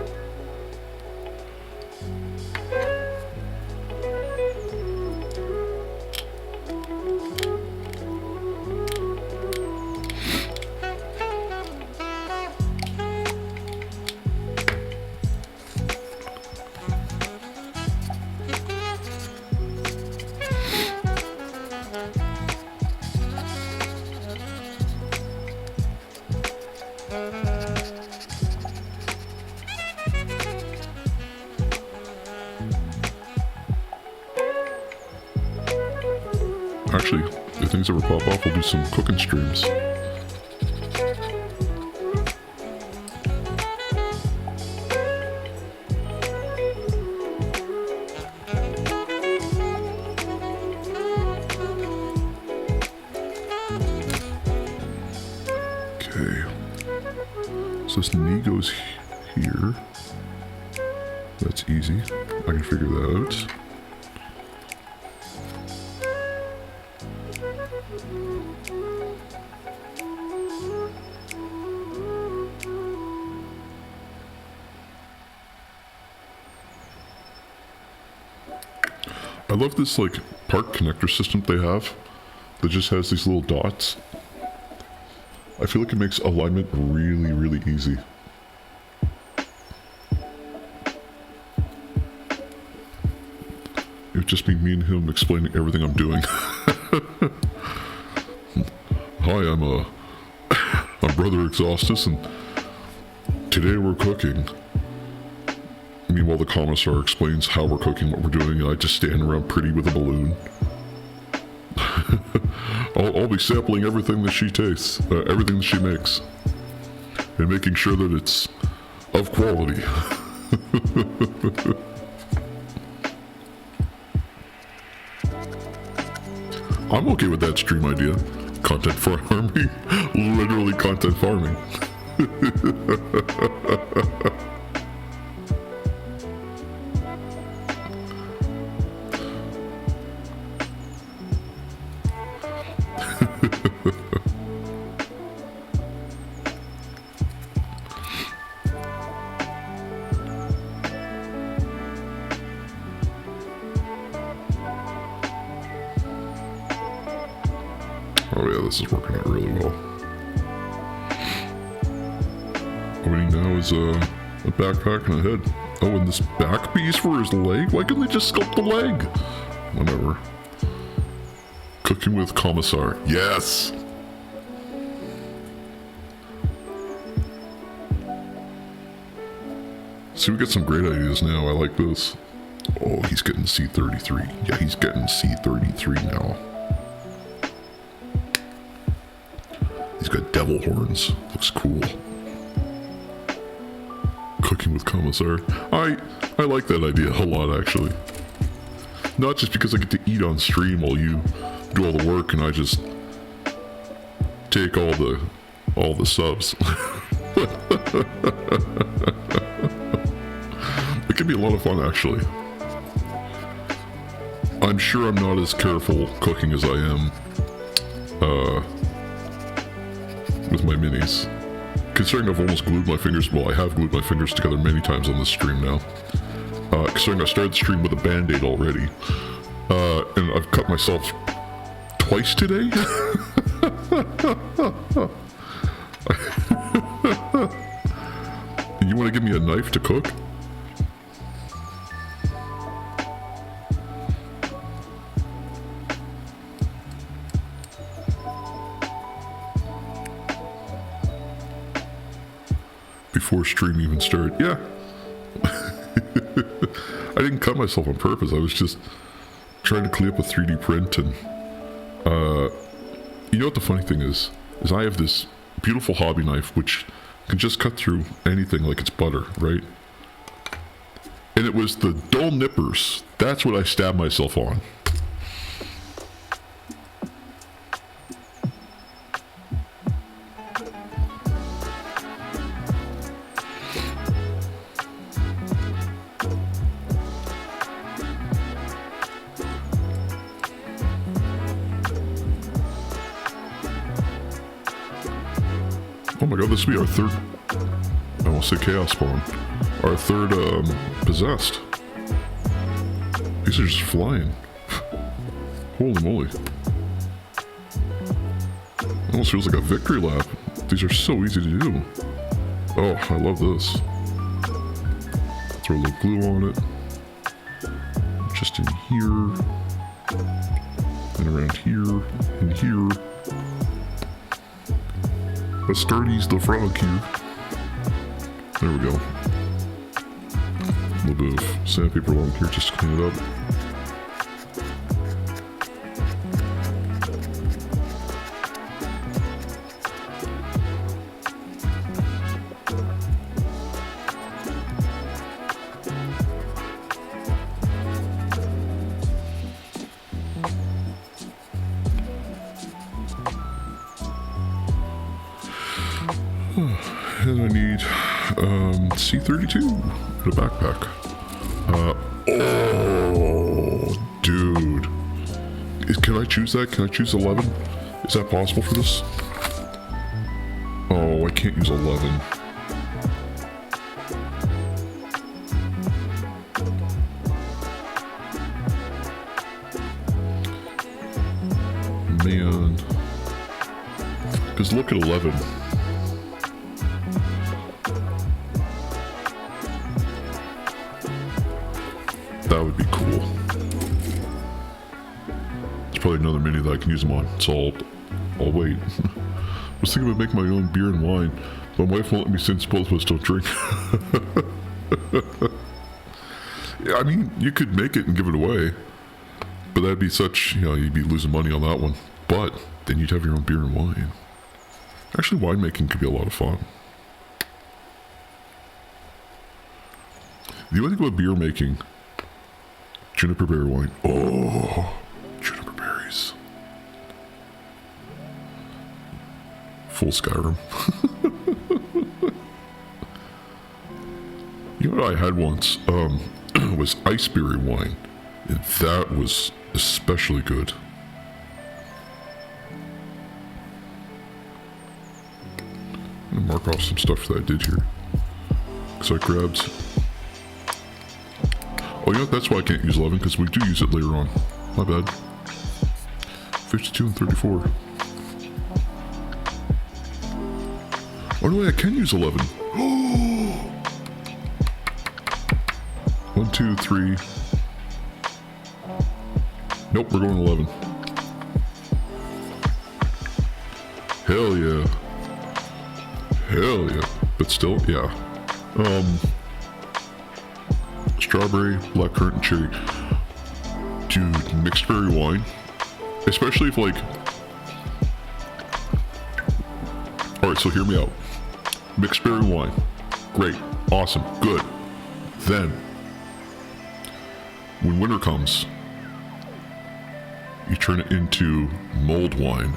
Actually, if things ever pop off, we'll do some cooking streams. Okay. So this knee goes here. That's easy. I can figure that out. I love this like part connector system they have that just has these little dots. I feel like it makes alignment really, really easy. It would just be me and him explaining everything I'm doing. Hi, I'm Brother Exhaustus, and today we're cooking. Meanwhile, the commissar explains how we're cooking, what we're doing, and I just stand around pretty with a balloon. I'll be sampling everything that she tastes, everything that she makes, and making sure that it's of quality. I'm okay with that stream idea. Content farming. Literally content farming. Oh yeah, this is working out really well. What we need now is a backpack and a head. Oh, and this back piece for his leg? Why couldn't they just sculpt the leg? Whatever. Cooking with Commissar. Yes! See, we got some great ideas now. I like this. Oh, he's getting C33. Yeah, he's getting C33 now. He's got devil horns. Looks cool. Cooking with Commissar. I like that idea a lot, actually. Not just because I get to eat on stream while you do all the work and I just take all the subs. It can be a lot of fun, actually. I'm sure I'm not as careful cooking as I am with my minis. Considering I've almost glued my fingers, well, I have glued my fingers together many times on this stream now. Considering I started the stream with a band-aid already. And I've cut myself twice today? You want to give me a knife to cook? Before stream even started. Yeah. I didn't cut myself on purpose. I was just trying to clean up a 3D print and you know what the funny thing is I have this beautiful hobby knife which can just cut through anything like it's butter, right? And it was the dull nippers. That's what I stabbed myself on. Oh my god, this will be our third, I won't say chaos spawn, our third possessed. These are just flying. Holy moly. Almost feels like a victory lap. These are so easy to do. Oh, I love this. Throw a little glue on it. Just in here. And around here. And here. Astartes the frog here. There we go. A little bit of sandpaper along here just to clean it up. And I need C32 and a backpack. Oh, dude. Can I choose that? Can I choose 11? Is that possible for this? Oh, I can't use 11. Man. Because look at 11. That would be cool. probably another mini that I can use them on, so I'll wait. I was thinking about making my own beer and wine, but my wife won't let me since both of us don't drink. Yeah, I mean, you could make it and give it away, but that'd be such, you'd be losing money on that one. But then you'd have your own beer and wine. Actually, winemaking could be a lot of fun. The only thing about beer making, juniper berry wine. Oh, juniper berries. Full Skyrim. You know what I had once? Was iceberry wine. And that was especially good. I'm gonna mark off some stuff that I did here. So I grabbed... Oh, you know what? That's why I can't use 11, because we do use it later on. My bad. 52 and 34. Oh, no way, I can use 11. 1, 2, 3. Nope, we're going 11. Hell yeah. Hell yeah. But still, yeah. Strawberry, blackcurrant, and cherry. Dude, mixed berry wine. Especially if like... Alright, so hear me out. Mixed berry wine. Great. Awesome. Good. Then, when winter comes, you turn it into mulled wine.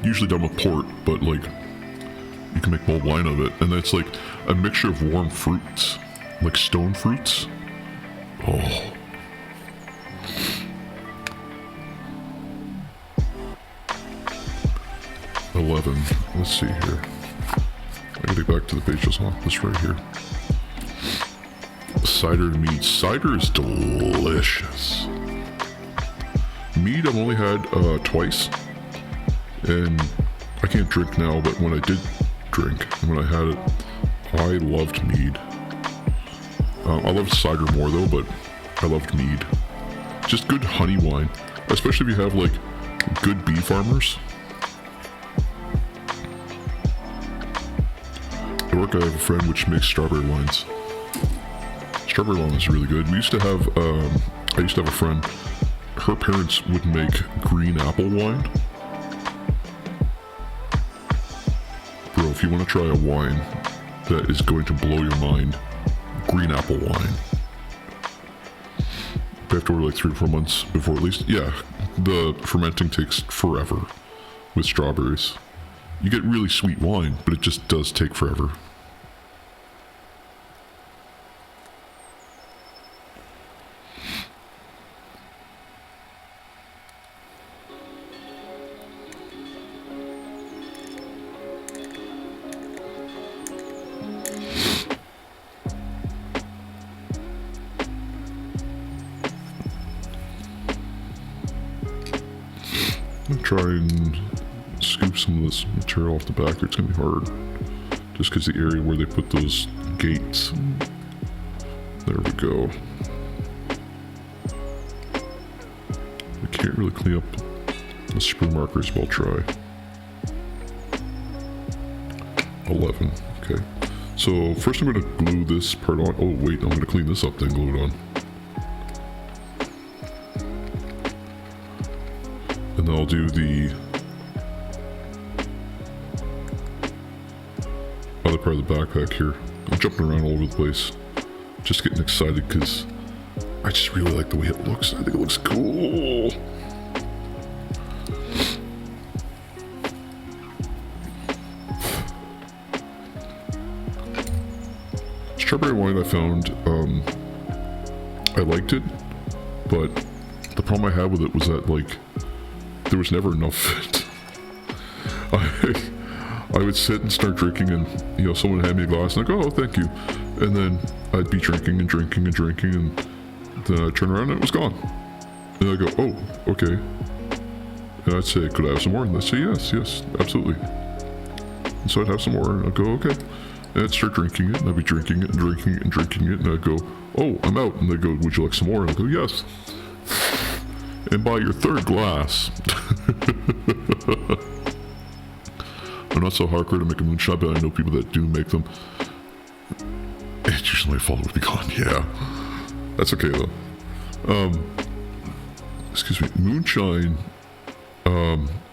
Usually done with port, but like, you can make mulled wine of it. And that's like a mixture of warm fruits, like stone fruits. Oh. $11. Let's see here. I gotta get back to the page just on this right here. Cider and mead. Cider is delicious. Mead I've only had twice, and I can't drink now, but when I did drink, when I had it, I loved mead. I loved cider more though, but I loved mead. Just good honey wine, especially if you have like good bee farmers. At work I have a friend which makes strawberry wines. Strawberry wine is really good. We used to have, I used to have a friend, her parents would make green apple wine. Bro, if you want to try a wine that is going to blow your mind, green apple wine. You have to order like 3 or 4 months before at least. Yeah, the fermenting takes forever with strawberries. You get really sweet wine, but it just does take forever. Try and scoop some of this material off the back. It's gonna be hard just because the area where they put those gates. There we go. I can't really clean up the sprue markers, but I'll try. 11. Okay, so first I'm gonna glue this part on. Oh wait, I'm gonna clean this up then glue it on. And then I'll do the other part of the backpack here. I'm jumping around all over the place. Just getting excited because I just really like the way it looks. I think it looks cool. Strawberry wine I found, I liked it, but the problem I had with it was that like, there was never enough of it. I would sit and start drinking and, someone would hand me a glass and I'd go, oh, thank you. And then I'd be drinking and drinking and drinking and then I'd turn around and it was gone. And I'd go, oh, okay. And I'd say, could I have some more? And they'd say, yes, absolutely. And so I'd have some more and I'd go, okay. And I'd start drinking it and I'd be drinking it and drinking it and drinking it and I'd go, oh, I'm out. And they'd go, would you like some more? And I'd go, yes. And by your third glass, I'm not so hardcore to make a moonshine, but I know people that do make them. It's usually my fault would be gone. Yeah, that's okay though. Excuse me. Moonshine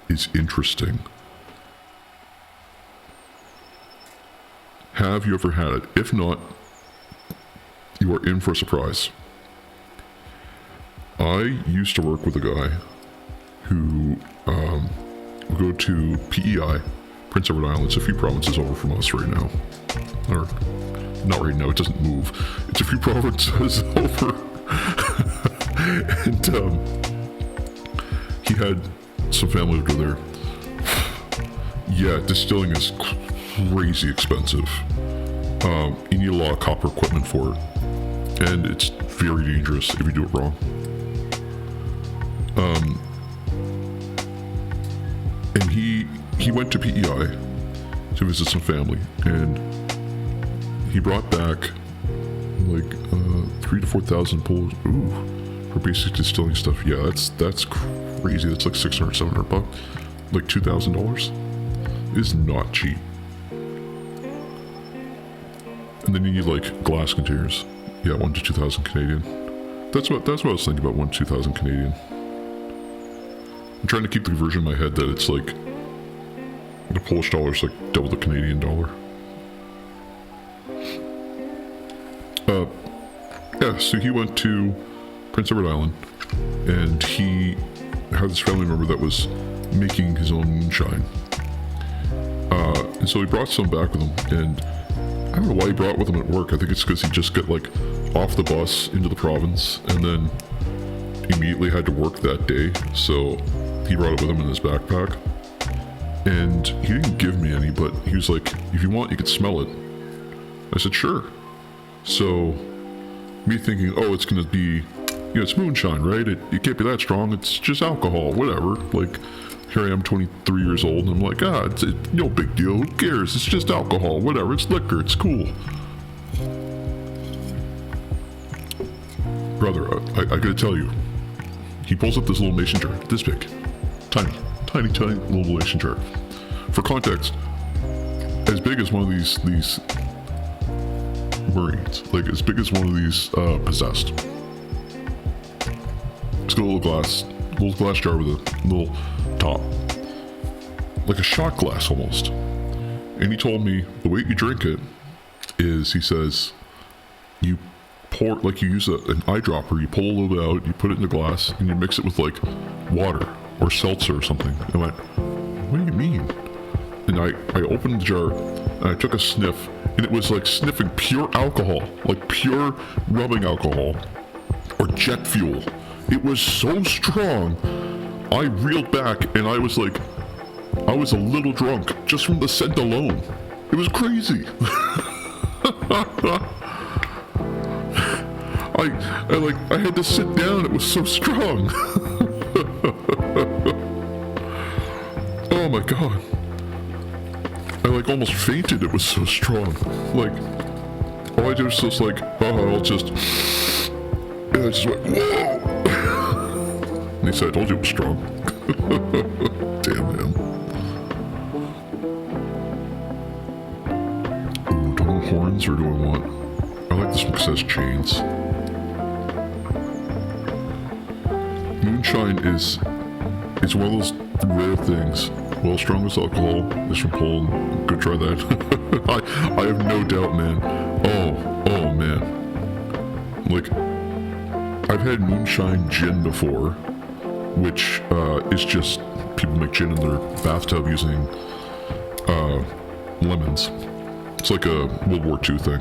is interesting. Have you ever had it? If not, you are in for a surprise. I used to work with a guy who would go to PEI, Prince Edward Island. It's a few provinces over from us right now. Or, not right now, it doesn't move. It's a few provinces over. And he had some family to go there. Yeah, distilling is crazy expensive. You need a lot of copper equipment for it. And it's very dangerous if you do it wrong. And he went to PEI to visit some family, and he brought back like 3,000 to 4,000 pulls. Ooh, for basic distilling stuff. Yeah, that's crazy. That's like $600, $700, like $2,000. Is not cheap. And then you need like glass containers. Yeah, 1 to 2,000 Canadian. That's what I was thinking about, 1 to 2,000 Canadian. I'm trying to keep the conversion in my head that it's like the Polish dollar is like double the Canadian dollar. Yeah, so he went to Prince Edward Island, and he had this family member that was making his own moonshine. And so he brought some back with him, and I don't know why he brought it with him at work. I think it's because he just got like off the bus into the province, and then immediately had to work that day, so he brought it with him in his backpack. And he didn't give me any, but he was like, if you want, you can smell it. I said, sure. So, me thinking, oh, it's gonna be, it's moonshine, right? It can't be that strong, it's just alcohol, whatever. Like, here I am, 23 years old, and I'm like, it's no big deal, who cares? It's just alcohol, whatever, it's liquor, it's cool. Brother, I gotta tell you, he pulls up this little mason jar, this big, tiny little mason jar. For context, as big as one of these Marines, like as big as one of these possessed. It's got a little glass jar with a little top, like a shot glass almost. And he told me the way you drink it is, he says, you pour, like you use an eyedropper, you pull a little bit out, you put it in the glass, and you mix it with like water or seltzer or something. And I went, what do you mean? And I opened the jar, and I took a sniff, and it was like sniffing pure alcohol, like pure rubbing alcohol or jet fuel. It was so strong, I reeled back, and I was a little drunk just from the scent alone. It was crazy. I had to sit down, it was so strong. Oh my god. I almost fainted, it was so strong. All I did was just I'll just... And I just went, whoa! And he said, I told you it was strong. Damn him. Ooh, do I want horns or do I want... I like this one because it has chains. Moonshine is... It's one of those rare things. Well, strongest alcohol is from Poland. Go try that. I have no doubt, man. Oh man. I've had moonshine gin before, which is just people make gin in their bathtub using lemons. It's like a World War II thing.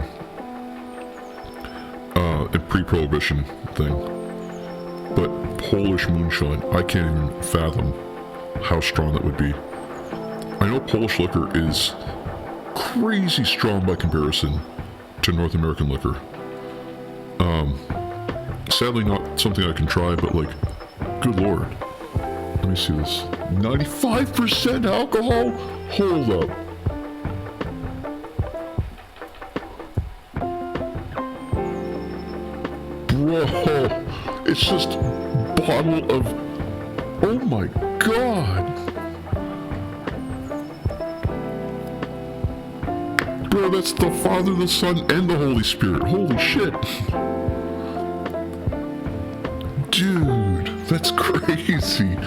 A pre-prohibition thing. But Polish moonshine, I can't even fathom how strong that would be. I know Polish liquor is crazy strong by comparison to North American liquor. Sadly not something I can try, but good lord. Let me see this. 95% alcohol? Hold up. Bro, it's just bottle of... Oh my god! Bro, that's the Father, the Son, and the Holy Spirit. Holy shit. Dude, that's crazy.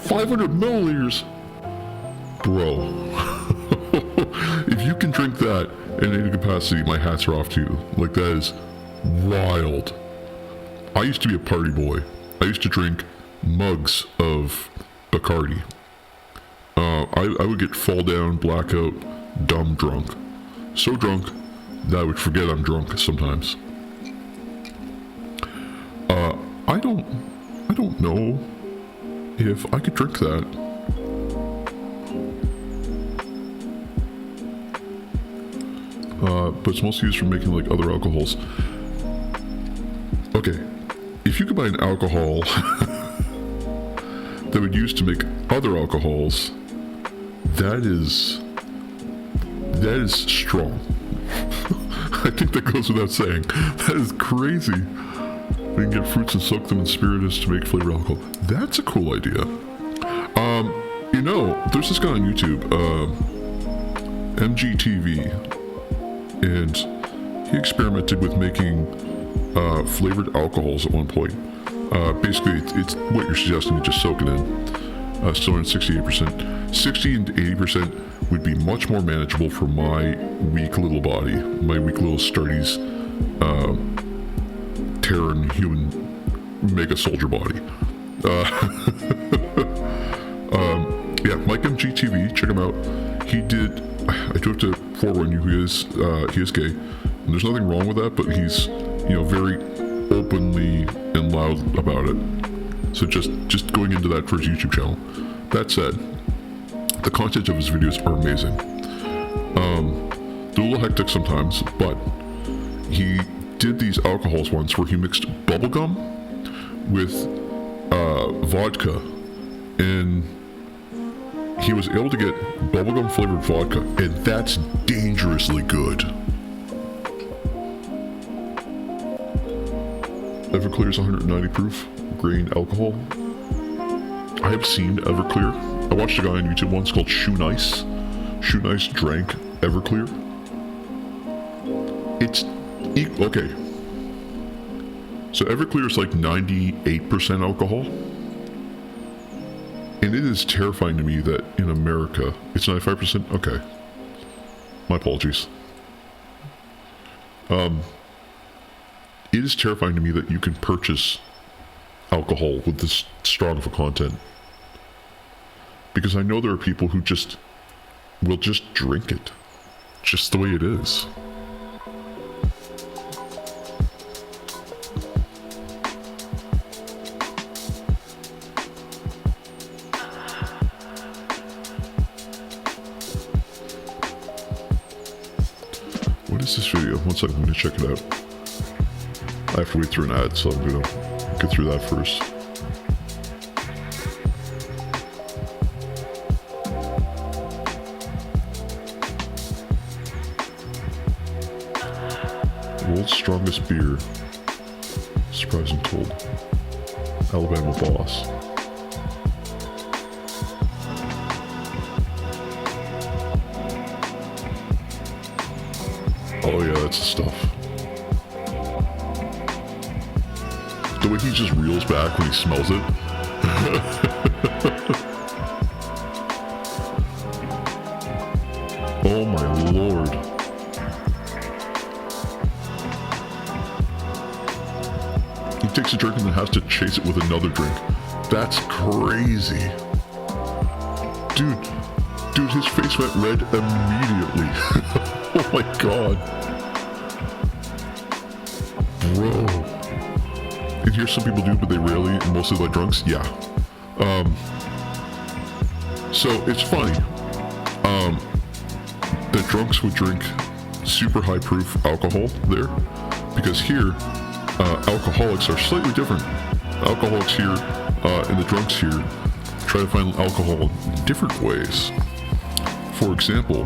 500 milliliters. Bro. If you can drink that in any capacity, my hats are off to you. Like, that is wild. I used to be a party boy. I used to drink mugs of Bacardi. I would get fall down, blackout, dumb drunk. So drunk that I would forget I'm drunk sometimes. I don't know if I could drink that. But it's mostly used for making like other alcohols. Okay, if you combine alcohol that would use to make other alcohols, that is strong. I think that goes without saying. That is crazy. We can get fruits and soak them in spirits to make flavored alcohol. That's a cool idea. You know, there's this guy on YouTube, MGTV, and he experimented with making flavored alcohols at one point. Basically, it's what you're suggesting, you just soak it in. Still around 68%. 60 and 80% would be much more manageable for my weak little body, my weak little sturdy's Terran human mega soldier body. Yeah, Mike MGTV, check him out. He did, I do have to forewarn you, he is gay, and there's nothing wrong with that, but he's, you know, very openly and loud about it. So just going into that for his YouTube channel. That said, the content of his videos are amazing. They're a little hectic sometimes, but he did these alcohols once where he mixed bubblegum with vodka, and he was able to get bubblegum flavored vodka, and that's dangerously good. Everclear is 190 proof grain alcohol. I have seen Everclear. I watched a guy on YouTube once called Shoe Nice. Shoe Nice drank Everclear. It's okay. So Everclear is like 98% alcohol. And it is terrifying to me that in America, it's 95%? Okay. My apologies. It is terrifying to me that you can purchase alcohol with this strong of a content. Because I know there are people who will just drink it. Just the way it is. What is this video? One second, I'm gonna check it out. I have to wait through an ad, so I'm gonna get through that first. World's strongest beer. Surprising told. Alabama Boss. Oh yeah, that's the stuff. The way he just reels back when he smells it. Oh my lord. He takes a drink and then has to chase it with another drink. That's crazy. Dude, his face went red immediately. Oh my god. Bro. And here's some people do, but they rarely, mostly like drunks. Yeah. So it's funny that drunks would drink super high proof alcohol there, because here alcoholics are slightly different. Alcoholics here and the drunks here try to find alcohol in different ways. For example,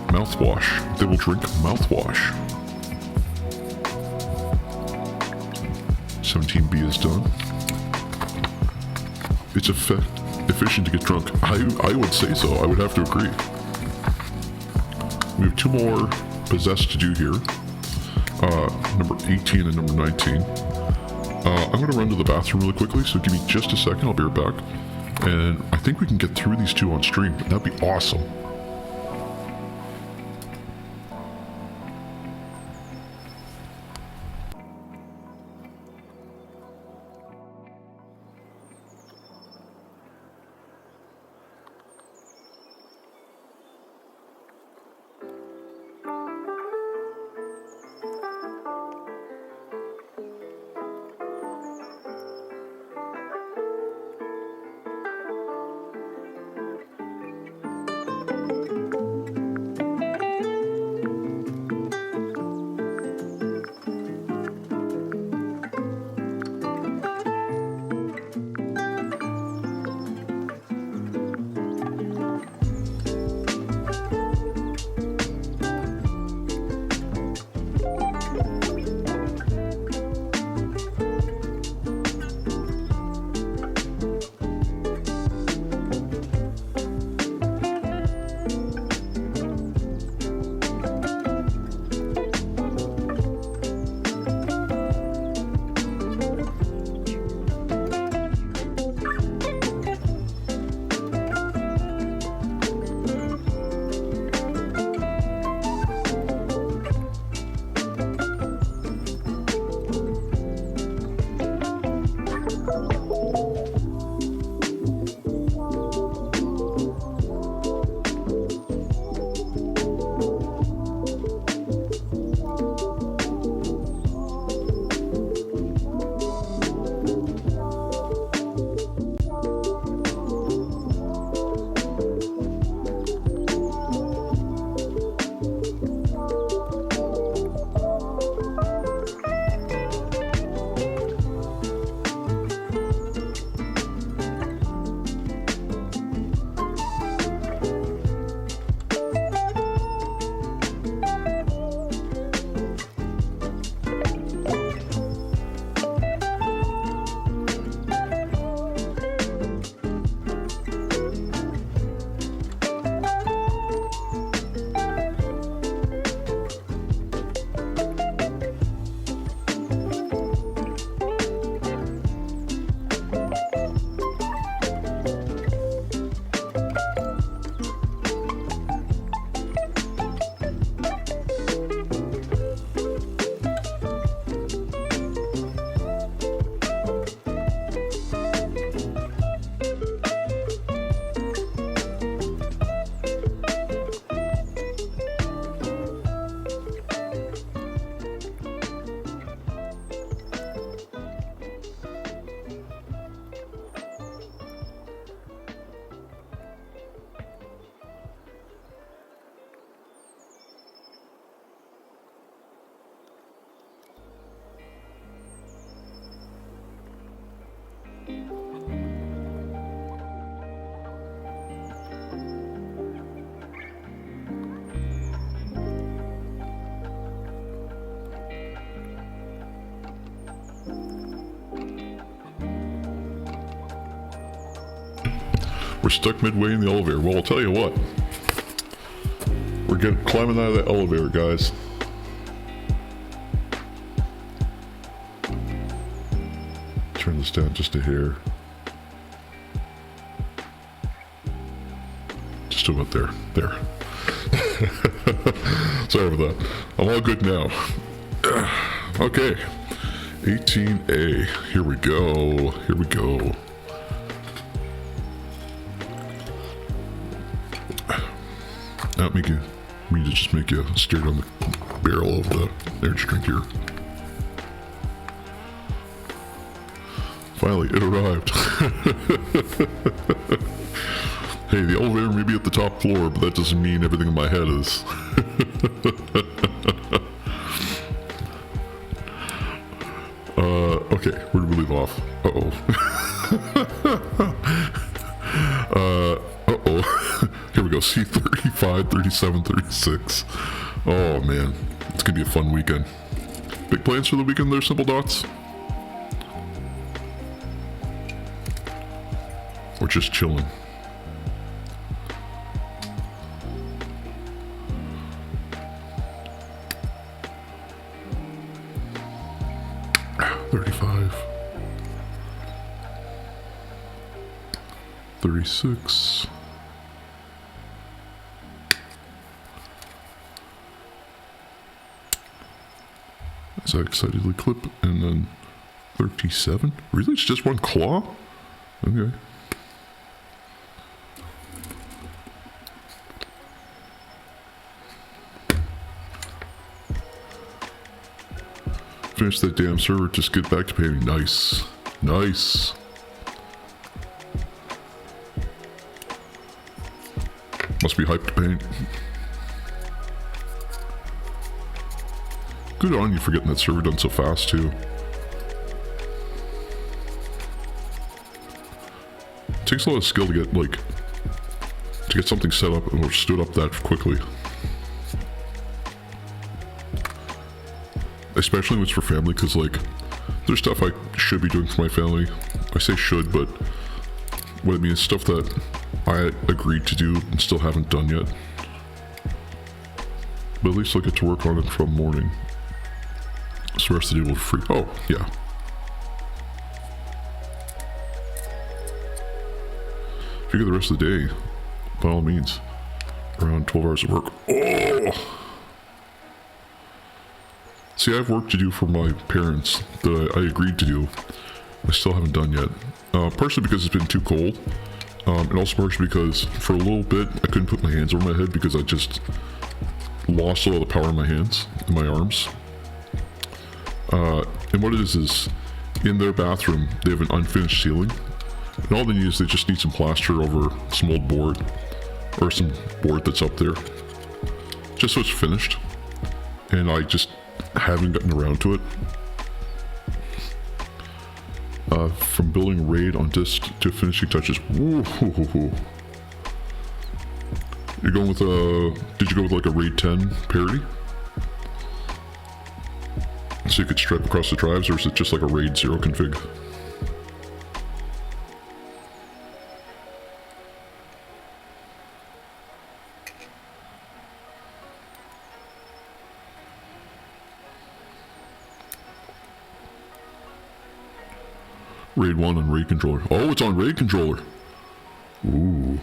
mouthwash. They will drink mouthwash. 17B is done. it's efficient to get drunk. I would say so. I would have to agree. We have 2 more possessed to do here. Number 18 and number 19. I'm going to run to the bathroom really quickly, so give me just a second. I'll be right back. And I think we can get through these 2 on stream. That'd be awesome. We're stuck midway in the elevator. Well, I'll tell you what. We're climbing out of the elevator, guys. Turn this down just a hair. Just about there. There. Sorry for that. I'm all good now. Okay. 18A. Here we go. Here we go. Not me to just make you scared on the barrel of the energy drink here. Finally, it arrived. Hey, the elevator may be at the top floor, but that doesn't mean everything in my head is. Okay, where did we leave off? Uh-oh. Uh-oh. Here we go, C35, 37, 36. Oh, man. It's gonna be a fun weekend. Big plans for the weekend there, Simple Dots? or just chilling. $35, $36. As I excitedly clip, and then 37. Really, it's just one claw? Okay. Finish that damn server, just get back to painting. Nice. Nice. Must be hyped to paint. Good on you for getting that server done so fast, too. It takes a lot of skill to get, like, to get something set up or stood up that quickly. Especially when it's for family, because, like, there's stuff I should be doing for my family. I say should, but what I mean is stuff that I agreed to do and still haven't done yet. But at least I'll get to work on it from morning. So the rest of the day will be free. Oh, yeah. If you get the rest of the day, by all means, around 12 hours of work. Oh! See, I have work to do for my parents that I agreed to do. I still haven't done yet. Partially because it's been too cold. And also partially because for a little bit I couldn't put my hands over my head because I just lost all the power in my hands, in my arms. And what it is in their bathroom they have an unfinished ceiling. And all they need is they just need some plaster over some old board. Or some board that's up there. Just so it's finished. And I just haven't gotten around to it. From building raid on disc to finishing touches. Woo. You're going with did you go with like a raid 10 parody? So you could stripe across the drives, or is it just like a raid 0 config? Raid 1 on raid controller. Oh, it's on raid controller. Ooh.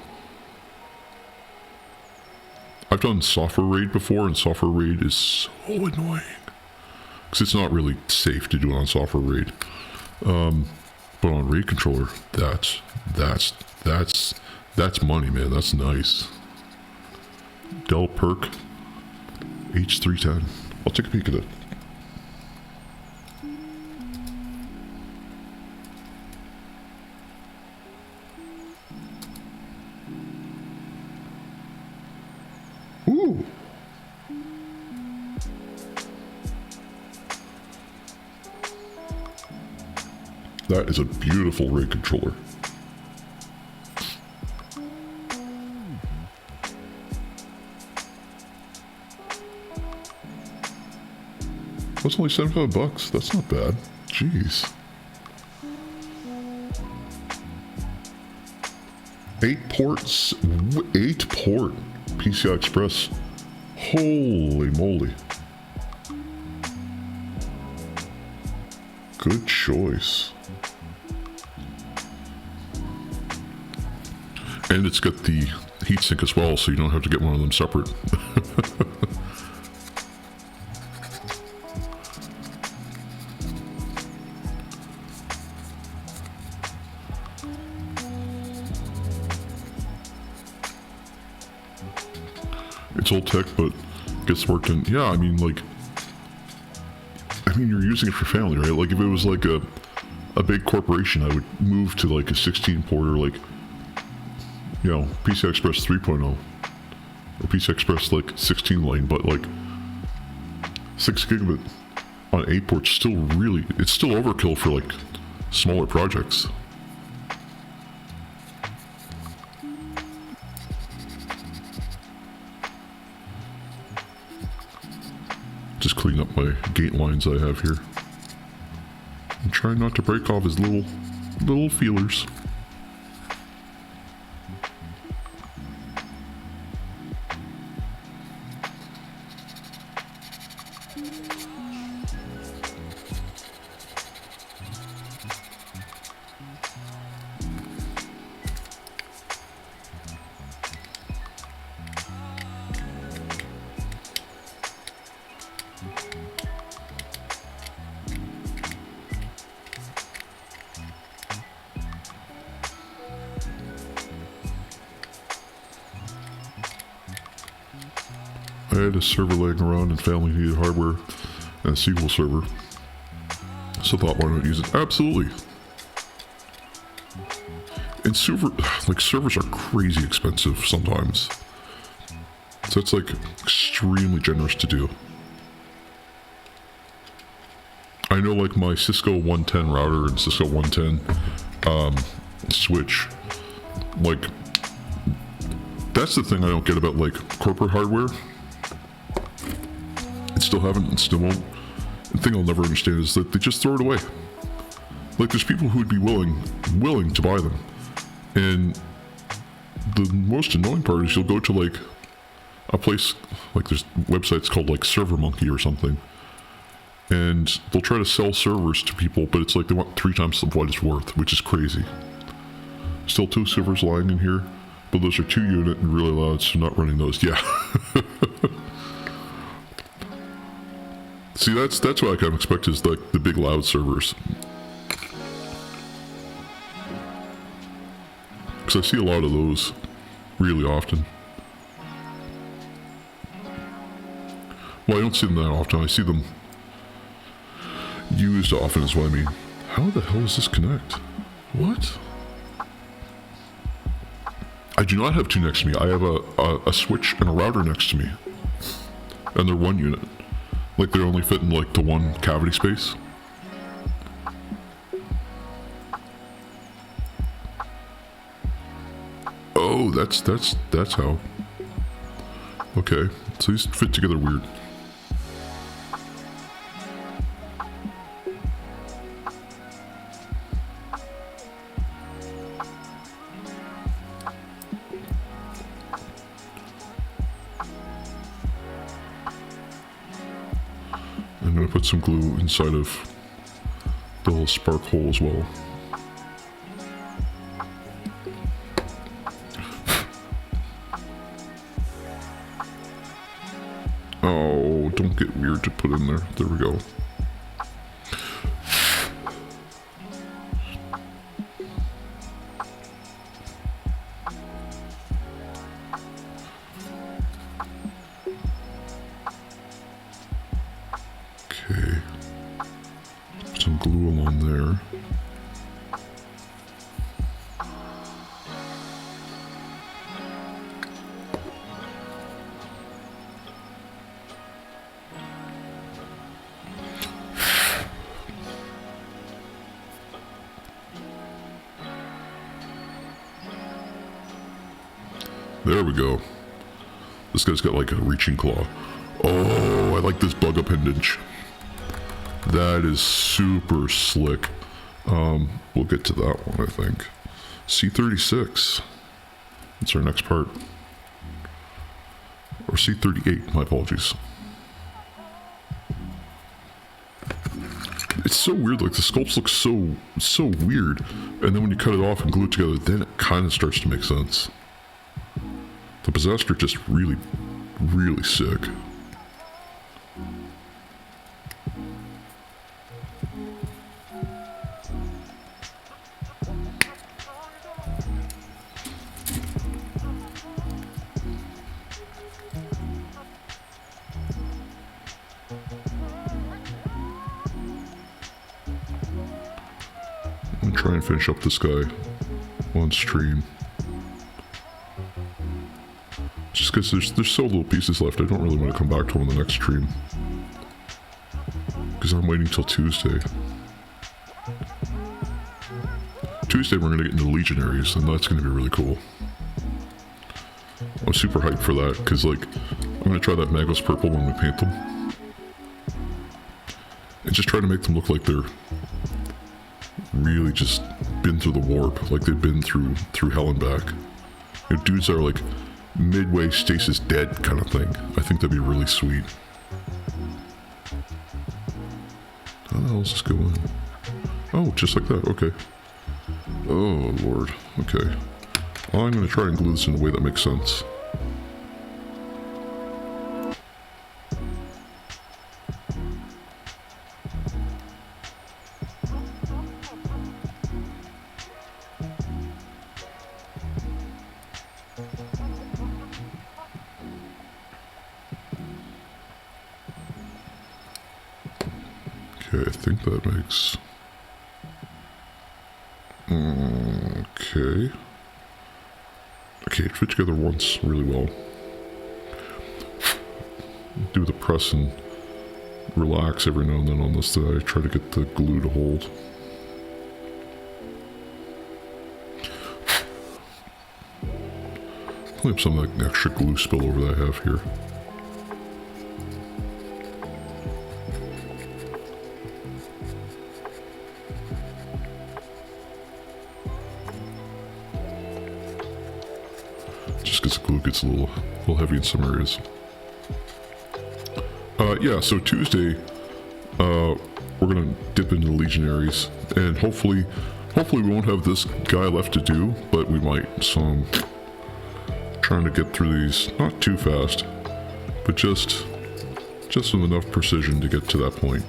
I've done software raid before, and software raid is so annoying. Because it's not really safe to do it on software raid. But on raid controller, that's money, man. That's nice. Dell perk H310. I'll take a peek at it. Ooh. That is a beautiful rig controller. That's only $75. That's not bad. Jeez. 8 ports. 8 port PCI Express. Holy moly. Good choice. And it's got the heatsink as well, so you don't have to get one of them separate. It's old tech, but gets worked in. Yeah, I mean, like, you're using it for family, right? Like, if it was like a big corporation, I would move to like a 16 port or like, you know, PCI Express 3.0 or PCI Express like 16 lane, but like 6 gigabit on 8 ports still really, it's still overkill for like smaller projects. Just clean up my gate lines I have here. And try not to break off his little feelers. I had a server laying around and family needed hardware and a SQL server. So I thought, why not use it? Absolutely. And servers are crazy expensive sometimes. So it's like extremely generous to do. I know like my Cisco 110 router and Cisco 110 switch, like that's the thing I don't get about like corporate hardware. Still haven't and still won't. The thing I'll never understand is that they just throw it away. Like there's people who would be willing to buy them. And the most annoying part is you'll go to like a place, like there's websites called like Server Monkey or something. And they'll try to sell servers to people, but it's like they want 3 times what it's worth, which is crazy. Still 2 servers lying in here, but those are 2 unit and really loud, so not running those. Yeah. See, that's what I kind of expect is like the big loud servers. Because I see a lot of those really often. Well, I don't see them that often. I see them used often is what I mean. How the hell does this connect? What? I do not have 2 next to me. I have a switch and a router next to me. And they're 1 unit. Like they're only fit in like the 1 cavity space. Oh, that's how. Okay, so these fit together weird. I'm going to put some glue inside of the little spark hole as well. Oh, don't get weird to put in there. There we go. Okay, put some glue along there. There we go. This guy's got like a reaching claw. Oh, I like this bug appendage. That is super slick. We'll get to that one, I think. C36. That's our next part. Or C38, my apologies. It's so weird, like the sculpts look so weird. And then when you cut it off and glue it together, then it kind of starts to make sense. The possessed are just really, really sick. I'm gonna try and finish up this guy on stream. Just because there's so little pieces left, I don't really want to come back to him on the next stream. Because I'm waiting till Tuesday. Tuesday we're going to get into the Legionaries, and that's going to be really cool. I'm super hyped for that, because like, I'm going to try that Magos Purple when we paint them. And just try to make them look like they're really just been through the warp, like they've been through hell and back. You know, dudes are like midway stasis dead kind of thing. I think that'd be really sweet. How the hell does this go in? Oh, just like that. Okay. Oh, Lord. Okay. I'm going to try and glue this in a way that makes sense. Okay, I think that makes... Okay. Okay, it fit together once really well. Do the press and relax every now and then on this. I try to get the glue to hold. Clean up some of that extra glue spillover that I have here. Just because the glue gets a little heavy in some areas. Yeah, so Tuesday, we're gonna dip into the Legionaries, and hopefully we won't have this guy left to do, but we might. So I'm trying to get through these, not too fast, but just with enough precision to get to that point.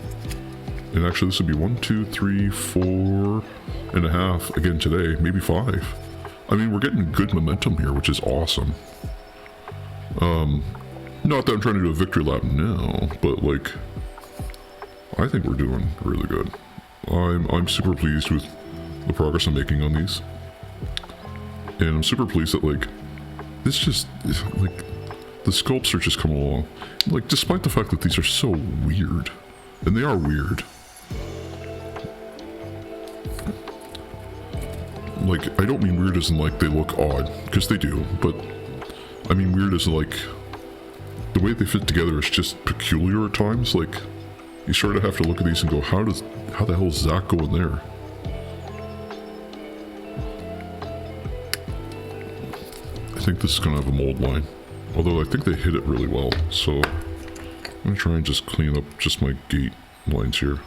And actually, this would be 1, 2, 3, 4.5 again today, maybe 5. I mean, we're getting good momentum here, which is awesome. Not that I'm trying to do a victory lap now, but like, I think we're doing really good. I'm super pleased with the progress I'm making on these. And I'm super pleased that like, this just, like, the sculpts are just coming along. Like, despite the fact that these are so weird, and they are weird. Like, I don't mean weird as in like they look odd, because they do, but I mean weird as in like the way they fit together is just peculiar at times. Like, you sort of have to look at these and go, how the hell does that go in there? I think this is gonna have a mold line, although I think they hit it really well, so I'm gonna try and just clean up just my gate lines here.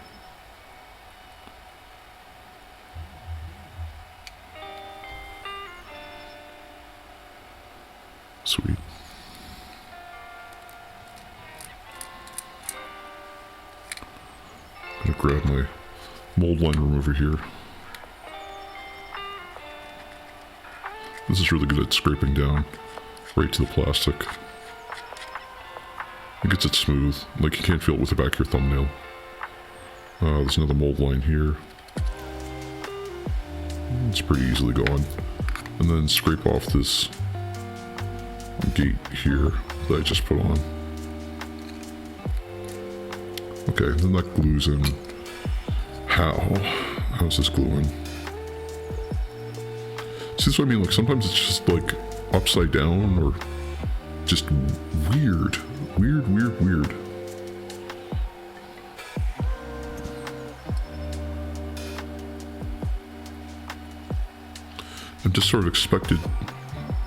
Sweet. I'm gonna grab my mold line remover here. This is really good at scraping down right to the plastic. It gets it smooth, like you can't feel it with the back of your thumbnail. There's another mold line here. It's pretty easily gone. And then scrape off this gate here that I just put on. Okay, then that glues in. How's this gluing? See, that's what I mean, like sometimes it's just like upside down or just weird. Weird. I'm just sort of expected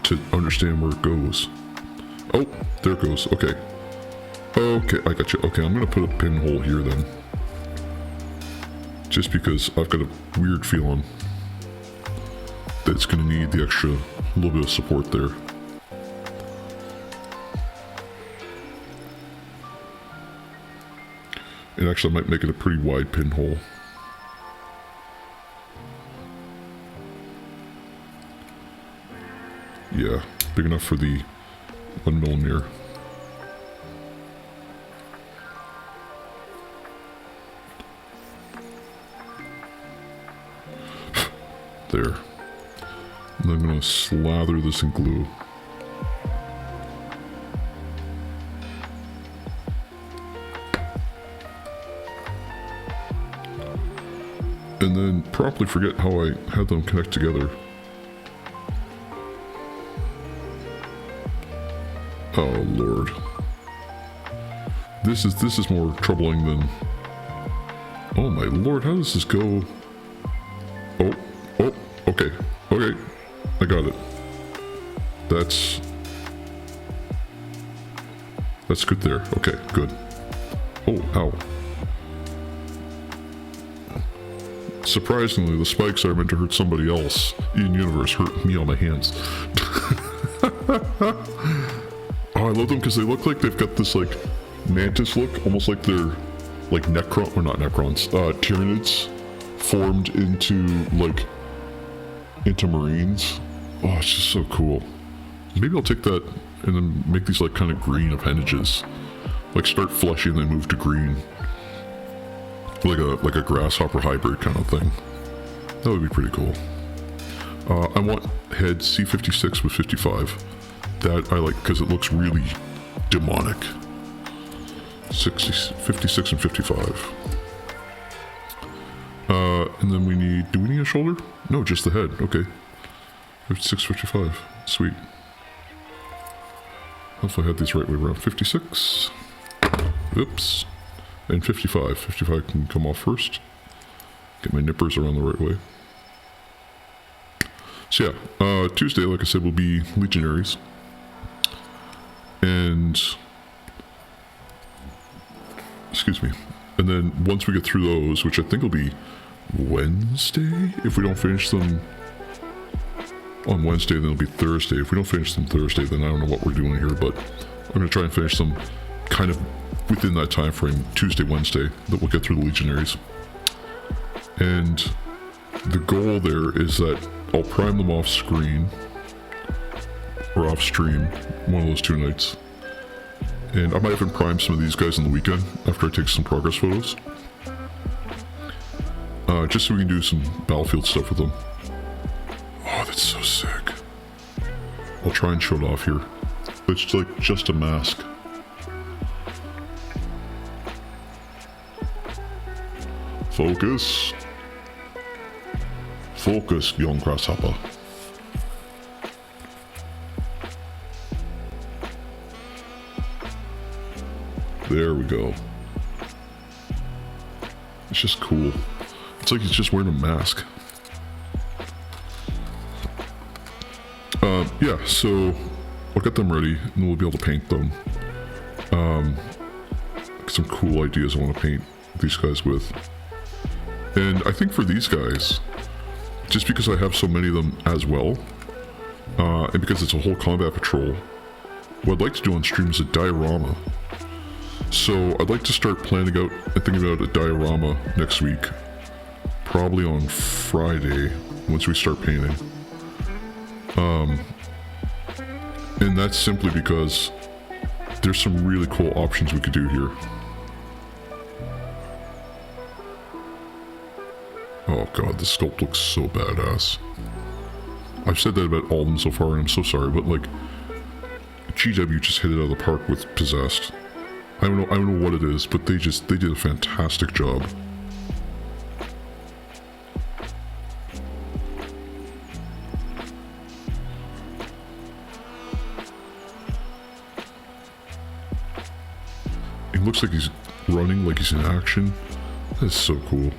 to understand where it goes. Oh, there it goes. Okay. Okay, I got you. Okay, I'm gonna put a pinhole here then. Just because I've got a weird feeling that it's gonna need the extra little bit of support there. And actually I might make it a pretty wide pinhole. Yeah, big enough for the 1mm. There. And I'm gonna slather this in glue. And then promptly forget how I had them connect together. Oh Lord. This is more troubling than... Oh my Lord, how does this go? Oh, okay, I got it. That's good there. Okay, good. Oh, ow. Surprisingly, the spikes are meant to hurt somebody else in universe hurt me on my hands. Oh, I love them because they look like they've got this like mantis look, almost like they're like Necron, or not Necrons, Tyranids formed into Marines. Oh, it's just so cool. Maybe I'll take that and then make these like kind of green appendages. Like start fleshy and then move to green. Like a grasshopper hybrid kind of thing. That would be pretty cool. I want head C56 with 55. That I like because it looks really demonic. 56 and 55. And then do we need a shoulder? No, just the head. Okay. 56, 55. Sweet. Hopefully I had these right way around. 56. Oops. And 55. 55 can come off first. Get my nippers around the right way. So yeah, Tuesday, like I said, will be Legionaries. And... excuse me. And then once we get through those, which I think will be Wednesday, if we don't finish them on Wednesday, then it'll be Thursday. If we don't finish them Thursday, then I don't know what we're doing here, but I'm going to try and finish them kind of within that time frame, Tuesday, Wednesday, that we'll get through the Legionaries. And the goal there is that I'll prime them off screen, or off stream, one of those 2 nights. And I might even prime some of these guys on the weekend after I take some progress photos. Just so we can do some battlefield stuff with them. Oh, that's so sick. I'll try and show it off here. It's like just a mask. Focus. Focus, young grasshopper. There we go. It's just cool. It's like he's just wearing a mask. Yeah, so I'll get them ready and we'll be able to paint them. Some cool ideas I want to paint these guys with. And I think for these guys, just because I have so many of them as well, and because it's a whole combat patrol, what I'd like to do on stream is a diorama. So I'd like to start planning out and thinking about a diorama next week. Probably on Friday, once we start painting. And that's simply because there's some really cool options we could do here. Oh god, the sculpt looks so badass. I've said that about all of them so far, and I'm so sorry, but like, GW just hit it out of the park with Possessed. I don't know what it is, but they did a fantastic job. It looks like he's running, like he's in action. That's so cool.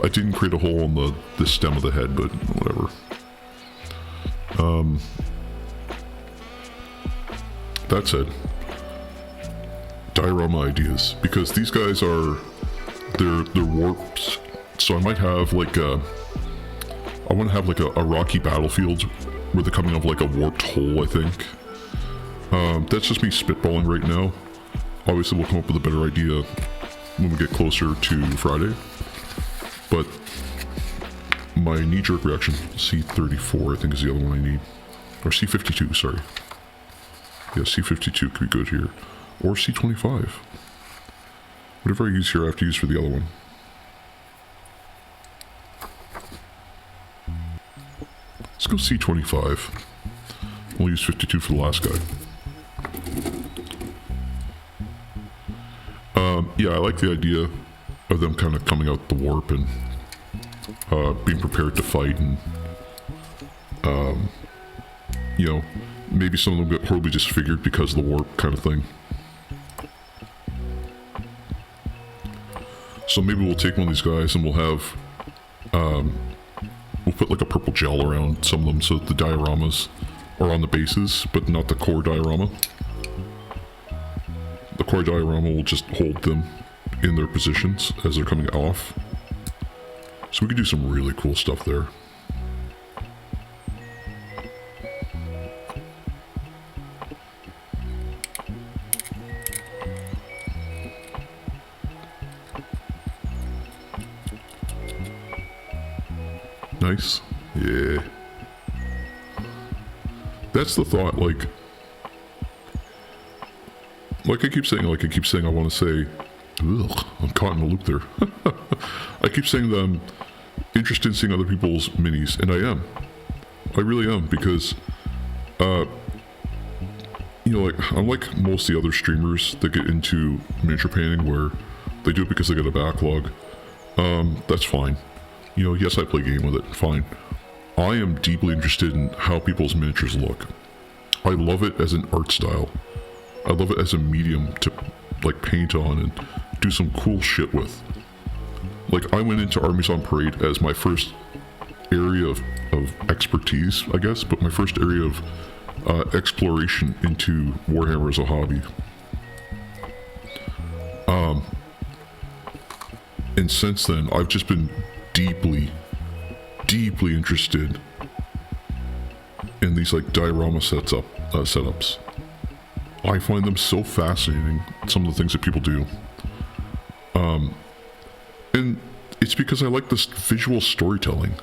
I didn't create a hole on the stem of the head, but whatever. That said, diorama ideas, because these guys are they're warps, so I might have like I want to have like a rocky battlefield where they're coming off like a warped hole, I think. That's just me spitballing right now. Obviously we'll come up with a better idea when we get closer to Friday, but my knee-jerk reaction, C34 I think is the other one I need, or C52, sorry. Yeah, C52 could be good here. Or C25. Whatever I use here, I have to use for the other one. Let's go C25. We'll use 52 for the last guy. Yeah, I like the idea of them kind of coming out the warp and being prepared to fight, and you know, maybe some of them get horribly disfigured because of the warp kind of thing. So maybe we'll take one of these guys and we'll have we'll put like a purple gel around some of them so that the dioramas are on the bases, but not the core diorama. The core diorama will just hold them in their positions as they're coming off. So we could do some really cool stuff there. Nice. Yeah. That's the thought, like I keep saying, I want to say, ugh, I'm caught in a loop there. I keep saying that I'm interested in seeing other people's minis, and I am. I really am, because, you know, like, unlike most of the other streamers that get into miniature painting where they do it because they got a backlog, that's fine. You know, yes, I play a game with it, fine. I am deeply interested in how people's miniatures look. I love it as an art style. I love it as a medium to, like, paint on and do some cool shit with. Like, I went into Armies on Parade as my first area of expertise, I guess, but my first area of exploration into Warhammer as a hobby. And since then, I've just been deeply interested in these, like, diorama setups. I find them so fascinating, some of the things that people do. And it's because I like this visual storytelling.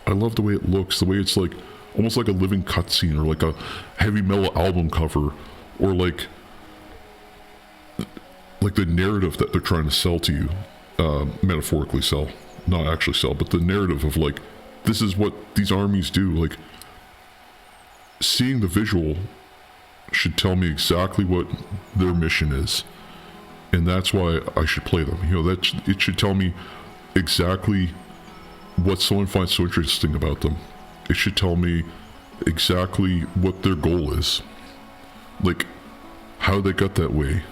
I love the way it looks, the way it's like, almost like a living cutscene, or like a heavy metal album cover, or like the narrative that they're trying to sell to you, metaphorically sell, not actually sell, but the narrative of, like, this is what these armies do. Like, seeing the visual should tell me exactly what their mission is, and that's why I should play them. You know, it should tell me exactly what someone finds so interesting about them. It should tell me exactly what their goal is, like how they got that way,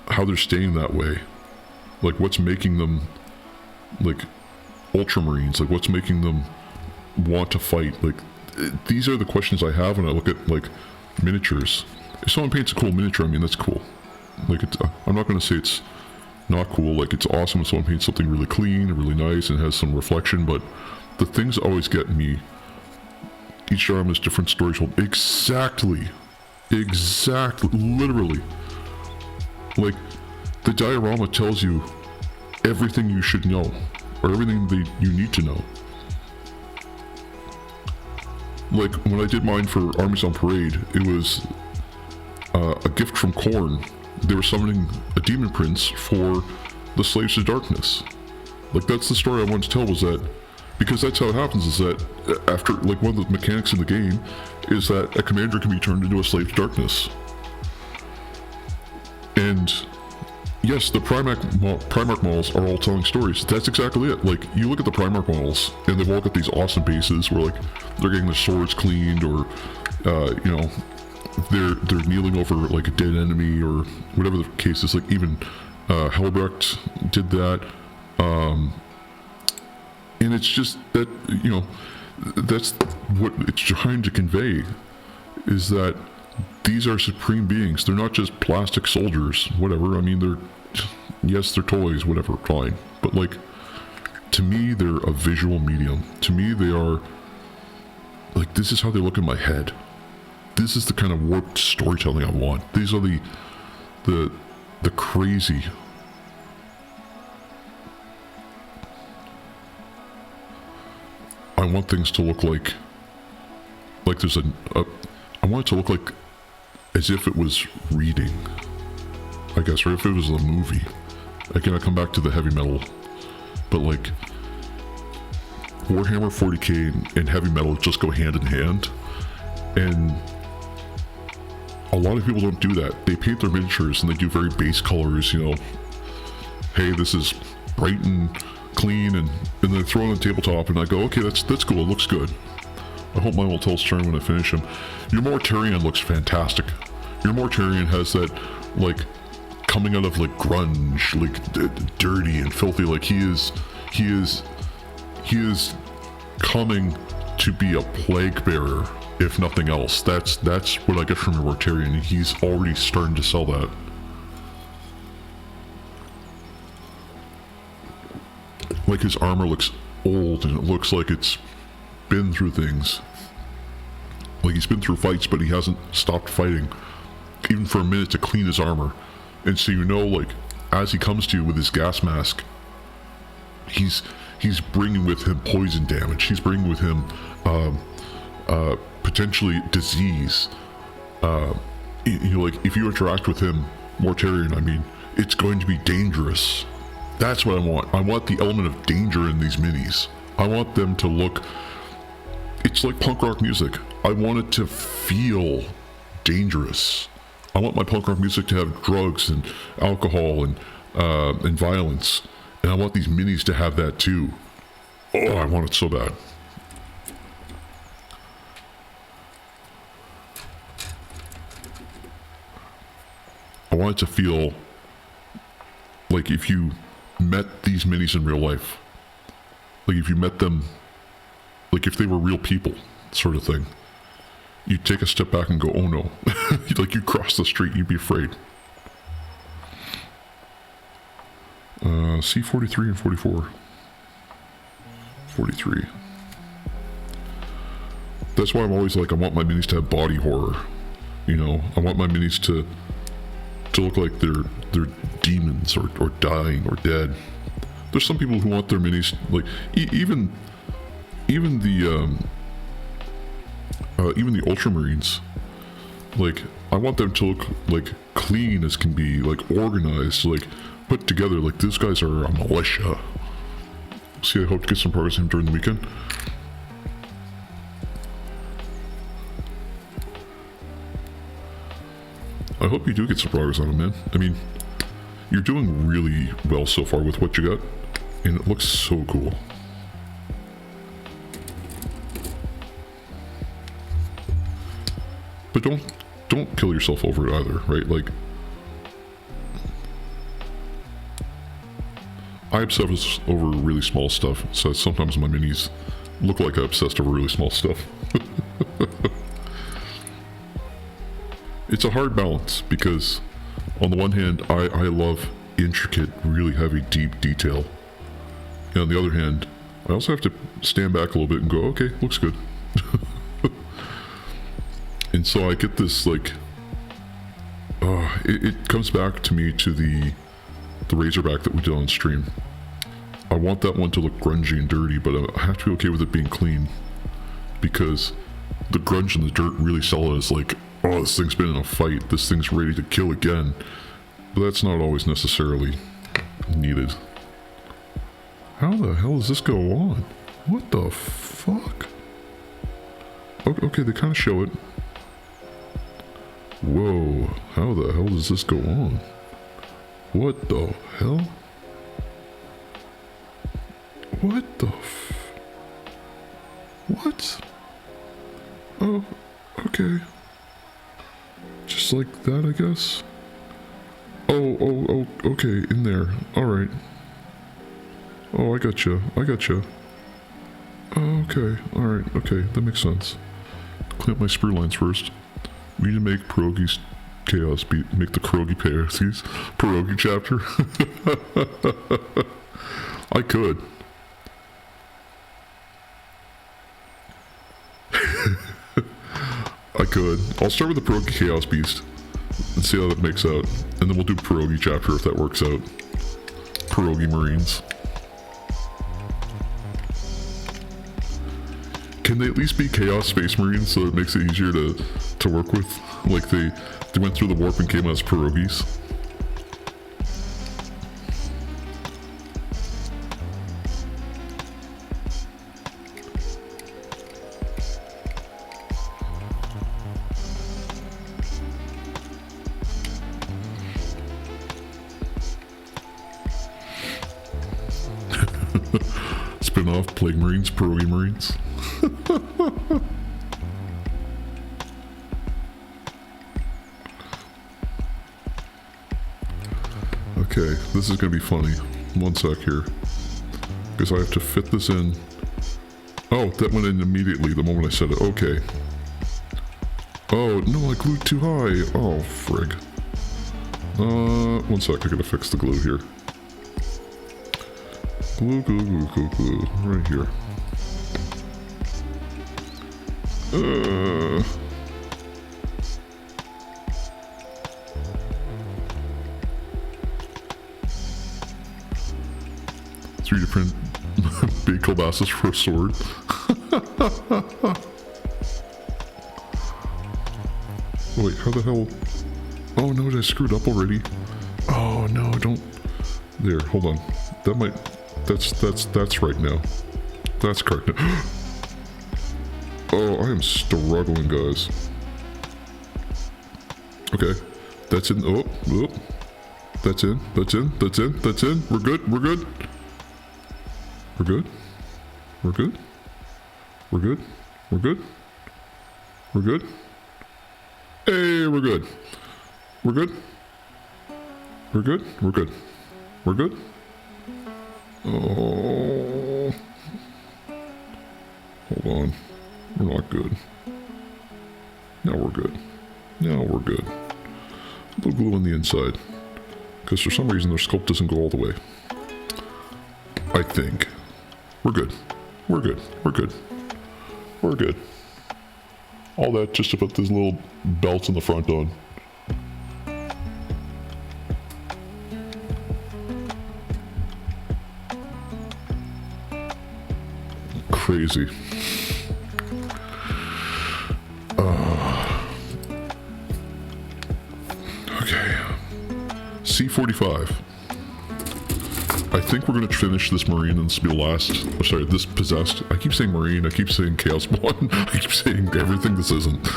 how they're staying that way, like what's making them, like, ultramarines, like what's making them want to fight. Like, these are the questions I have when I look at, like, miniatures. If someone paints a cool miniature, I mean, that's cool. Like, I'm not going to say it's not cool. Like, it's awesome when someone paints something really clean and really nice and has some reflection, but the things that always get me, each diorama has different stories told. Exactly, literally. Like, the diorama tells you everything you should know, or everything that you need to know. Like, when I did mine for Armies on Parade, it was a gift from Khorne. They were summoning a demon prince for the Slaves to Darkness. Like, that's the story I wanted to tell, was that, because that's how it happens, is that after, like, one of the mechanics in the game is that a commander can be turned into a Slave to Darkness. And yes, the Primarch models are all telling stories. That's exactly it. Like, you look at the Primarch models, and they've all got these awesome bases where, like, they're getting their swords cleaned, or, you know, they're kneeling over, like, a dead enemy, or whatever the case is. Like, even Helbrecht did that. And it's just that, you know, that's what it's trying to convey, is that these are supreme beings. They're not just plastic soldiers, whatever. I mean, yes, they're toys, whatever, fine. But, like, to me, they're a visual medium. To me, they are, like, this is how they look in my head. This is the kind of warped storytelling I want. These are the crazy, I want things to look like there's I want it to look like as if it was reading, I guess, or if it was a movie. Again, I come back to the heavy metal, but, like, Warhammer 40k and heavy metal just go hand in hand, and a lot of people don't do that. They paint their miniatures and they do very base colors, you know, hey, this is bright and clean, and then throw it on the tabletop, and I go, okay, that's cool, it looks good. I hope mine will tell its turn when I finish him. Your Mortarion looks fantastic. Your Mortarion has that, like, coming out of, like, grunge, like, dirty and filthy. Like, he is coming to be a plague bearer, if nothing else. That's what I get from your Mortarion, and he's already starting to sell that. like his armor looks old and it looks like it's been through things. Like he's been through fights, but he hasn't stopped fighting even for a minute to clean his armor. And so you know, like, as he comes to you with his gas mask, he's bringing with him poison damage. He's bringing with him potentially disease. You know, like, if you interact with him, Mortarian, I mean, it's going to be dangerous. That's what I want. I want the element of danger in these minis. I want them to look... It's like punk rock music. I want it to feel dangerous. I want my punk rock music to have drugs and alcohol and violence. And I want these minis to have that too. Oh, I want it so bad. I want it to feel like if you met these minis in real life. Like if you met them, like if they were real people, sort of thing. You'd take a step back and go, oh no. Like you cross the street, you'd be afraid. C43 and 44. 43. That's why I'm always like, I want my minis to have body horror. You know, I want my minis to look like they're demons or dying or dead. There's some people who want their minis, like, even the Ultramarines, like, I want them to look, like, clean as can be, like, organized, like, put together, like, these guys are a militia. See, I hope to get some progress in during the weekend. I hope you do get some progress on them, man. I mean, you're doing really well so far with what you got, and it looks so cool. But don't kill yourself over it either, right? Like, I obsess over really small stuff, so sometimes my minis look like I obsessed over really small stuff. It's a hard balance because on the one hand, I love intricate, really heavy, deep detail. And on the other hand, I also have to stand back a little bit and go, okay, looks good. And so I get this, like, it comes back to me to the Razorback that we did on stream. I want that one to look grungy and dirty, but I have to be okay with it being clean. Because the grunge and the dirt really sell it as like, oh, this thing's been in a fight, this thing's ready to kill again. But that's not always necessarily needed. How the hell does this go on? What the fuck? Okay, they kind of show it. Whoa, how the hell does this go on? What the hell? What the what? Oh, okay. Just like that, I guess? Oh, okay, in there. Alright. Oh, I gotcha. Oh, okay, alright, okay, that makes sense. Clean up my sprue lines first. We need to make Pierogi's chaos beat, make the Pierogi chapter. I could. I could. I'll start with the Pierogi Chaos Beast and see how that makes out. And then we'll do Pierogi chapter if that works out. Pierogi Marines. Can they at least be Chaos Space Marines so it makes it easier to work with? Like they went through the warp and came out as Pierogis. Spin-off Plague Marines, Pierogi Marines. Okay, this is gonna be funny. One sec here. Because I have to fit this in. Oh, that went in immediately the moment I said it. Okay. Oh, no, I glued too high. Oh, frig. One sec, I gotta fix the glue here. Glue, glue, glue, glue, glue. Right here. Uh... 3D print big Colossus for a sword. Wait, how the hell? Oh no, I screwed up already. Oh no, don't. There, hold on. That might. That's right now. That's correct now. Oh, I am struggling, guys. Okay, that's in. Oh, oh. That's in. That's in. That's in. That's in. We're good. We're good. We're good. We're good. We're good. We're good. We're good. Hey, we're good. We're good. We're good. We're good. We're good. Oh. Hold on. We're not good. Now we're good. Now we're good. A little glue on the inside. Because for some reason their sculpt doesn't go all the way. I think. We're good. We're good. We're good. We're good. All that just to put these little belts in the front on. Crazy. Okay. C45. I think we're going to finish this Marine and this will be the last. Oh, sorry, this Possessed. I keep saying Marine, I keep saying Chaos One, I keep saying everything this isn't.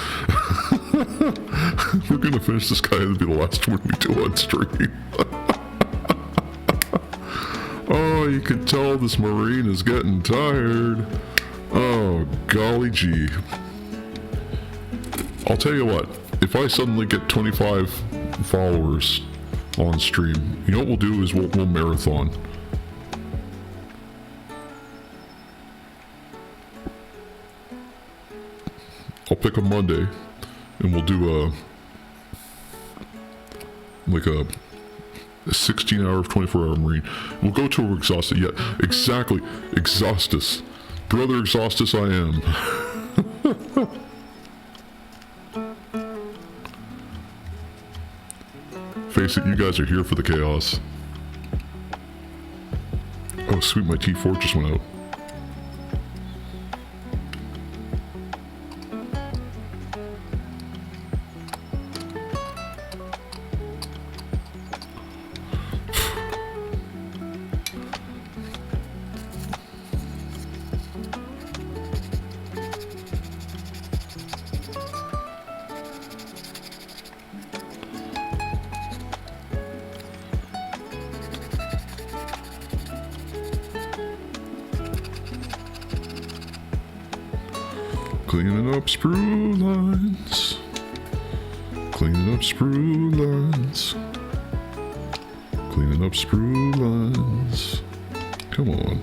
We're going to finish this guy and it'll be the last one we do on stream. Oh, you can tell this Marine is getting tired. Oh, golly gee. I'll tell you what, if I suddenly get 25 followers on stream, you know what we'll do is we'll marathon. I'll pick a Monday and we'll do a 16-hour, 24-hour Marine. We'll go till we're exhausted. Yeah, exactly. Exhaustus. Brother Exhaustus I am. Face it, you guys are here for the chaos. Oh, sweet, my T4 just went out. Cleaning up sprue lines. Cleaning up sprue lines. Cleaning up sprue lines. Come on.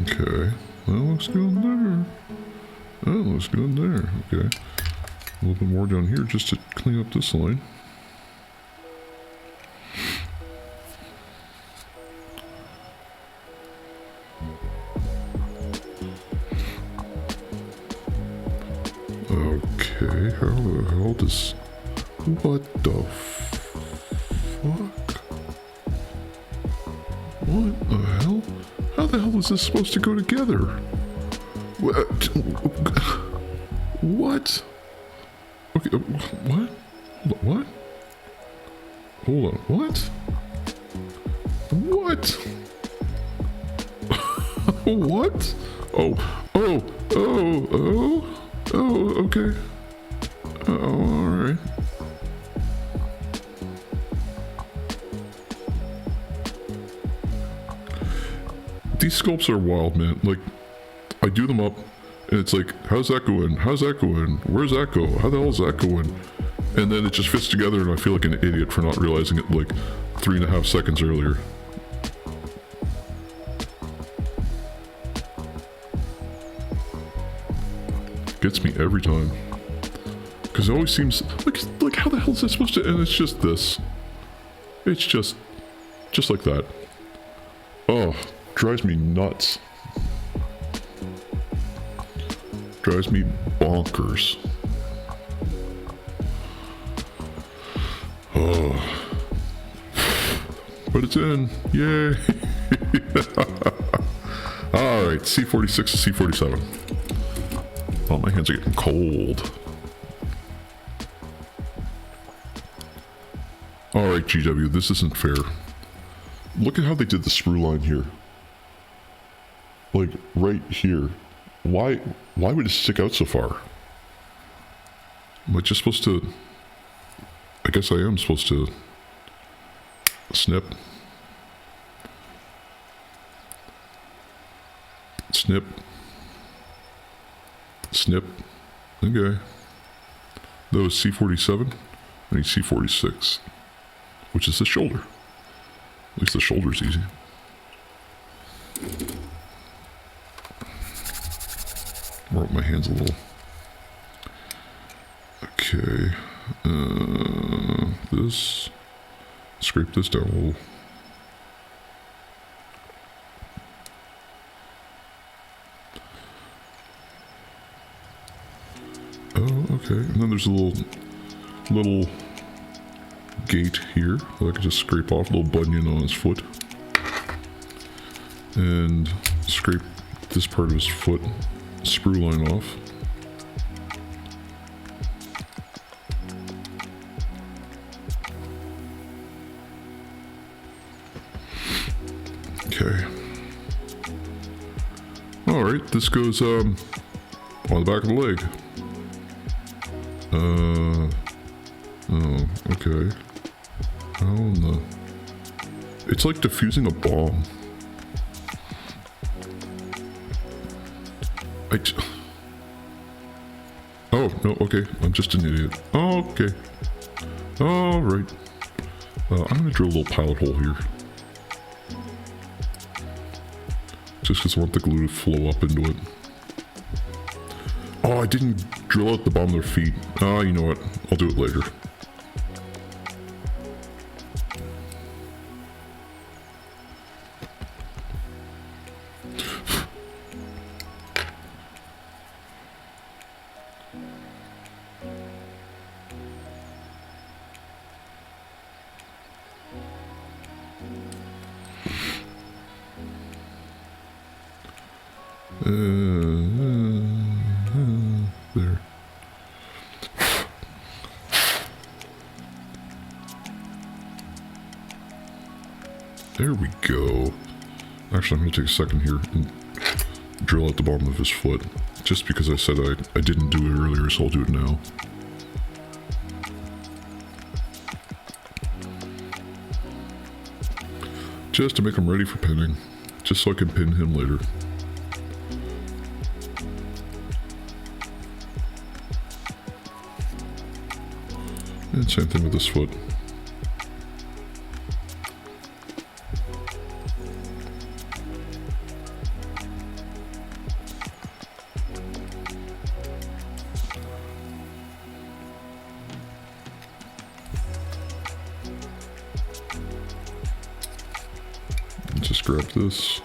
Okay. That looks good there. That looks good there. Okay. A little bit more down here just to clean up this line. Okay, how the hell does... What the fuck? What the hell? How the hell is this supposed to go together? What? Okay, what? What? Hold on, what? What? What? Oh, okay. Oh, alright. These sculpts are wild, man. Like, I do them up, and it's like, how's that going? How's that going? Where's that go? How the hell is that going? And then it just fits together, and I feel like an idiot for not realizing it like 3.5 seconds earlier. gets me every time. Because it always seems like how the hell is that supposed to? And it's just this. It's just like that. Oh, drives me nuts. Drives me bonkers. Oh. But it's in. Yay. Alright, C46 to C47. Oh, my hands are getting cold. Alright, GW, this isn't fair. Look at how they did the sprue line here. Like, right here. Why would it stick out so far? Am I just supposed to... I guess I am supposed to... snip. Snip. Snip. Okay. That was C47. I need C46. Which is the shoulder. At least the shoulder's easy. Rub my hands a little. Okay. This. Scrape this down a little. Oh, okay. And then there's a little gate here that I can just scrape off, a little bunion on his foot. And scrape this part of his foot, sprue line off. Okay. Alright, this goes on the back of the leg. Oh, okay. How in the... It's like defusing a bomb. Oh, no, okay. I'm just an idiot. Oh, okay. Alright. I'm gonna drill a little pilot hole here. Just because I want the glue to flow up into it. Oh, I didn't drill out the bottom of their feet. Ah, you know what? I'll do it later. There. There we go. Actually, I'm going to take a second here and drill out the bottom of his foot. Just because I said I didn't do it earlier, so I'll do it now. Just to make him ready for pinning. Just so I can pin him later. And same thing with this foot. Just grab this.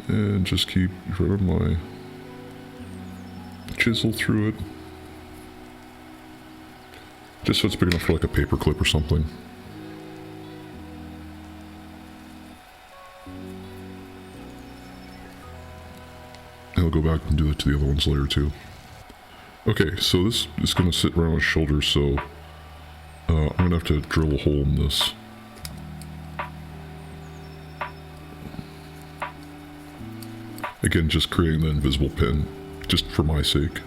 And just keep running my chisel through it. Just so it's big enough for like a paper clip or something. And I'll go back and do that to the other ones later too. Okay, so this is going to sit around his shoulder, so I'm going to have to drill a hole in this. Again, just creating the invisible pin, just for my sake.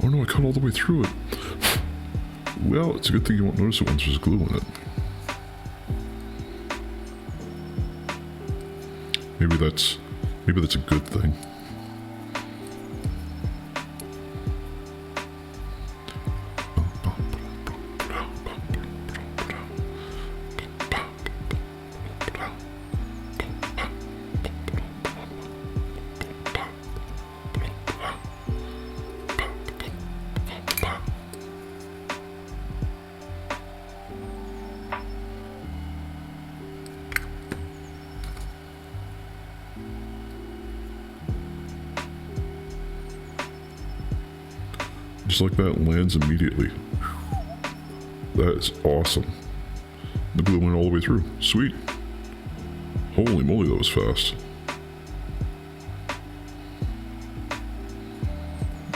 Oh no, I cut all the way through it. Well, it's a good thing you won't notice it once there's glue in it. Maybe that's a good thing. Just like that, lands immediately. That is awesome. The glue went all the way through. Sweet. Holy moly, that was fast.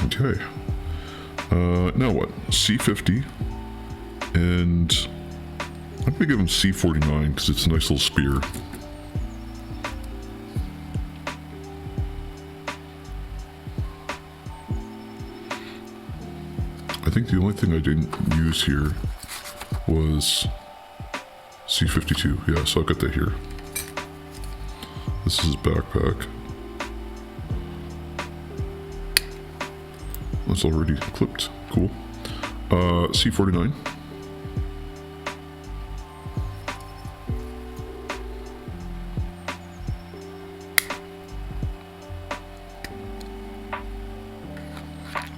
Okay. Now what? C50. And I'm gonna give him C49 because it's a nice little spear. I think the only thing I didn't use here was C52. Yeah, so I've got that here. This is his backpack. That's already clipped. Cool. C49.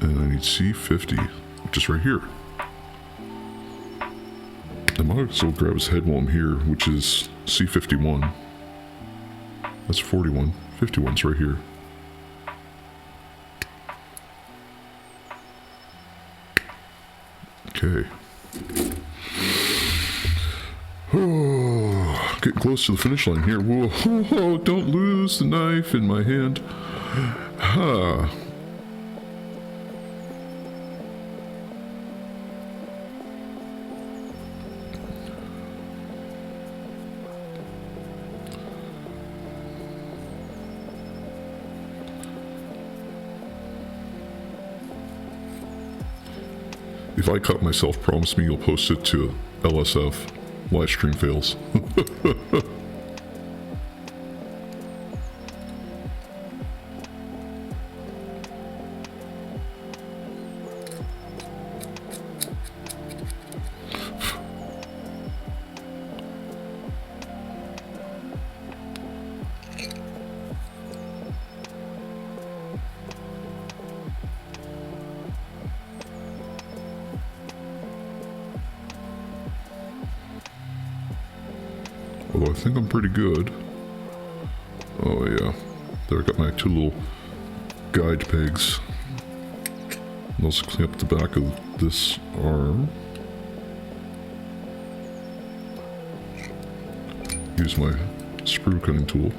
And I need C50. Just right here. I might as well grab his head while I'm here, which is C51. That's 41. 51's right here. Okay. Oh, getting close to the finish line here. Whoa, don't lose the knife in my hand. Ha. If I cut myself, promise me you'll post it to LSF, live stream fails. Although I think I'm pretty good. Oh yeah. There, I got my two little guide pegs. And also clean up the back of this arm. Use my sprue cutting tool.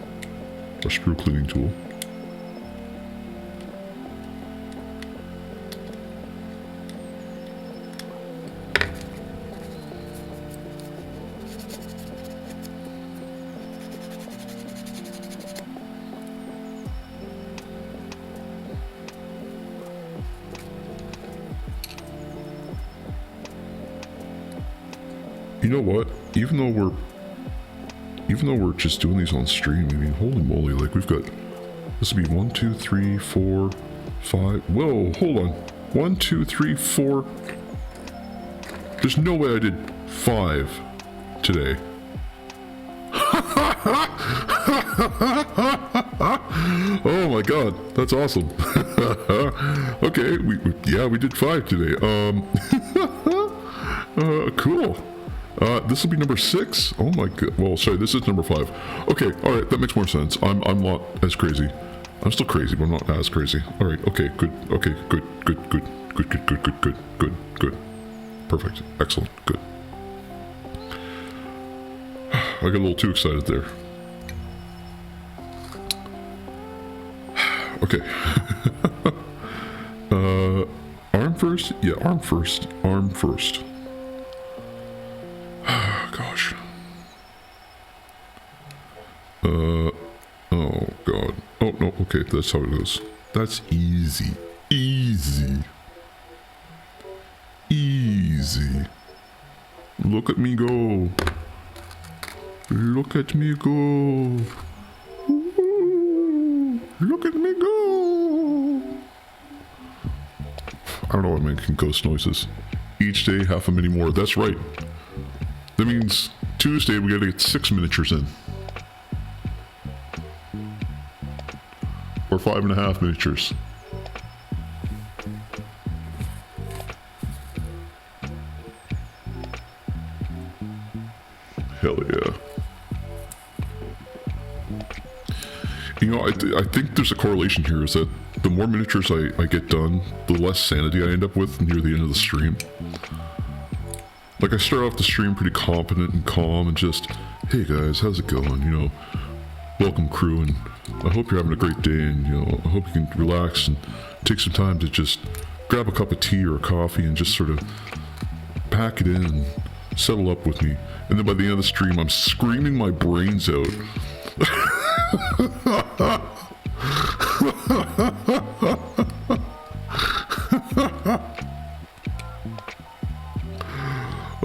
Or sprue cleaning tool. You know what? Even though we're just doing these on stream, I mean, holy moly, like we've got, this would be 1, 2, 3, 4, 5. Whoa, hold on. 1, 2, 3, 4. There's no way I did 5 today. Oh my god, that's awesome. Okay, we did 5 today. Cool. This will be number 6. Oh my god. Well, sorry, this is number 5. Okay, alright, that makes more sense. I'm not as crazy. I'm still crazy, but I'm not as crazy. Alright, okay, good. Okay, good. Perfect. Excellent. Good. I got a little too excited there. Okay. Arm first? Yeah, arm first. Arm first. Gosh. Oh god. Oh no, okay, that's how it goes. That's easy. Easy. easy. Look at me go. Look at me go. Ooh, look at me go. I don't know what making ghost noises. Each day, half a mini more. That's right. That means Tuesday we gotta get 6 miniatures in. Or 5.5 miniatures. Hell yeah. You know, I think there's a correlation here, is that the more miniatures I get done, the less sanity I end up with near the end of the stream. Like, I start off the stream pretty confident and calm and just, hey guys, how's it going? You know, welcome crew, and I hope you're having a great day, and, you know, I hope you can relax and take some time to just grab a cup of tea or a coffee and just sort of pack it in and settle up with me. And then by the end of the stream, I'm screaming my brains out.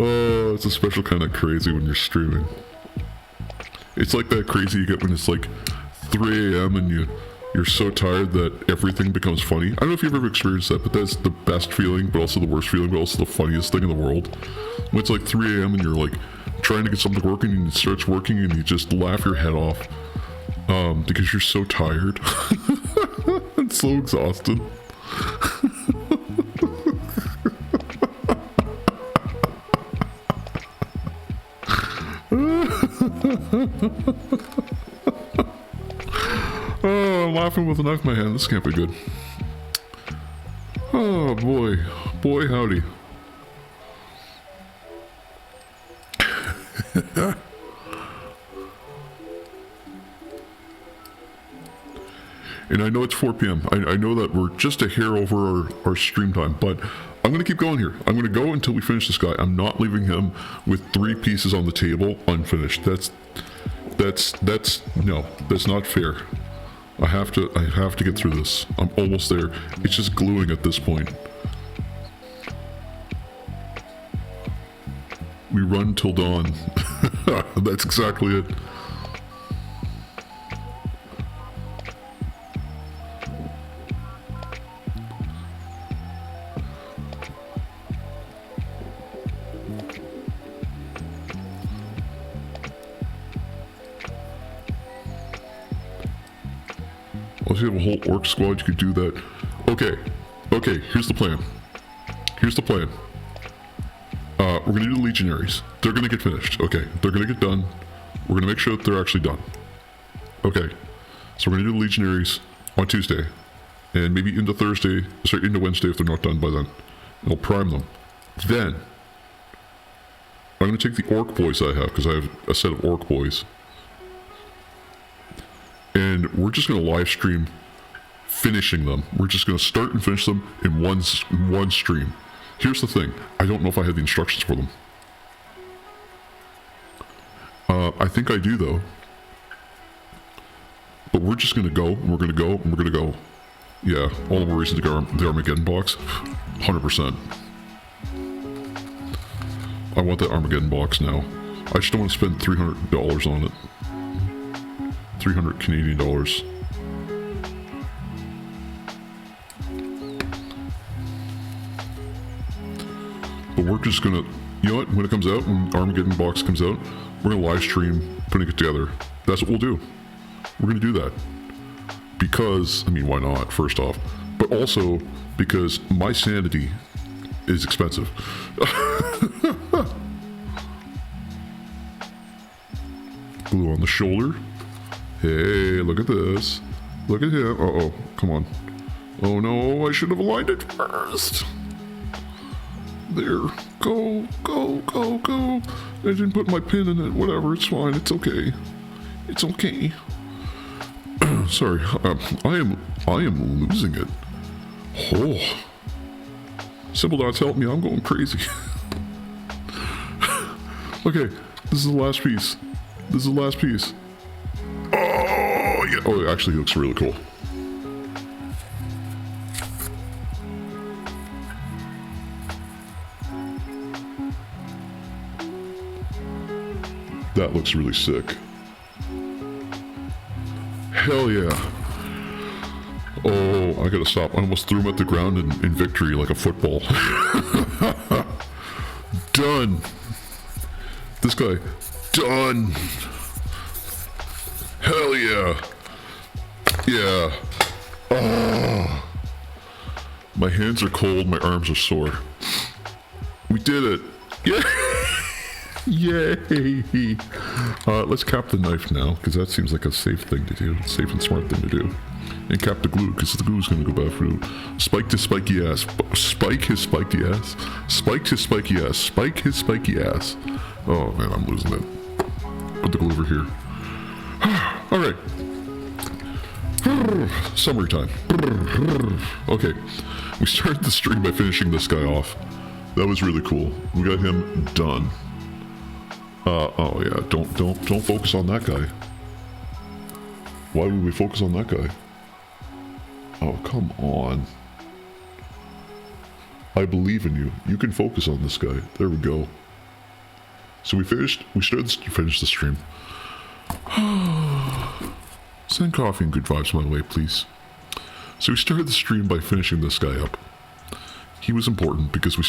Oh, it's a special kind of crazy when you're streaming. It's like that crazy you get when it's like 3 a.m. and you're so tired that everything becomes funny. I don't know if you've ever experienced that, but that's the best feeling, but also the worst feeling, but also the funniest thing in the world. When it's like 3 a.m. and you're like trying to get something working and it starts working and you just laugh your head off because you're so tired and so exhausted. Oh, I'm laughing with a knife in my hand. This can't be good. Oh boy. Boy howdy. And I know it's 4 p.m. I know that we're just a hair over our stream time, but I'm going to keep going here. I'm going to go until we finish this guy. I'm not leaving him with 3 pieces on the table unfinished. No, that's not fair. I have to get through this. I'm almost there. It's just gluing at this point. We run till dawn. That's exactly it. If you have a whole orc squad, you could do that. Okay, here's the plan. We're gonna do the legionaries. They're gonna get finished. Okay, they're gonna get done. We're gonna make sure that they're actually done. Okay, so we're gonna do the legionaries on Tuesday, and maybe into Wednesday if they're not done by then. And I'll prime them. Then I'm gonna take the orc boys I have, because I have a set of orc boys. And we're just going to live stream finishing them. We're just going to start and finish them in one stream. Here's the thing. I don't know if I have the instructions for them. I think I do, though. But we're just going to go, and we're going to go, and we're going to go. Yeah, all the more reason to go the Armageddon box. 100%. I want that Armageddon box now. I just don't want to spend $300 on it. 300 Canadian dollars. But we're just gonna, you know what, when it comes out, when Armageddon box comes out, we're gonna live stream putting it together. That's what we'll do. We're gonna do that. Because, I mean, why not, first off. But also, because my sanity is expensive. Glue on the shoulder. Hey, look at this. Look at him. Uh-oh, come on. Oh no, I should have aligned it first. There. Go. I didn't put my pin in it. Whatever, it's fine. It's okay. It's okay. Sorry, I am losing it. Oh. Simple Dots, help me. I'm going crazy. Okay, this is the last piece. Oh, yeah. Oh, it actually looks really cool. That looks really sick. Hell yeah. Oh, I gotta stop. I almost threw him at the ground in victory like a football. Done. This guy, done. Hell yeah. Yeah. Oh. My hands are cold, my arms are sore. We did it. Yeah. Yay. Let's cap the knife now, because that seems like a safe thing to do. Safe and smart thing to do. And cap the glue, because the glue's going to go bad through. Spike his spiky ass. Spike his spiky ass. Spiked his spiky ass. Spike his spiky ass. Oh man, I'm losing it. Put the glue over here. Alright. Summary time. Okay. We started the stream by finishing this guy off. That was really cool. We got him done. Oh yeah, don't focus on that guy. Why would we focus on that guy? Oh, come on. I believe in you. You can focus on this guy. There we go. So we finished the stream. Send coffee and good vibes my way, please. So we started the stream by finishing this guy up. He was important because we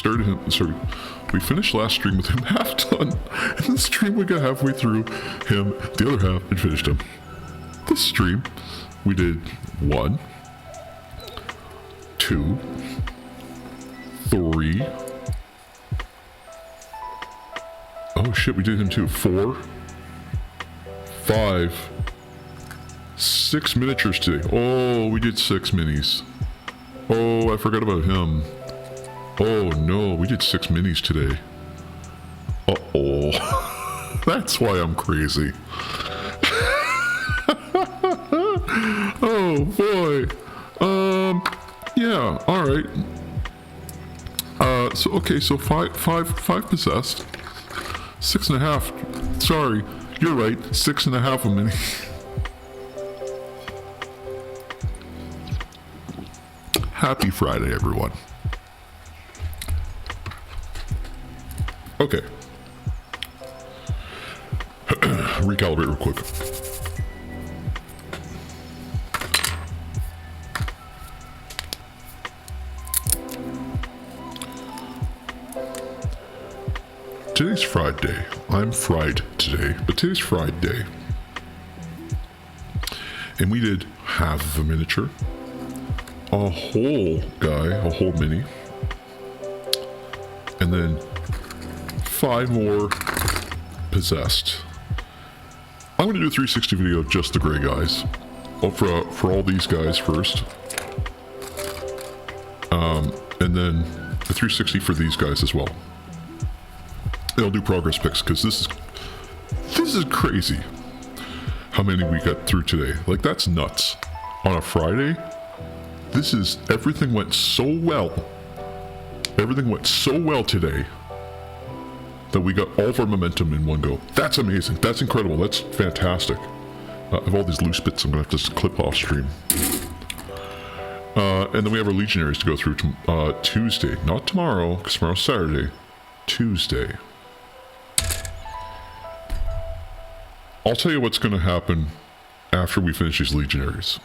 finished last stream with him half done, and this stream we got halfway through him, the other half, and finished him. This stream, we did 1, 2, 3. Oh shit, we did him too. 4, 5, 6 miniatures today. Oh, we did 6 minis. Oh, I forgot about him. Oh no, we did 6 minis today. Uh-oh. That's why I'm crazy. Oh boy. Yeah, alright. So 5 possessed. 6.5. Sorry, you're right. 6.5 a mini. Happy Friday, everyone. Okay. Recalibrate real quick. Today's Friday. I'm fried today, but today's Friday. And we did half of a miniature, a whole guy, a whole mini, and then 5 more possessed. I'm going to do a 360 video of just the gray guys. For all these guys first. And then a 360 for these guys as well. And I'll do progress pics because this is crazy how many we got through today. Like, that's nuts. On a Friday, everything went so well. Everything went so well today that we got all of our momentum in one go. That's amazing. That's incredible. That's fantastic. I have all these loose bits I'm going to have to clip off stream. And then we have our Legionaries to go through Tuesday. Not tomorrow, because tomorrow's Saturday. Tuesday. I'll tell you what's going to happen after we finish these Legionaries.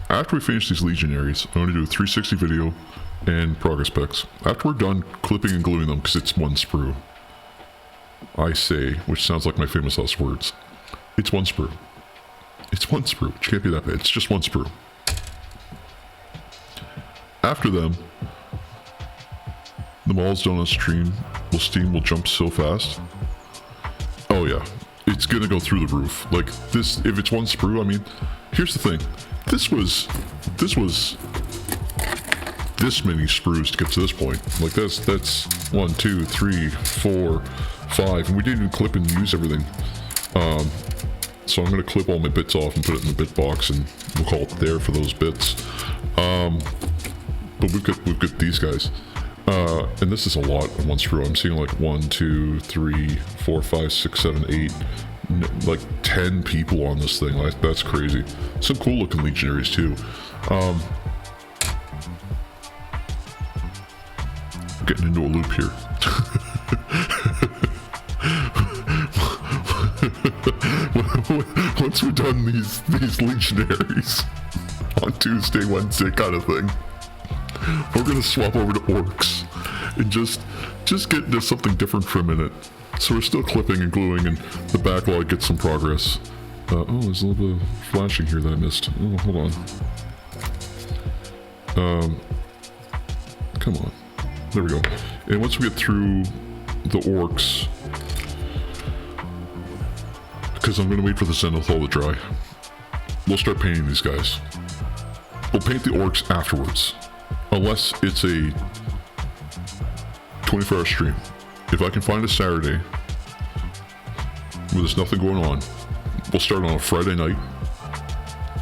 After we finish these Legionaries, I'm going to do a 360 video and progress pics. After we're done clipping and gluing them, because it's one sprue. I say, which sounds like my famous last words. It's one sprue. It's one sprue. It can't be that bad. It's just one sprue. After them, the mall's done on stream. Steam will jump so fast. Oh yeah. It's gonna go through the roof. Like this, if it's one sprue, I mean, here's the thing. This was this many sprues to get to this point. Like that's 1, 2, 3, 4, 5, and we didn't even clip and use everything. So I'm gonna clip all my bits off and put it in the bit box, and we'll call it there for those bits. But we've got these guys, and this is a lot in one sprue. I'm seeing like 1, 2, 3, 4, 5, 6, 7, 8, like 10 people on this thing. That's crazy. Some cool looking Legionaries too. Getting into a loop here. once we're done these legionaries on Tuesday, Wednesday kind of thing, we're gonna swap over to orcs and just get into something different for a minute. So we're still clipping and gluing, and the backlog gets some progress. Oh, there's a little bit of flashing here that I missed. Oh, hold on. Come on. There we go. And once we get through the orcs, because I'm going to wait for the zenithal to dry, we'll start painting these guys. We'll paint the orcs afterwards, unless it's a 24-hour stream. If I can find a Saturday where there's nothing going on, we'll start on a Friday night.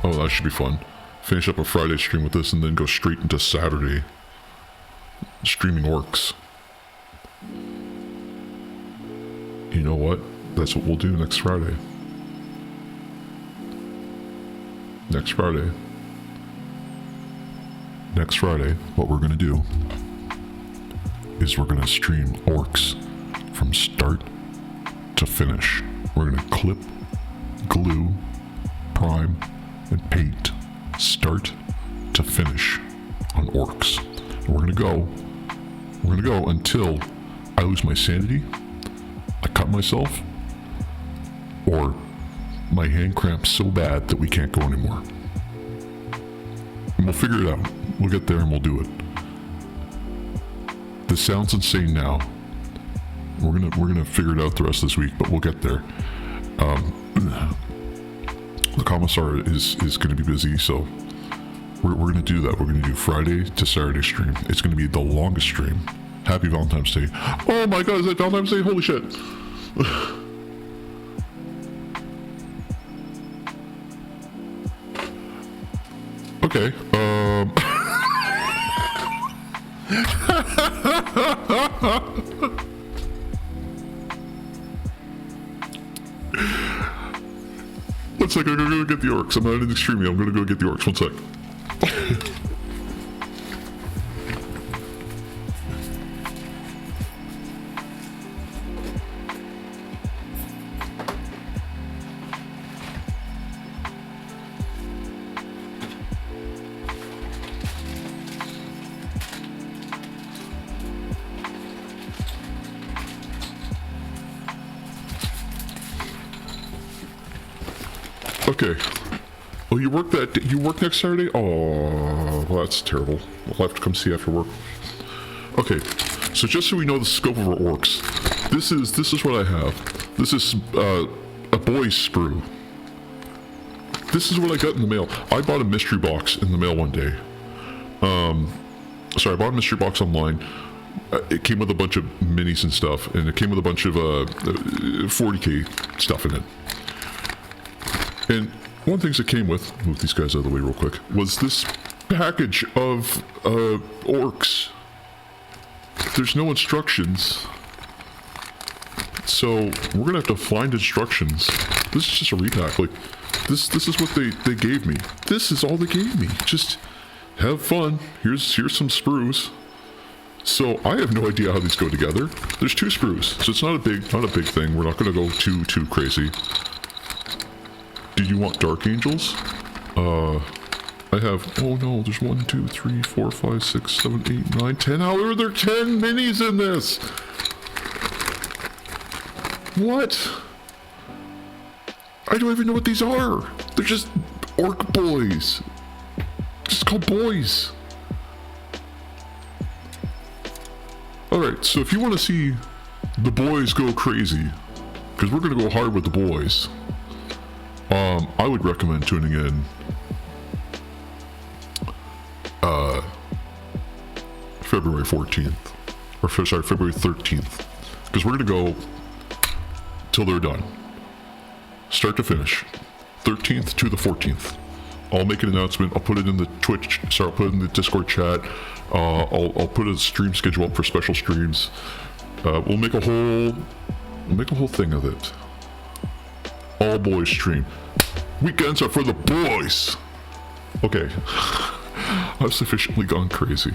Oh, that should be fun. Finish up a Friday stream with this and then go straight into Saturday streaming orcs. You know what? That's what we'll do next Friday. Next Friday, what we're gonna do is we're gonna stream orcs from start to finish. We're gonna clip, glue, prime, and paint start to finish on orcs. And we're gonna go until I lose my sanity, I cut myself, or my hand cramps so bad that we can't go anymore. And we'll figure it out. We'll get there and we'll do it. This sounds insane now. We're gonna figure it out the rest of this week, but we'll get there. The commissar is gonna be busy, so we're gonna do that. We're gonna do Friday to Saturday stream. It's gonna be the longest stream. Happy Valentine's Day. Oh my god, is that Valentine's Day? Holy shit. Okay, one sec, I'm gonna go get the orcs. I'm not in the stream yet. I'm gonna go get the orcs. One sec. Okay. Oh, you work that? You work next Saturday? Oh, well, that's terrible. We'll have to come see after work. Okay. So just so we know the scope of our orcs, this is what I have. This is a boy's sprue. This is what I got in the mail. I bought a mystery box in the mail one day. Sorry, I bought a mystery box online. It came with a bunch of minis and stuff, and it came with a bunch of 40k stuff in it. And one of the things it came with, move these guys out of the way real quick, was this package of orcs. There's no instructions. So we're gonna have to find instructions. This is just a repack. Like, this is what they gave me. This is all they gave me. Just have fun. Here's some sprues. So I have no idea how these go together. There's 2 sprues, so it's not a big thing. We're not gonna go too crazy. Do you want Dark Angels? I have, oh no, there's 1, 2, 3, 4, 5, 6, 7, 8, 9, 10. However, there are 10 minis in this. What? I don't even know what these are. They're just orc boys. Just called boys. Alright, so if you want to see the boys go crazy, because we're going to go hard with the boys, I would recommend tuning in February 14th, or sorry, February 13th, because we're going to go till they're done, start to finish, 13th to the 14th. I'll make an announcement. I'll put it in the Twitch. Sorry, I'll put it in the Discord chat. I'll put a stream schedule up for special streams. We'll make a whole thing of it. All boys stream. Weekends are for the boys. Okay, I've sufficiently gone crazy.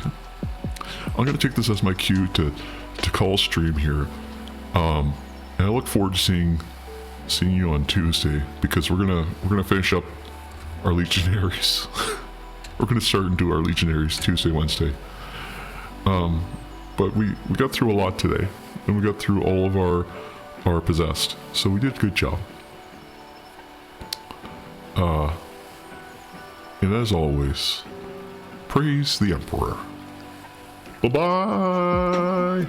I'm gonna take this as my cue to call stream here. And I look forward to seeing seeing you on Tuesday because we're gonna finish up our legionaries. We're gonna start and do our legionaries Tuesday, Wednesday. But we got through a lot today, and we got through all of our possessed, so we did a good job. And as always, praise the Emperor. Bye bye.